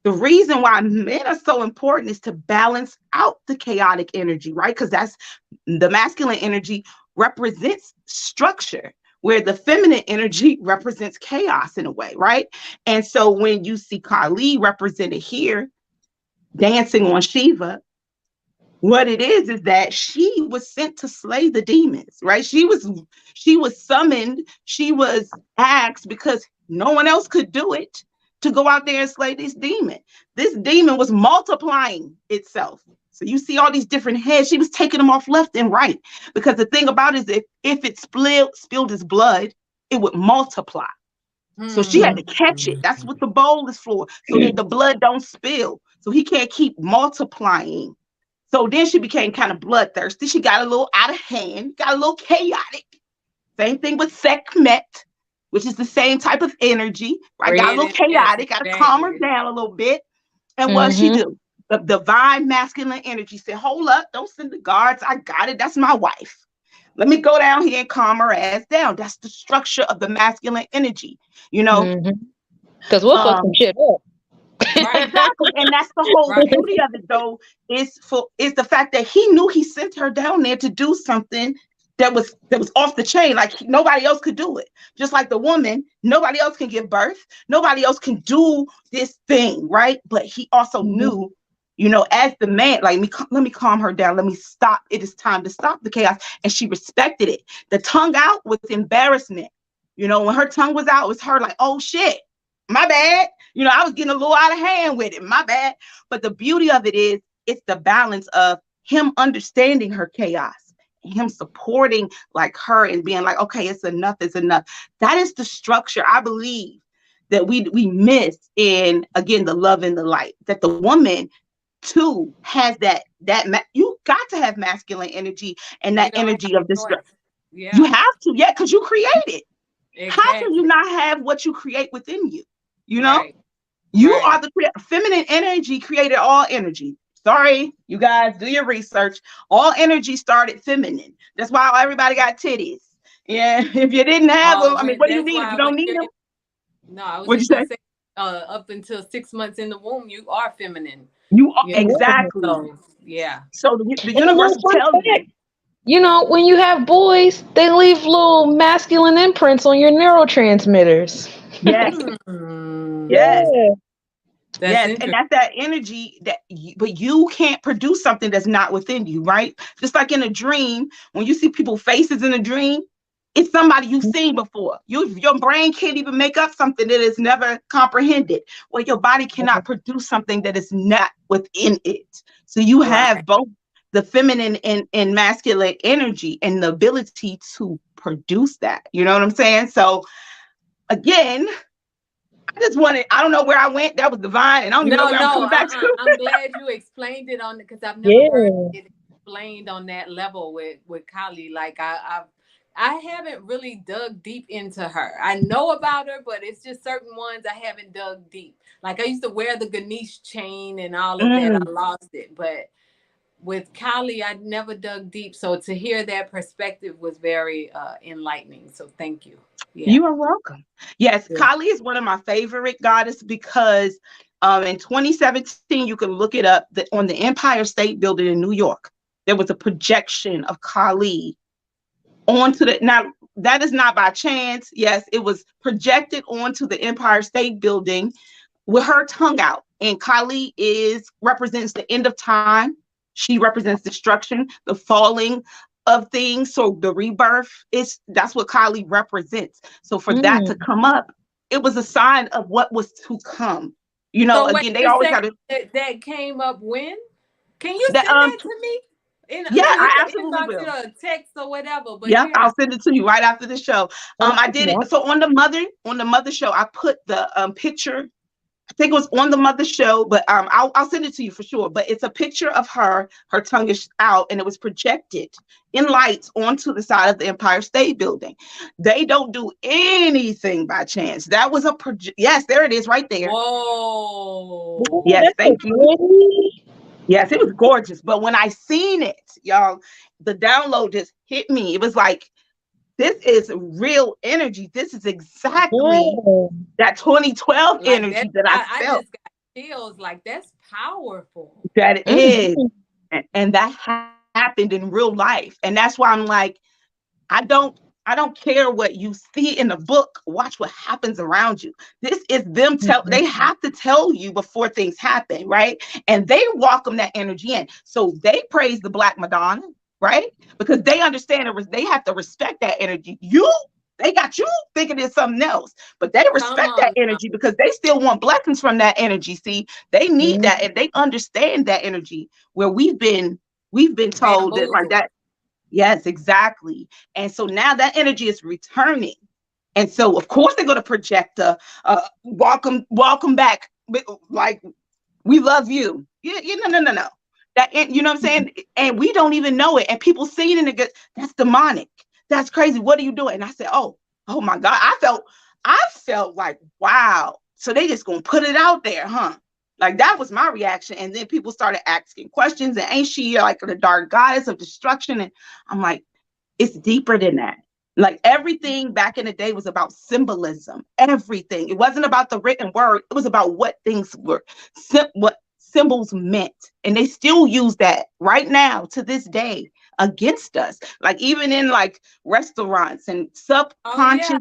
the reason why men are so important is to balance out the chaotic energy, right? Because that's the masculine energy represents structure, where the feminine energy represents chaos in a way, right? And so when you see Kali represented here dancing on Shiva, what it is that she was sent to slay the demons, right? She was summoned, she was asked because no one else could do it, to go out there and slay this demon. This demon was multiplying itself. So you see all these different heads. She was taking them off left and right, because the thing about it is if it spilled its blood, it would multiply. So she had to catch it. That's what the bowl is for, so that the blood don't spill. So he can't keep multiplying. So then she became kind of bloodthirsty. She got a little out of hand, got a little chaotic. Same thing with Sekhmet, which is the same type of energy, right? Got a little chaotic, got to calm her down a little bit. And what she do? The divine masculine energy said, hold up, don't send the guards. I got it. That's my wife. Let me go down here and calm her ass down. That's the structure of the masculine energy, Because we'll fuck some shit up. Right, exactly. And that's the whole beauty of it, though, is the fact that he knew he sent her down there to do something that was off the chain. Like nobody else could do it. Just like the woman, nobody else can give birth. Nobody else can do this thing, right? But he also knew, as the man, like, let me calm her down. Let me stop. It is time to stop the chaos. And she respected it. The tongue out was embarrassment. When her tongue was out, it was her like, oh shit, my bad. I was getting a little out of hand with it. My bad. But the beauty of it is, it's the balance of him understanding her chaos, him supporting like her and being like, okay, it's enough. That is the structure, I believe, that we miss in, again, the love and the light. That the woman too has that you got to have masculine energy and that energy of destruction. Yeah. You have to, because you create it. Exactly. How can you not have what you create within you? Right. You are the feminine energy created all energy. Sorry, you guys, do your research. All energy started feminine. That's why everybody got titties. Yeah, if you didn't have them, what do you need if you don't need them? No, I was just gonna say, up until 6 months in the womb, you are feminine. You are exactly. So, yeah. So the universe tells you. When you have boys, they leave little masculine imprints on your neurotransmitters. Yes. Yes. Yes, and that's that energy but you can't produce something that's not within you, right? Just like in a dream, when you see people's faces in a dream, It's somebody you've seen before. Your brain can't even make up something that is never comprehended. Well, your body cannot produce something that is not within it. So you have both the feminine and masculine energy and the ability to produce that. You know what I'm saying? So again, I don't know where I went. That was divine. And I don't even know where I'm coming back to. I'm glad you explained it on, because I've never heard it explained on that level with Kali. Like I haven't really dug deep into her. I know about her, but it's just certain ones I haven't dug deep. Like I used to wear the Ganesh chain and all of that. I lost it. But with Kali, I never dug deep. So to hear that perspective was very enlightening. So thank you. Yeah. You are welcome. Yes, Kali is one of my favorite goddess because in 2017, you can look it up, on the Empire State Building in New York, there was a projection of Kali onto the, now that is not by chance. Yes, it was projected onto the Empire State Building with her tongue out. And Kali represents the end of time. She represents destruction, the falling of things. So the rebirth that's what Kali represents. So for that to come up, it was a sign of what was to come. You know, so again, they always got to. That came up when? Can you send that to me? Yeah, I absolutely will. A text or whatever. But yeah, I'll send it to you right after the show. I did it. So on the mother show, I put the picture. I think it was on the mother show, but I'll send it to you for sure. But it's a picture of her tongue is out, and it was projected in lights onto the side of the Empire State Building. They don't do anything by chance. That was yes, there it is right there. Whoa. Yes, thank you. Yes, it was gorgeous. But when I seen it, y'all, the download just hit me. It was like, this is real energy. This is exactly that 2012 energy that I felt. I just got feels like that's powerful. That is. And that happened in real life. And that's why I'm like, I don't care what you see in the book. Watch what happens around you. This is them they have to tell you before things happen, right? And they welcome that energy in. So they praise the Black Madonna, right? Because they understand they have to respect that energy. They got you thinking it's something else, but they respect that energy because they still want blessings from that energy. See, they need that, and they understand that energy where we've been told that like that. Yes, exactly. And so now that energy is returning. And so of course they're going to project welcome back. Like, we love you. No. That, you know what I'm saying? And we don't even know it. And people seeing it, and that's demonic. That's crazy. What are you doing? And I said, oh my God. I felt like, wow. So they just gonna put it out there, huh? Like, that was my reaction. And then people started asking questions, and ain't she like the dark goddess of destruction? And I'm like, it's deeper than that. Like, everything back in the day was about symbolism. Everything. It wasn't about the written word. It was about what things were, what symbols meant. And they still use that right now to this day against us. Like, even in like restaurants and subconscious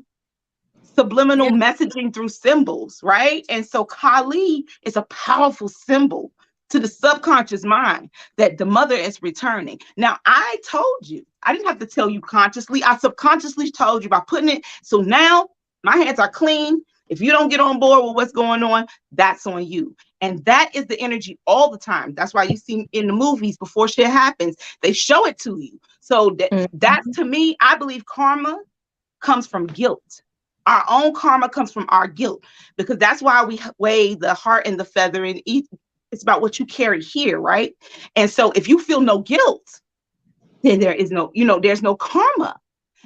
subliminal messaging through symbols, right? And so Kali is a powerful symbol to the subconscious mind that the mother is returning. Now, I told you, I didn't have to tell you consciously. I subconsciously told you by putting it. So now my hands are clean. If you don't get on board with what's going on, that's on you. And that is the energy all the time. That's why you see in the movies, before shit happens, they show it to you. So that's, to me, I believe karma comes from guilt. Our own karma comes from our guilt, because that's why we weigh the heart and the feather, and it's about what you carry here, right? And so if you feel no guilt, then there is no, there's no karma,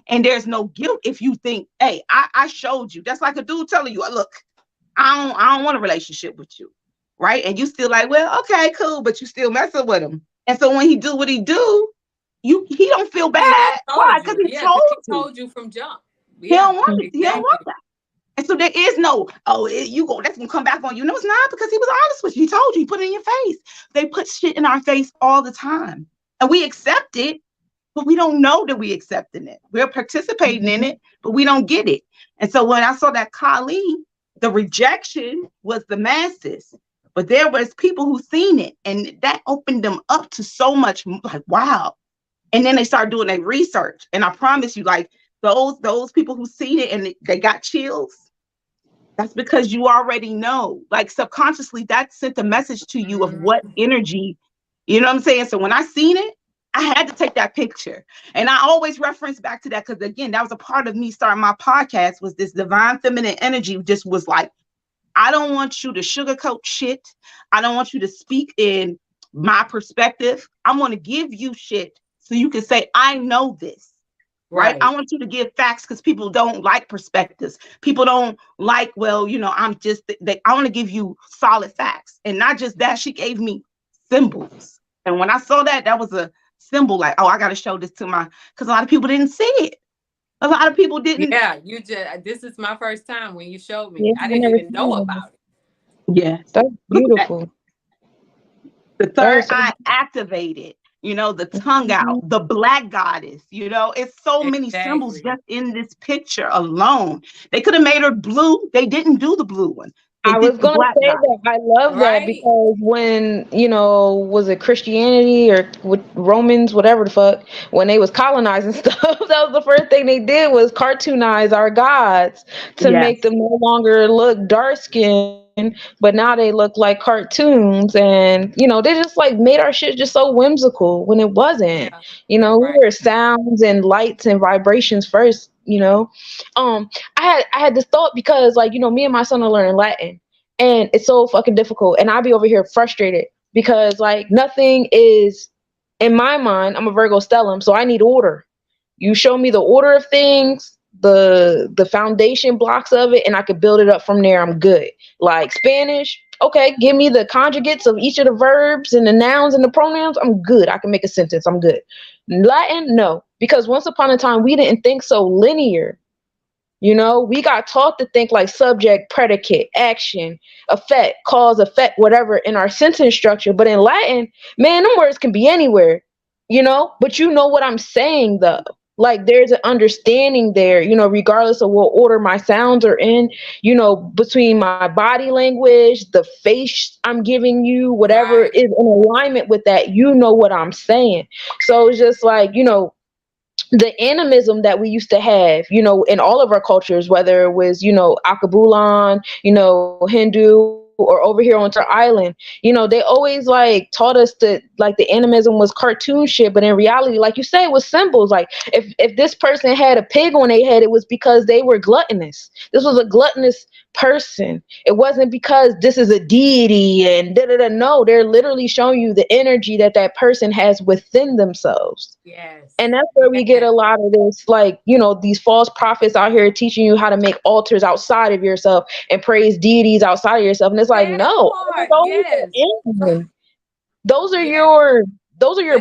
and there's no guilt if you think, hey, I showed you. That's like a dude telling you, look, I don't want a relationship with you, right? And you still like, well, okay, cool, but you still messing with him. And so when he do what he do, he don't feel bad. Why? Because he told you from jump. He don't want it. He don't want that. And so there is no, that's gonna come back on you. No, it's not, because he was honest with you. He told you, he put it in your face. They put shit in our face all the time. And we accept it, but we don't know that we accepting it. We're participating in it, but we don't get it. And so when I saw that Kali, the rejection was the masses. But there was people who seen it, and that opened them up to so much, like, wow. And then they started doing their research. And I promise you, like, those people who seen it and they got chills, that's because you already know. Like subconsciously, that sent a message to you of what energy, you know what I'm saying? So when I seen it, I had to take that picture. And I always reference back to that because again, that was a part of me starting my podcast was this divine feminine energy just was like, I don't want you to sugarcoat shit. I don't want you to speak in my perspective. I'm going to give you shit so you can say, I know this. Right. I want you to give facts because people don't like perspectives. People don't like, well, you know, I'm just, I want to give you solid facts. And not just that, she gave me symbols. And when I saw that, that was a symbol like, oh, I got to show this to because a lot of people didn't see it. A lot of people didn't. Yeah, this is my first time when you showed me. Yeah, I didn't even know about it. Yeah. That's beautiful. The third eye activated, you know, the tongue out, the black goddess, you know, it's so many symbols just in this picture alone. They could have made her blue. They didn't do the blue one. I was gonna say that I love that because when was it Christianity or with Romans, whatever the fuck, when they was colonizing stuff, that was the first thing they did was cartoonize our gods to make them no longer look dark skinned, but now they look like cartoons, and they just like made our shit just so whimsical when it wasn't. We were sounds and lights and vibrations first. I had this thought because me and my son are learning Latin and it's so fucking difficult and I'll be over here frustrated because nothing is in my mind. I'm a Virgo stellium, so I need order. You show me the order of things, the foundation blocks of it, and I could build it up from there. I'm good. Like Spanish, okay, give me the conjugates of each of the verbs and the nouns and the pronouns. I'm good. I can make a sentence. I'm good. Latin, no, because once upon a time we didn't think so linear. We got taught to think like subject, predicate, action, effect, cause, effect, whatever in our sentence structure. But in Latin, man, them words can be anywhere, but you know what I'm saying though. Like there's an understanding there, regardless of what order my sounds are in, between my body language, the face I'm giving you, whatever is in alignment with that, what I'm saying. So it's just like, the animism that we used to have, in all of our cultures, whether it was, Akabulan, Hindu, or over here on our island, they always taught us that the animism was cartoon shit, but in reality, like you say, it was symbols. Like if this person had a pig on their head, it was because they were gluttonous. This was a gluttonous person. It wasn't because this is a deity and no, they're literally showing you the energy that person has within themselves. Yes. And that's where we get a lot of this, these false prophets out here teaching you how to make altars outside of yourself and praise deities outside of yourself. And it's like, no, those are your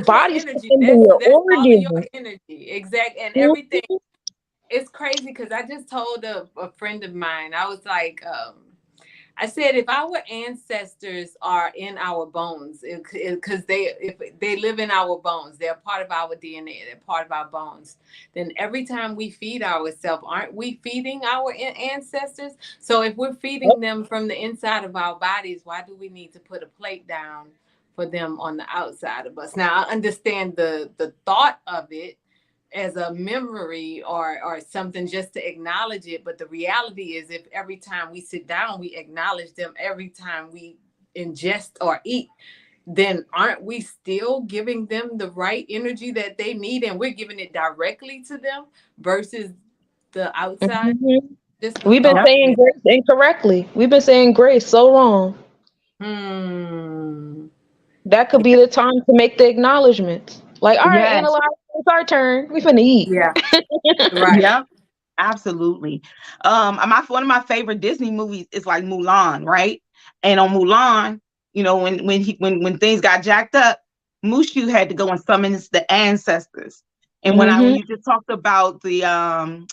body systems and your origins. Your energy, exactly, and everything. It's crazy because I just told a friend of mine, I was like, I said, if our ancestors are in our bones, because if they live in our bones, they're part of our DNA, they're part of our bones, then every time we feed ourselves, aren't we feeding our ancestors? So if we're feeding them from the inside of our bodies, why do we need to put a plate down for them on the outside of us? Now, I understand the thought of it as a memory or something just to acknowledge it. But the reality is if every time we sit down, we acknowledge them, every time we ingest or eat, then aren't we still giving them the right energy that they need? And we're giving it directly to them versus the outside. Mm-hmm. We've been saying grace incorrectly. We've been saying grace so wrong. That could be the time to make the acknowledgments. Like, all right, analyze. It's our turn. We finna eat. Yeah. Right. Yep. Absolutely. One of my favorite Disney movies is like Mulan, right? And on Mulan, when things got jacked up, Mushu had to go and summon the ancestors. And when you just talked about the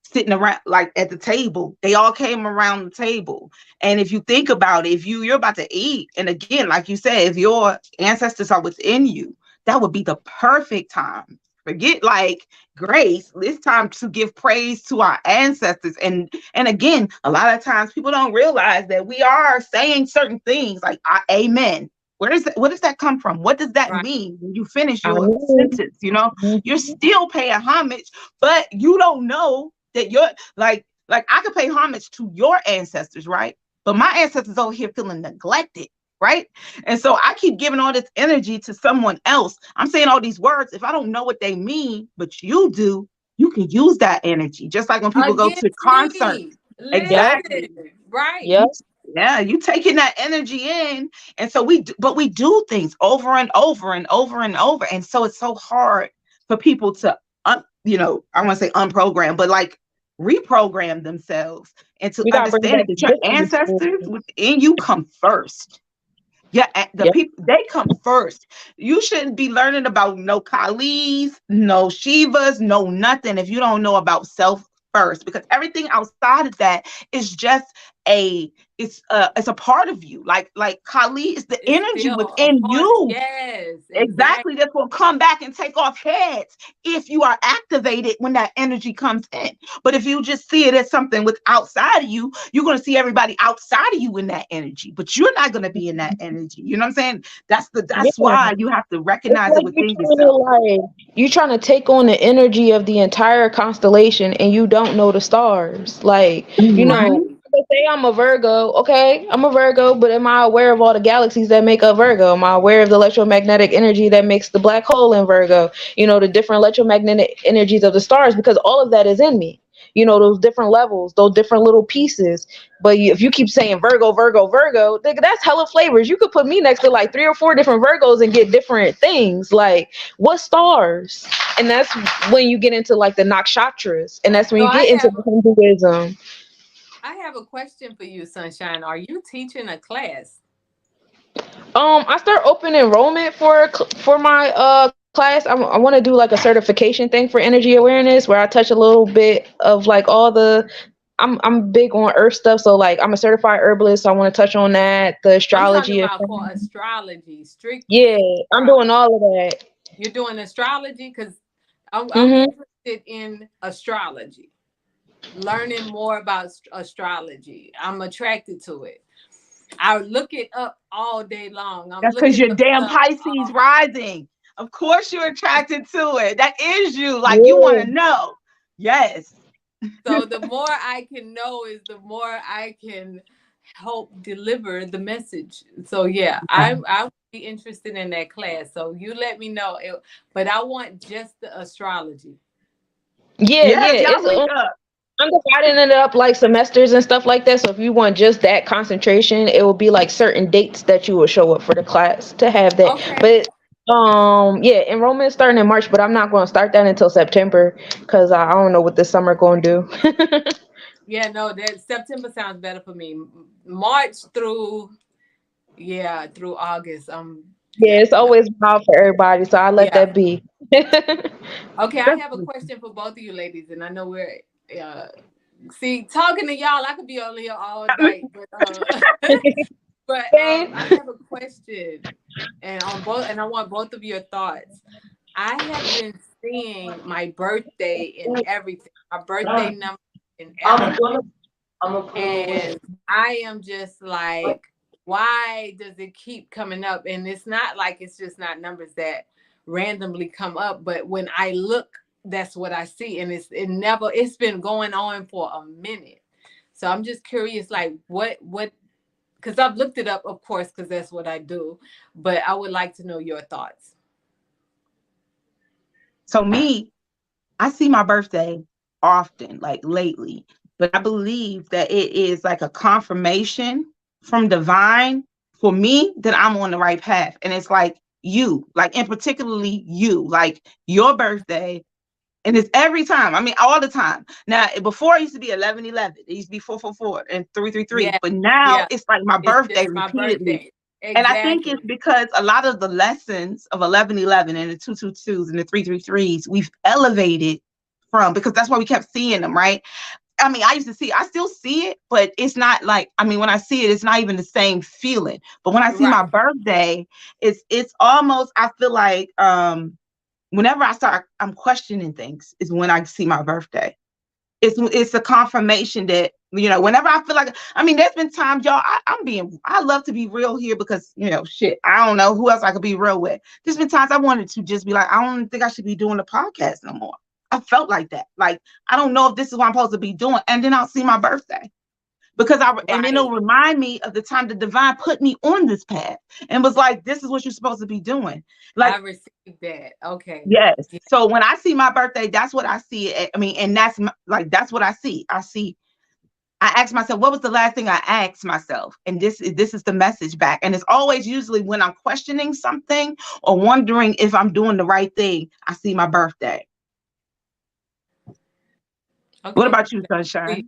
sitting around like at the table, they all came around the table. And if you think about it, if you're about to eat, and again, like you said, if your ancestors are within you, that would be the perfect time. Forget like grace. It's time to give praise to our ancestors. And again, a lot of times people don't realize that we are saying certain things like amen. What does that come from? What does that Right. mean when you finish I your know. sentence? You know, you're Mhm. still paying homage, but you don't know that you're like I could pay homage to your ancestors, right? But my ancestors over here feeling neglected, right? And so I keep giving all this energy to someone else. I'm saying all these words. If I don't know what they mean, but you do, you can use that energy. Just like when people go to Against concerts. me. Yep. Exactly. Listen. Right. Yep. Yeah, you taking that energy in, and so but we do things over and over and over and over, and so it's so hard for people to, I want to say unprogram, but like reprogram themselves and to We gotta bring understand back that the your good ancestors understanding. within you come first. Yeah, the Yep. people they come first. You shouldn't be learning about no Kalis, no Shivas, no nothing if you don't know about self first, because everything outside of that is just a it's a part of you. Like Kali is the It's energy still a within part. you. Yes, exactly. Exactly. That's going to come back and take off heads if you are activated when that energy comes in. But if you just see it as something with outside of you, you're going to see everybody outside of you in that energy, but you're not going to be in that energy. You know what I'm saying? That's Yeah. why you have to It's recognize it like within yourself. you trying to take on the energy of the entire constellation and you don't know the stars. Like, Right. say I'm a Virgo, okay, I'm a Virgo, but am I aware of all the galaxies that make up Virgo? Am I aware of the electromagnetic energy that makes the black hole in Virgo? The different electromagnetic energies of the stars, because all of that is in me. Those different levels, those different little pieces. But if you keep saying Virgo, Virgo, Virgo, nigga, that's hella flavors. You could put me next to like 3 or 4 different Virgos and get different things. Like, what stars? And that's when you get into like the nakshatras, and that's when So you get into the Hinduism. I have a question for you, Sunshine. Are you teaching a class? I start open enrollment for my class. I want to do like a certification thing for energy awareness where I touch a little bit of like all the. I'm big on earth stuff, so like I'm a certified herbalist, so I want to touch on that, the I'm talking astrology. about for astrology, strictly Yeah, for I'm doing astrology. all of that. You're doing astrology because I'm Mhm. interested in astrology, learning more about astrology. I'm attracted to it. I look it up all day long. I'm That's because looking you're up damn stuff. Pisces rising. Of course you're attracted to it. That is you. Like you want Yeah. to know. Yes. So the more I can know is the more I can help deliver the message. So yeah, I would be interested in that class. So you let me know. But I want just the astrology. Yeah, Yes, yeah. y'all link up. I'm dividing it up like semesters and stuff like that. So if you want just that concentration, it will be like certain dates that you will show up for the class to have that. Okay. But yeah, enrollment is starting in March, but I'm not going to start that until September because I don't know what this summer going to do. Yeah, no, that September sounds better for me. March through through August. Yeah, Yeah, it's no. always wild for everybody, so I let Yeah. that be. Okay, I have a question for both of you ladies, and I know we're uh see talking to y'all. I could be on here all night, but but I have a question, and I want both of your thoughts. I have been seeing my birthday in everything, my birthday number in everything, and I am just like, why does it keep coming up? And it's not like it's just not numbers that randomly come up, but when I look, that's what I see, and it's been going on for a minute. So I'm just curious, like what because I've looked it up, of course, because that's what I do. But I would like to know your thoughts. So me, I see my birthday often, like lately, but I believe that it is like a confirmation from divine for me that I'm on the right path. And it's like you, like, and particularly you, like your birthday. And it's every time. I mean, all the time. Now, before it used to be 11/11. It used to be 444 and 333. Yeah, But now yeah. it's like my It's birthday just my repeatedly. birthday. And I think it's Exactly. because a lot of the lessons of 11/11 and the 222s and the 333s, we've elevated from, because that's why we kept seeing them, right? I mean, I still see it, but it's not like, I mean, when I see it, it's not even the same feeling. But when I see my Right. birthday, it's almost, I feel like whenever I'm questioning things is when I see my birthday. It's a confirmation that Whenever I feel like, I mean, there's been times, y'all, I love to be real here because, shit, I don't know who else I could be real with. There's been times I wanted to just be like, I don't think I should be doing the podcast no more. I felt like that. Like, I don't know if this is what I'm supposed to be doing. And then I'll see my birthday. And then it'll remind me of the time the divine put me on this path and was like, this is what you're supposed to be doing. Like, I received that. Okay. Yes. Yeah. So when I see my birthday, that's what I see. And that's what I see. I ask myself, what was the last thing I asked myself? And this is the message back. And it's always usually when I'm questioning something or wondering if I'm doing the right thing, I see my birthday. Okay. What about you, Sunshine?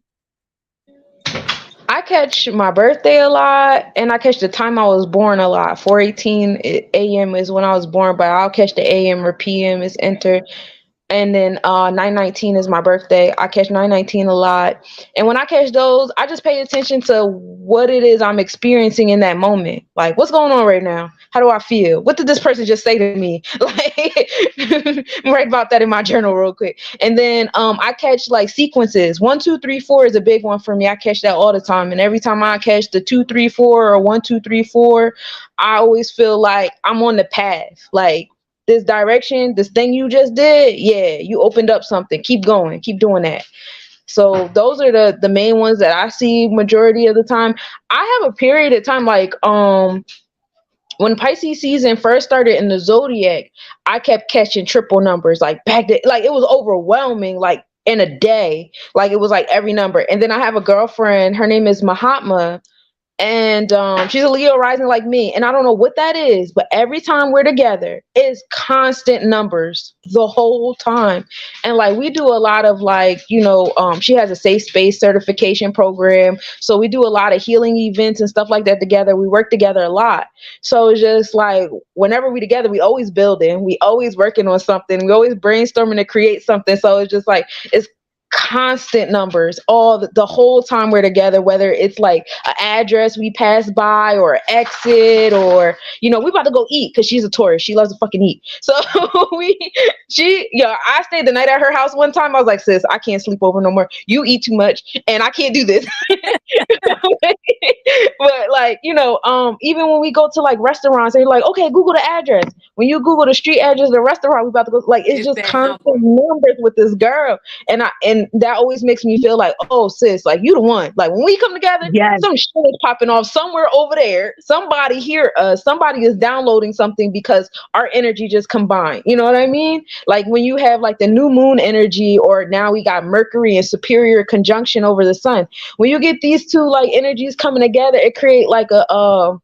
I catch my birthday a lot, and I catch the time I was born a lot. 4:18 a.m. is when I was born, but I'll catch the a.m. or p.m. is entered. And then 9:19 is my birthday. I catch 9:19 a lot. And when I catch those, I just pay attention to what it is I'm experiencing in that moment. Like, what's going on right now? How do I feel? What did this person just say to me? Like, write about that in my journal real quick. And then I catch like sequences. 1, 2, 3, 4 is a big one for me. I catch that all the time. And every time I catch the 2, 3, 4 or 1, 2, 3, 4, I always feel like I'm on the path. Like, this direction, this thing you just did, yeah, you opened up something. Keep going, keep doing that. So those are the main ones that I see majority of the time. I have a period of time like when Pisces season first started in the zodiac, I kept catching triple numbers like back then. Like, it was overwhelming, like in a day. Like, it was like every number. And then I have a girlfriend, her name is Mahatma. And she's a Leo rising like me. And I don't know what that is, but every time we're together, it's constant numbers the whole time. And like, we do a lot of like, she has a safe space certification program. So we do a lot of healing events and stuff like that together. We work together a lot. So it's just like, whenever we together, we always building, we always working on something. We always brainstorming to create something. So it's just like, it's constant numbers all the whole time we're together, whether it's like an address we pass by or an exit, or we about to go eat because she's a Taurus, she loves to fucking eat. So I stayed the night at her house one time. I was like, sis, I can't sleep over no more, you eat too much and I can't do this. But like, even when we go to like restaurants and you're like, okay, Google the address. When you Google the street address, the restaurant we about to go, like, it's just constant numbers with this girl. And that always makes me feel like, oh sis, like, you the one. Like, when we come together, yes, some shit is popping off somewhere over there. Somebody hear us. Somebody is downloading something because our energy just combined. You know what I mean? Like, when you have like the new moon energy, or now we got Mercury and superior conjunction over the sun. When you get these two like energies coming together, it create like a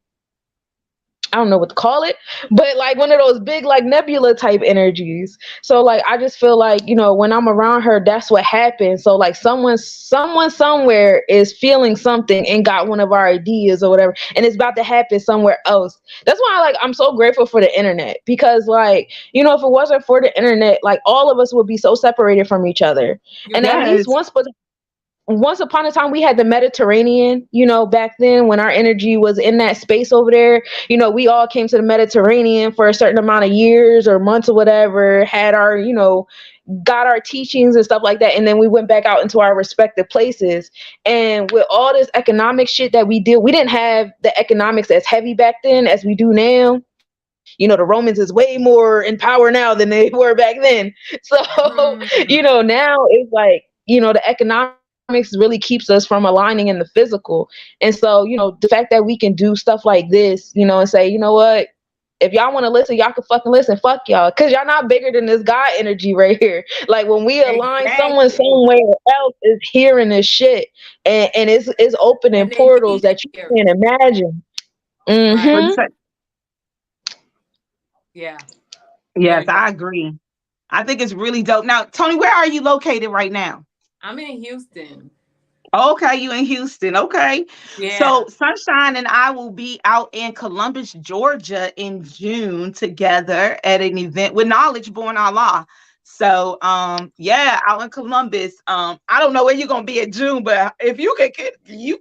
I don't know what to call it, but like one of those big like nebula type energies. So like, I just feel like, when I'm around her, that's what happens. So like, someone somewhere is feeling something and got one of our ideas or whatever, and it's about to happen somewhere else. That's why I'm so grateful for the internet, because like, if it wasn't for the internet, like, all of us would be so separated from each other. And at least once upon a time we had the Mediterranean, back then when our energy was in that space over there, we all came to the Mediterranean for a certain amount of years or months or whatever, had our, got our teachings and stuff like that. And then we went back out into our respective places. And with all this economic shit that we did, we didn't have the economics as heavy back then as we do now. The Romans is way more in power now than they were back then. So, now it's like, the economics really keeps us from aligning in the physical. And so, the fact that we can do stuff like this, and say, you know what, if y'all want to listen, y'all can fucking listen, fuck y'all, because y'all not bigger than this God energy right here. Like, when we align, someone somewhere else is hearing this shit, and it's opening portals that you can't imagine. Mm-hmm. Right. Yeah. Yes, I agree. I think it's really dope. Now, Toni, where are you located right now? I'm in Houston. Okay, you in Houston. Okay. Yeah. So Sunshine and I will be out in Columbus, Georgia in June together at an event with Knowledge Born Allah. So out in Columbus. I don't know where you're gonna be in June, but if you can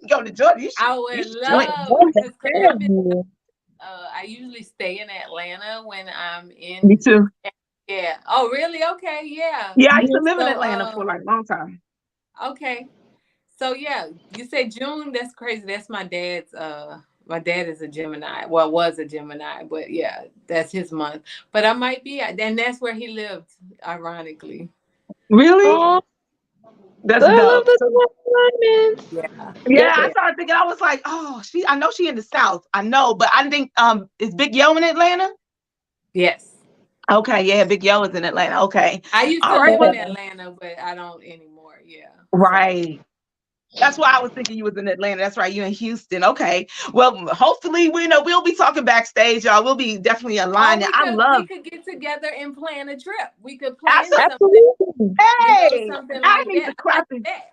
go to Georgia. I would love to Columbus. I usually stay in Atlanta when I'm in. Me too. Yeah. Oh, really? Okay. Yeah. Yeah, I used to live in Atlanta for like a long time. Okay. So yeah, you say June. That's crazy. That's my dad's. My dad is a Gemini. Well, was a Gemini, but yeah, that's his month. But I might be, and that's where he lived, ironically. Really? Oh, That's I love dope. the So, alignments. Yeah. yeah, I Yeah. started thinking. I was like, oh, I know she in the South. I know, but I think is Big Yo in Atlanta? Yes. Okay, yeah, Big Yo is in Atlanta. Okay, I used all to right. live in Well, Atlanta, but I don't anymore. Yeah. So. right. That's why I was thinking you was in Atlanta. That's right. You in Houston. Okay. Well, hopefully we know we'll be talking backstage, y'all. We'll be definitely Oh, aligned. we I could love get together and plan a trip. We could plan absolutely. something, Absolutely. Hey, something I like need that. to I like clap it. that.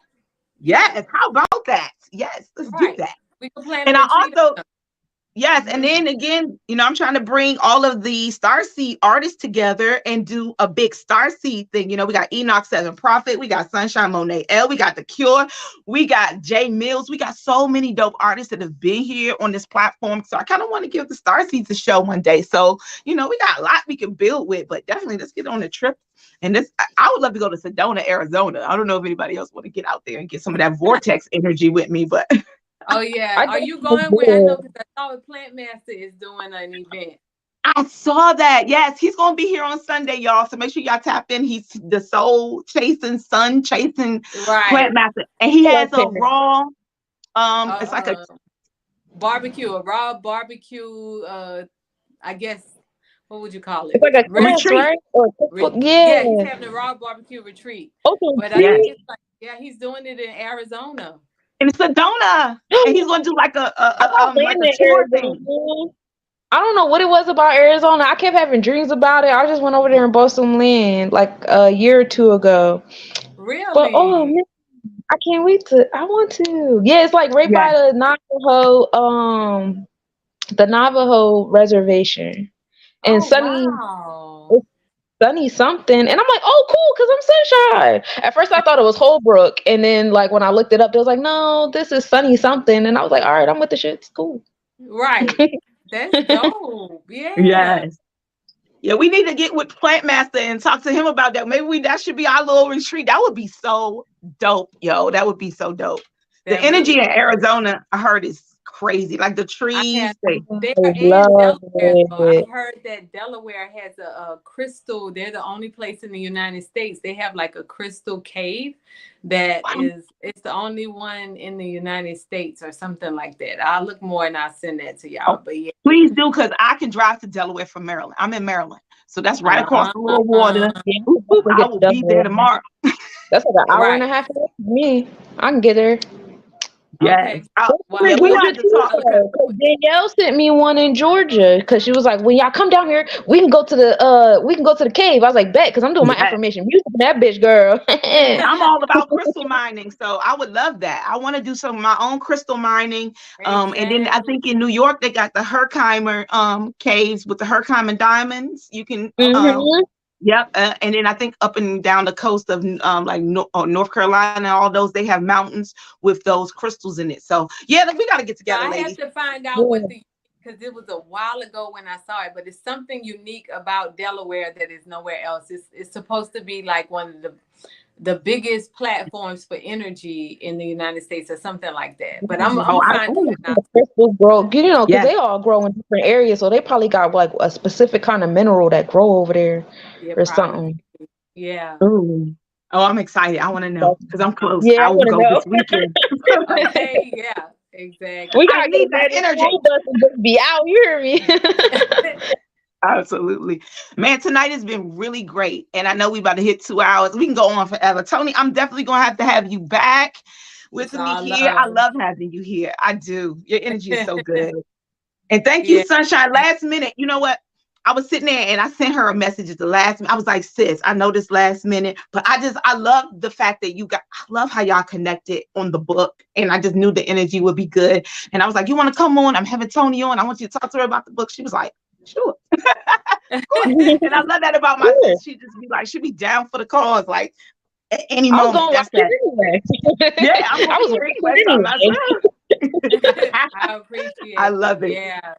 Yeah. Yes. How about that? Yes, let's do Right. that. We could plan a And I retreat. also yes, and Mm-hmm. then again, I'm trying to bring all of the Starseed artists together and do a big Starseed thing. We got Enoch Seven Prophet, we got Sunshine Monet L, we got The Cure, we got Jay Mills, we got so many dope artists that have been here on this platform. So I kind of want to give the Starseeds a show one day. So, we got a lot we can build with, but definitely let's get on a trip. And I would love to go to Sedona, Arizona. I don't know if anybody else want to get out there and get some of that vortex energy with me, but Oh yeah. I Are you definitely going with? I did. know because I saw Plant Master is doing an event. I saw that. Yes, he's gonna be here on Sunday, y'all. So make sure y'all tap in. He's the soul chasing, sun chasing plant Right. master, and he has a Okay. raw. It's like a Barbecue, a raw barbecue. I guess what would you call It's it? like a class, retreat. right? Or yeah. Yeah, he's having a raw barbecue retreat. Okay. But I Yes, think it's like he's doing it in Arizona. in Sedona, and he's gonna do like a, I thought like land a in tour thing. Arizona. I don't know what it was about Arizona. I kept having dreams about it. I just went over there and bought some land like a year or two ago. But oh Really? man, I can't wait to. I want to. Yeah, it's like right Yes. by the Navajo reservation, and Oh Sunny. wow. It's Sunny something, and I'm like, oh, cool, because I'm Sunshine. At first, I thought it was Holbrook, and then like when I looked it up, they was like, no, this is Sunny something, and I was like, all right, I'm with the shit. It's cool. Right. That's dope. Yeah. Yes. Yeah, we need to get with Plant Master and talk to him about that. Maybe that should be our little retreat. That would be so dope, yo. That would be so dope. The That energy really in would. Arizona, I heard, is crazy. Like the I have trees, there I and love Delaware though. it. I've heard that Delaware has a crystal. They're the only place in the United States. They have like a crystal cave that it's the only one in the United States or something like that. I'll look more and I'll send that to y'all. oh, But yeah. please do, because I can drive to Delaware from Maryland. I'm in Maryland. So that's right across the little water. Yeah, Oop, oop, we I get to will be there Delaware. tomorrow. That's like an hour and Right. a half away from me. I can get there. Okay. Yes. Well, Yeah, I we look, gonna Georgia have to too, talk because though. 'Cause Danielle sent me one in Georgia because she was like, "When y'all come down here, we can go to the cave." I was like, "Bet," because I'm doing my yes. affirmation music for that bitch, girl. Yeah, I'm all about crystal mining, so I would love that. I want to do some of my own crystal mining. And then I exactly. think in New York they got the Herkimer caves with the Herkimer diamonds. You can hmm yep. And then I think up and down the coast of like North Carolina and all those, they have mountains with those crystals in it. So yeah, we got to get Yeah, together, I have ladies. to find out what because it was a while ago when I saw it, but it's something unique about Delaware that is nowhere else. It's supposed to be like one of the biggest platforms for energy in the United States or something like that. But I'm Oh, gonna find it out. The crystals grow, because yes, they all grow in different areas, so they probably got like a specific kind of mineral that grow over there Yeah, or probably. something. Yeah. ooh. Oh, I'm excited. I want to know because I'm close. Yeah, I I will want to go this know. weekend. Okay. Yeah. We Exactly. I gotta get a need that magic energy. school bus and just be out. You hear me? Absolutely. Man, tonight has been really great. And I know we about to hit 2 hours. We can go on forever. Tony, I'm definitely going to have you back with It's me all here. I love. love having you here. I do. Your energy is so good. And thank you, Yeah. Sunshine. Last minute, you know what? I was sitting there and I sent her a message at the last minute. I was like, sis, I know this last minute, but I love the fact that I love how y'all connected on the book. And I just knew the energy would be good. And I was like, you want to come on? I'm having Toni on. I want you to talk to her about the book. She was like, sure. And I love that about my Cool. sis. She just be like, she be down for the cause, like at any I was moment. gonna watch That's that. it anyway. Yeah, I'm gonna I be was here watching anyway. it anyway. I appreciate I love it. Yeah.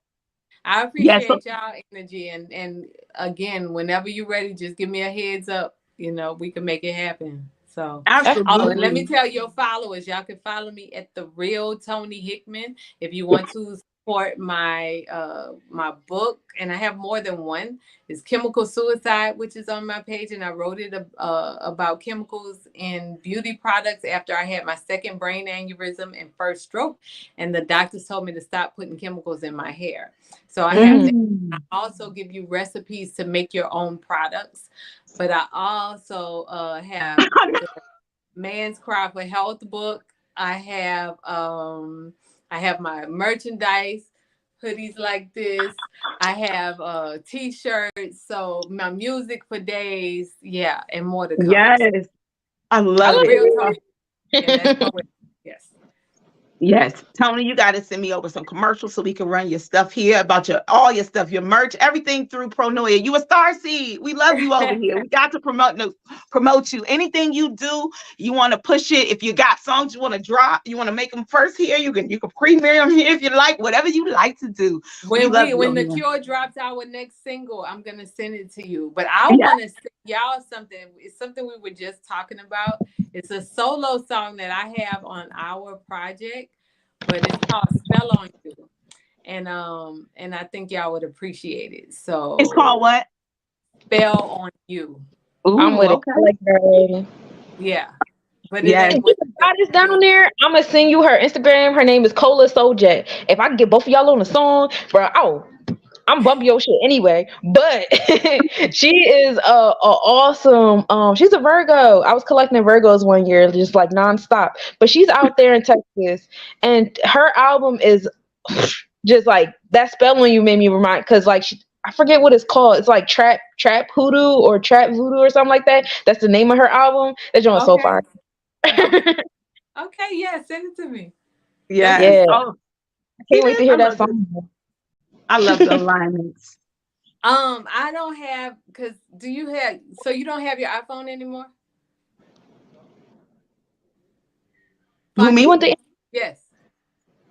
I Yes. appreciate y'all energy and again, whenever you're ready, just give me a heads up. We can make it happen. So, Absolutely. and let me tell your followers, y'all can follow me at The Real Toni Hickman if you want to support my my book. And I have more than one. It's Chemical Suicide, which is on my page, and I wrote it about chemicals in beauty products after I had my second brain aneurysm and first stroke, and the doctors told me to stop putting chemicals in my hair. So I have that. I also give you recipes to make your own products, but I also have the Man's Cry for Health book. I have my merchandise, hoodies like this. I have t-shirts, so my music for days, yeah, and more to come. Yes, I love it. Real Toni. Yeah, that's poetic. Yes. Yes, Toni, you got to send me over some commercials so we can run your stuff here about all your stuff, your merch, everything through Pronoia. You a star seed. We love you over here. We got to promote you. Anything you do, you want to push it. If you got songs you want to drop, you want to make them first here. You can premiere them here if you like. Whatever you like to do. When The Cure drops our next single, I'm gonna send it to you. But I want to send y'all something. It's something we were just talking about. It's a solo song that I have on our project, but it's called Spell on You. And I think y'all would appreciate it. So it's called what? Spell on You. Ooh, I'm with it. Yeah. But if you got this down there, I'm gonna send you her Instagram. Her name is Cola Sojak. If I can get both of y'all on the song, bro, I'm bumping your shit anyway. But she is a awesome. She's a Virgo. I was collecting Virgos one year, just like nonstop. But she's out there in Texas, and her album is just like that. Spell on You made me remind, because like I forget what it's called. It's like Trap Hoodoo or Trap Voodoo or something like that. That's the name of her album. That joint so far. Okay, yeah, send it to me. Yeah. Oh, I can't wait to hear that song. I love the alignments. I don't have, because you don't have your iPhone anymore? Who, me with the? Yes.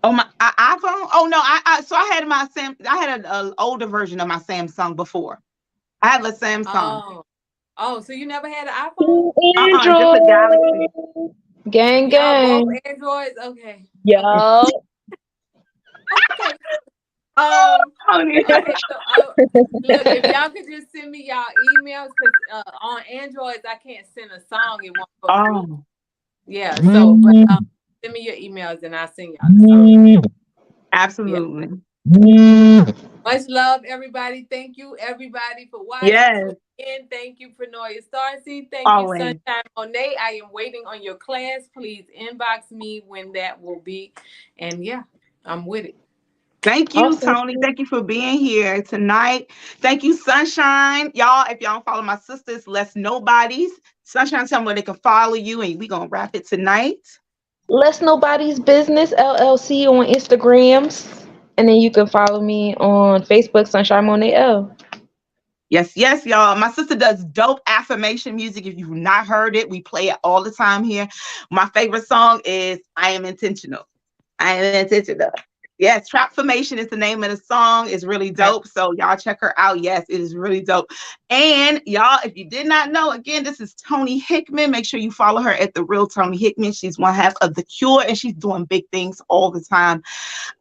Oh, my iPhone? Oh no, I had an older version of my Samsung before. I have a Samsung. Oh, so you never had an iPhone? Android. Just a Galaxy. Gang. Both Androids? Okay. Yo. Okay. Okay, so, look, if y'all could just send me y'all emails, because on Androids I can't send a song, it won't go through. Yeah, so but send me your emails and I'll send y'all the song. Absolutely. Yeah. Much love, everybody. Thank you, everybody, for watching. Yes. Again, thank you, Prenoia Starseed. Thank Always. you, Sunshine Monet. I am waiting on your class. Please inbox me when that will be. And yeah, I'm with it. Thank you, Toni. Thank you for being here tonight. Thank you, Sunshine. Y'all, if y'all don't follow my sisters, Less Nobodies. Sunshine, tell them where they can follow you, and we're going to wrap it tonight. Less Nobody's Business, LLC on Instagrams. And then you can follow me on Facebook, Sunshine Monet L. Yes, y'all. My sister does dope affirmation music. If you've not heard it, we play it all the time here. My favorite song is I Am Intentional. I Am Intentional. Yes, Trapformation is the name of the song. It's really dope. So y'all check her out. Yes, it is really dope. And y'all, if you did not know, again, this is Toni Hickman. Make sure you follow her at The Real Toni Hickman. She's one half of The Cure, and she's doing big things all the time.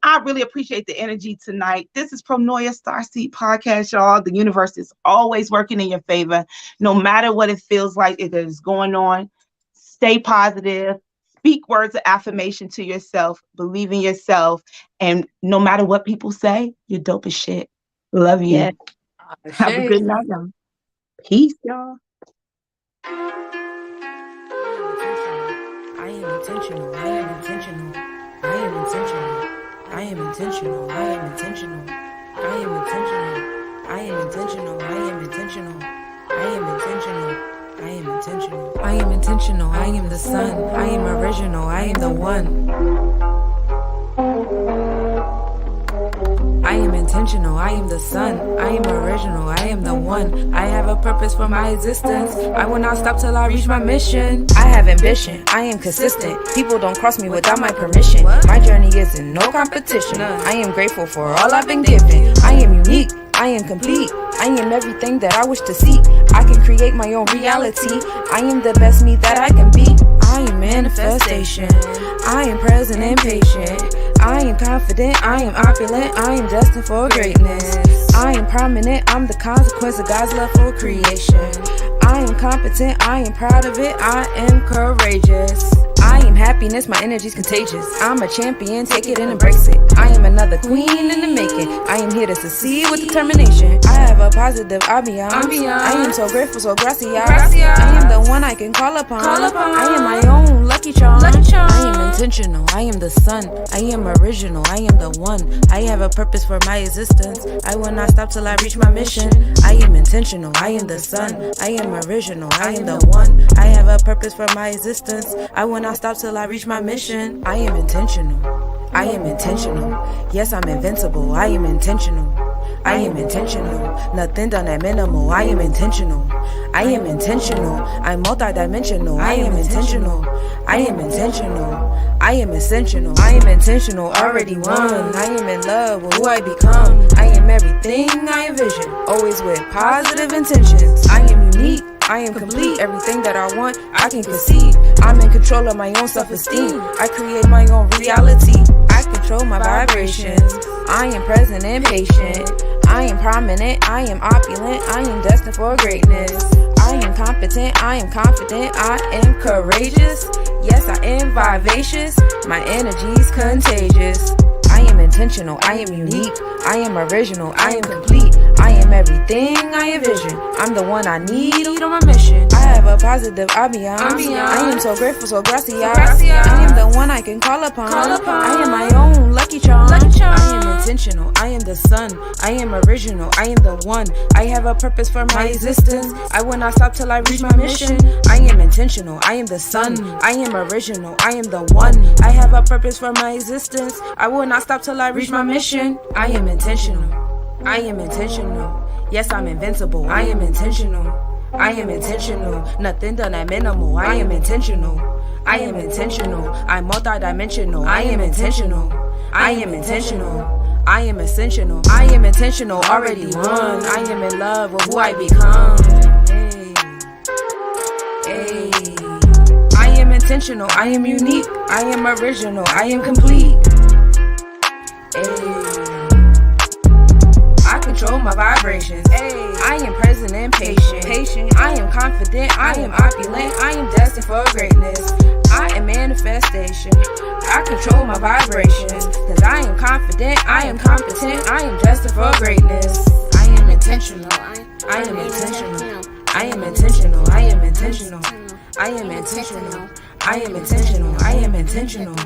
I really appreciate the energy tonight. This is Pronoia Starseed Podcast, y'all. The universe is always working in your favor. No matter what it feels like it is going on, stay positive. Speak words of affirmation to yourself, believe in yourself, and no matter what people say, you're dope as shit. Love you. Yeah. Have a good night, y'all. Peace, y'all. I am intentional. I am intentional. I am intentional. I am intentional. I am intentional. I am intentional. I am intentional. I am intentional. I am intentional. I am intentional. I am intentional. I am the sun. I am original. I am the one. I am intentional. I am the sun. I am original. I am the one. I have a purpose for my existence. I will not stop till I reach my mission. I have ambition. I am consistent. People don't cross me without my permission. My journey is in no competition. I am grateful for all I've been given. I am unique. I am complete. I am everything that I wish to see. I can create my own reality. I am the best me that I can be. I am manifestation. I am present and patient. I am confident. I am opulent. I am destined for greatness. I am prominent. I'm the consequence of God's love for creation. I am competent. I am proud of it. I am courageous. I am happiness, my energy's contagious. I'm a champion, take it and embrace it. I am another queen in the making. I am here to succeed with determination. I have a positive ambiance. I am so grateful, so gracias. I am the one I can call upon. I am my own lucky charm. I am intentional, I am the sun. I am original, I am the one. I have a purpose for my existence. I will not stop till I reach my mission. I am intentional, I am the sun. I am original, I am the one. I have a purpose for my existence. I will not stop till I reach my mission. I am intentional. I am intentional. Yes, I'm invincible. I am intentional. I am intentional. Nothing done at minimal. I am intentional. I am intentional. I'm multidimensional. I am intentional. I am intentional. I am essential. I am intentional. Already won. I am in love with who I become. I am everything I envision. Always with positive intentions. I am unique. I am complete. Everything that I want, I can conceive. I'm in control of my own self-esteem. I create my own reality. I control my vibrations. I am present and patient. I am prominent. I am opulent. I am destined for greatness. I am competent. I am confident. I am courageous. Yes, I am vivacious. My energy's contagious. I am intentional, I am unique, I am original, I am complete, I am everything I envision. I'm the one I need on my mission. I have a positive ambiance. I am so grateful, so gracias. I am the one I can call upon. I am my own lucky charm. I am intentional, I am the sun. I am original, I am the one. I have a purpose for my existence. I will not stop till I reach my mission. I am intentional, I am the sun. I am original, I am the one. I have a purpose for my existence. I will not stop till I reach my mission. I am intentional. I am intentional. Yes, I'm invincible. I am intentional. I am intentional. Nothing done at minimal. I am intentional. I am intentional. I'm multidimensional. I am intentional. I am intentional. I am essential. I am intentional. Already won. I am in love with who I become. Hey. I am intentional. I am unique. I am original. I am complete. I control my vibrations. I am present and patient. I am confident. I am opulent. I am destined for greatness. I am manifestation. I control my vibrations. Cause I am confident. I am competent. I am destined for greatness. I am intentional. I am intentional. I am intentional. I am intentional. I am intentional. I am intentional. I am intentional.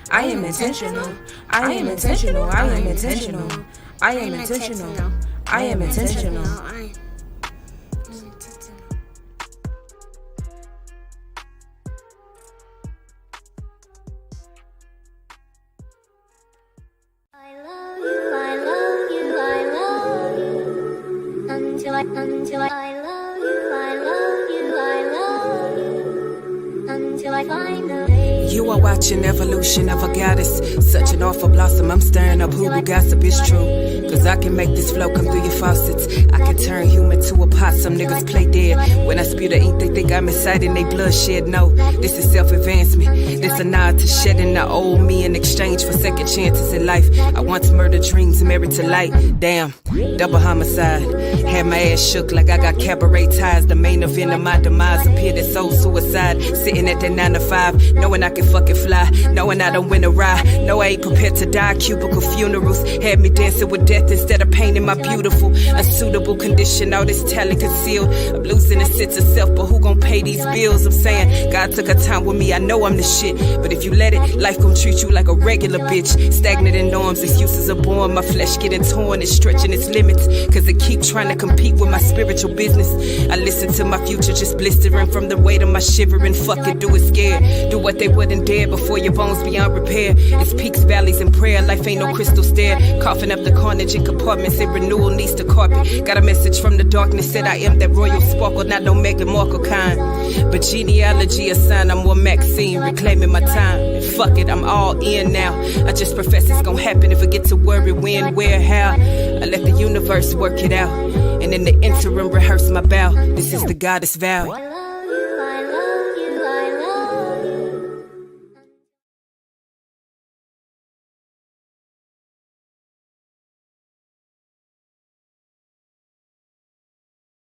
I am intentional. I am intentional. I am intentional. I am intentional. I am intentional. I love you, I love you, I love you. Until I love you, I love you, I love you. Until I find the way. You are watching evolution of a goddess. Such an awful blossom, I'm stirring up who gossip is true. Cause I can make this flow come through your faucets. I can turn human to a pot, some niggas play dead. When I spew the ink, they think I'm inciting they bloodshed. No, this is self-advancement. This a nod to shedding the old me in exchange for second chances in life. I once murdered dreams, married to light. Damn, double homicide. Had my ass shook like I got cabaret ties. The main event of my demise appeared as soul suicide. Sitting at that 9 to 5, knowing I can fucking fly, knowing I don't win a ride. No, I ain't prepared to die. Cubicle funerals had me dancing with death instead of painting my beautiful, unsuitable condition. All this talent concealed. I'm losing a sense of self, but who gon' pay these bills? I'm saying God took a time with me. I know I'm the shit, but if you let it, life gon' treat you like a regular bitch. Stagnant in norms, excuses are born. My flesh getting torn, it's stretching its limits, cause it keep trying to compete with my spiritual business. I listen to my future just blistering from the weight of my shivering. Fuck it, do it scared. Do what they would than dead before your bones beyond repair. It's peaks, valleys, and prayer. Life ain't no crystal stair. Coughing up the carnage in compartments. And renewal needs to carpet. Got a message from the darkness. Said I am that royal sparkle. Not no Meghan Markle kind. But genealogy assign. I'm more Maxine. Reclaiming my time. And fuck it, I'm all in now. I just profess it's gonna happen. If I get to worry when, where, how. I let the universe work it out. And in the interim rehearse my bow. This is the goddess vow.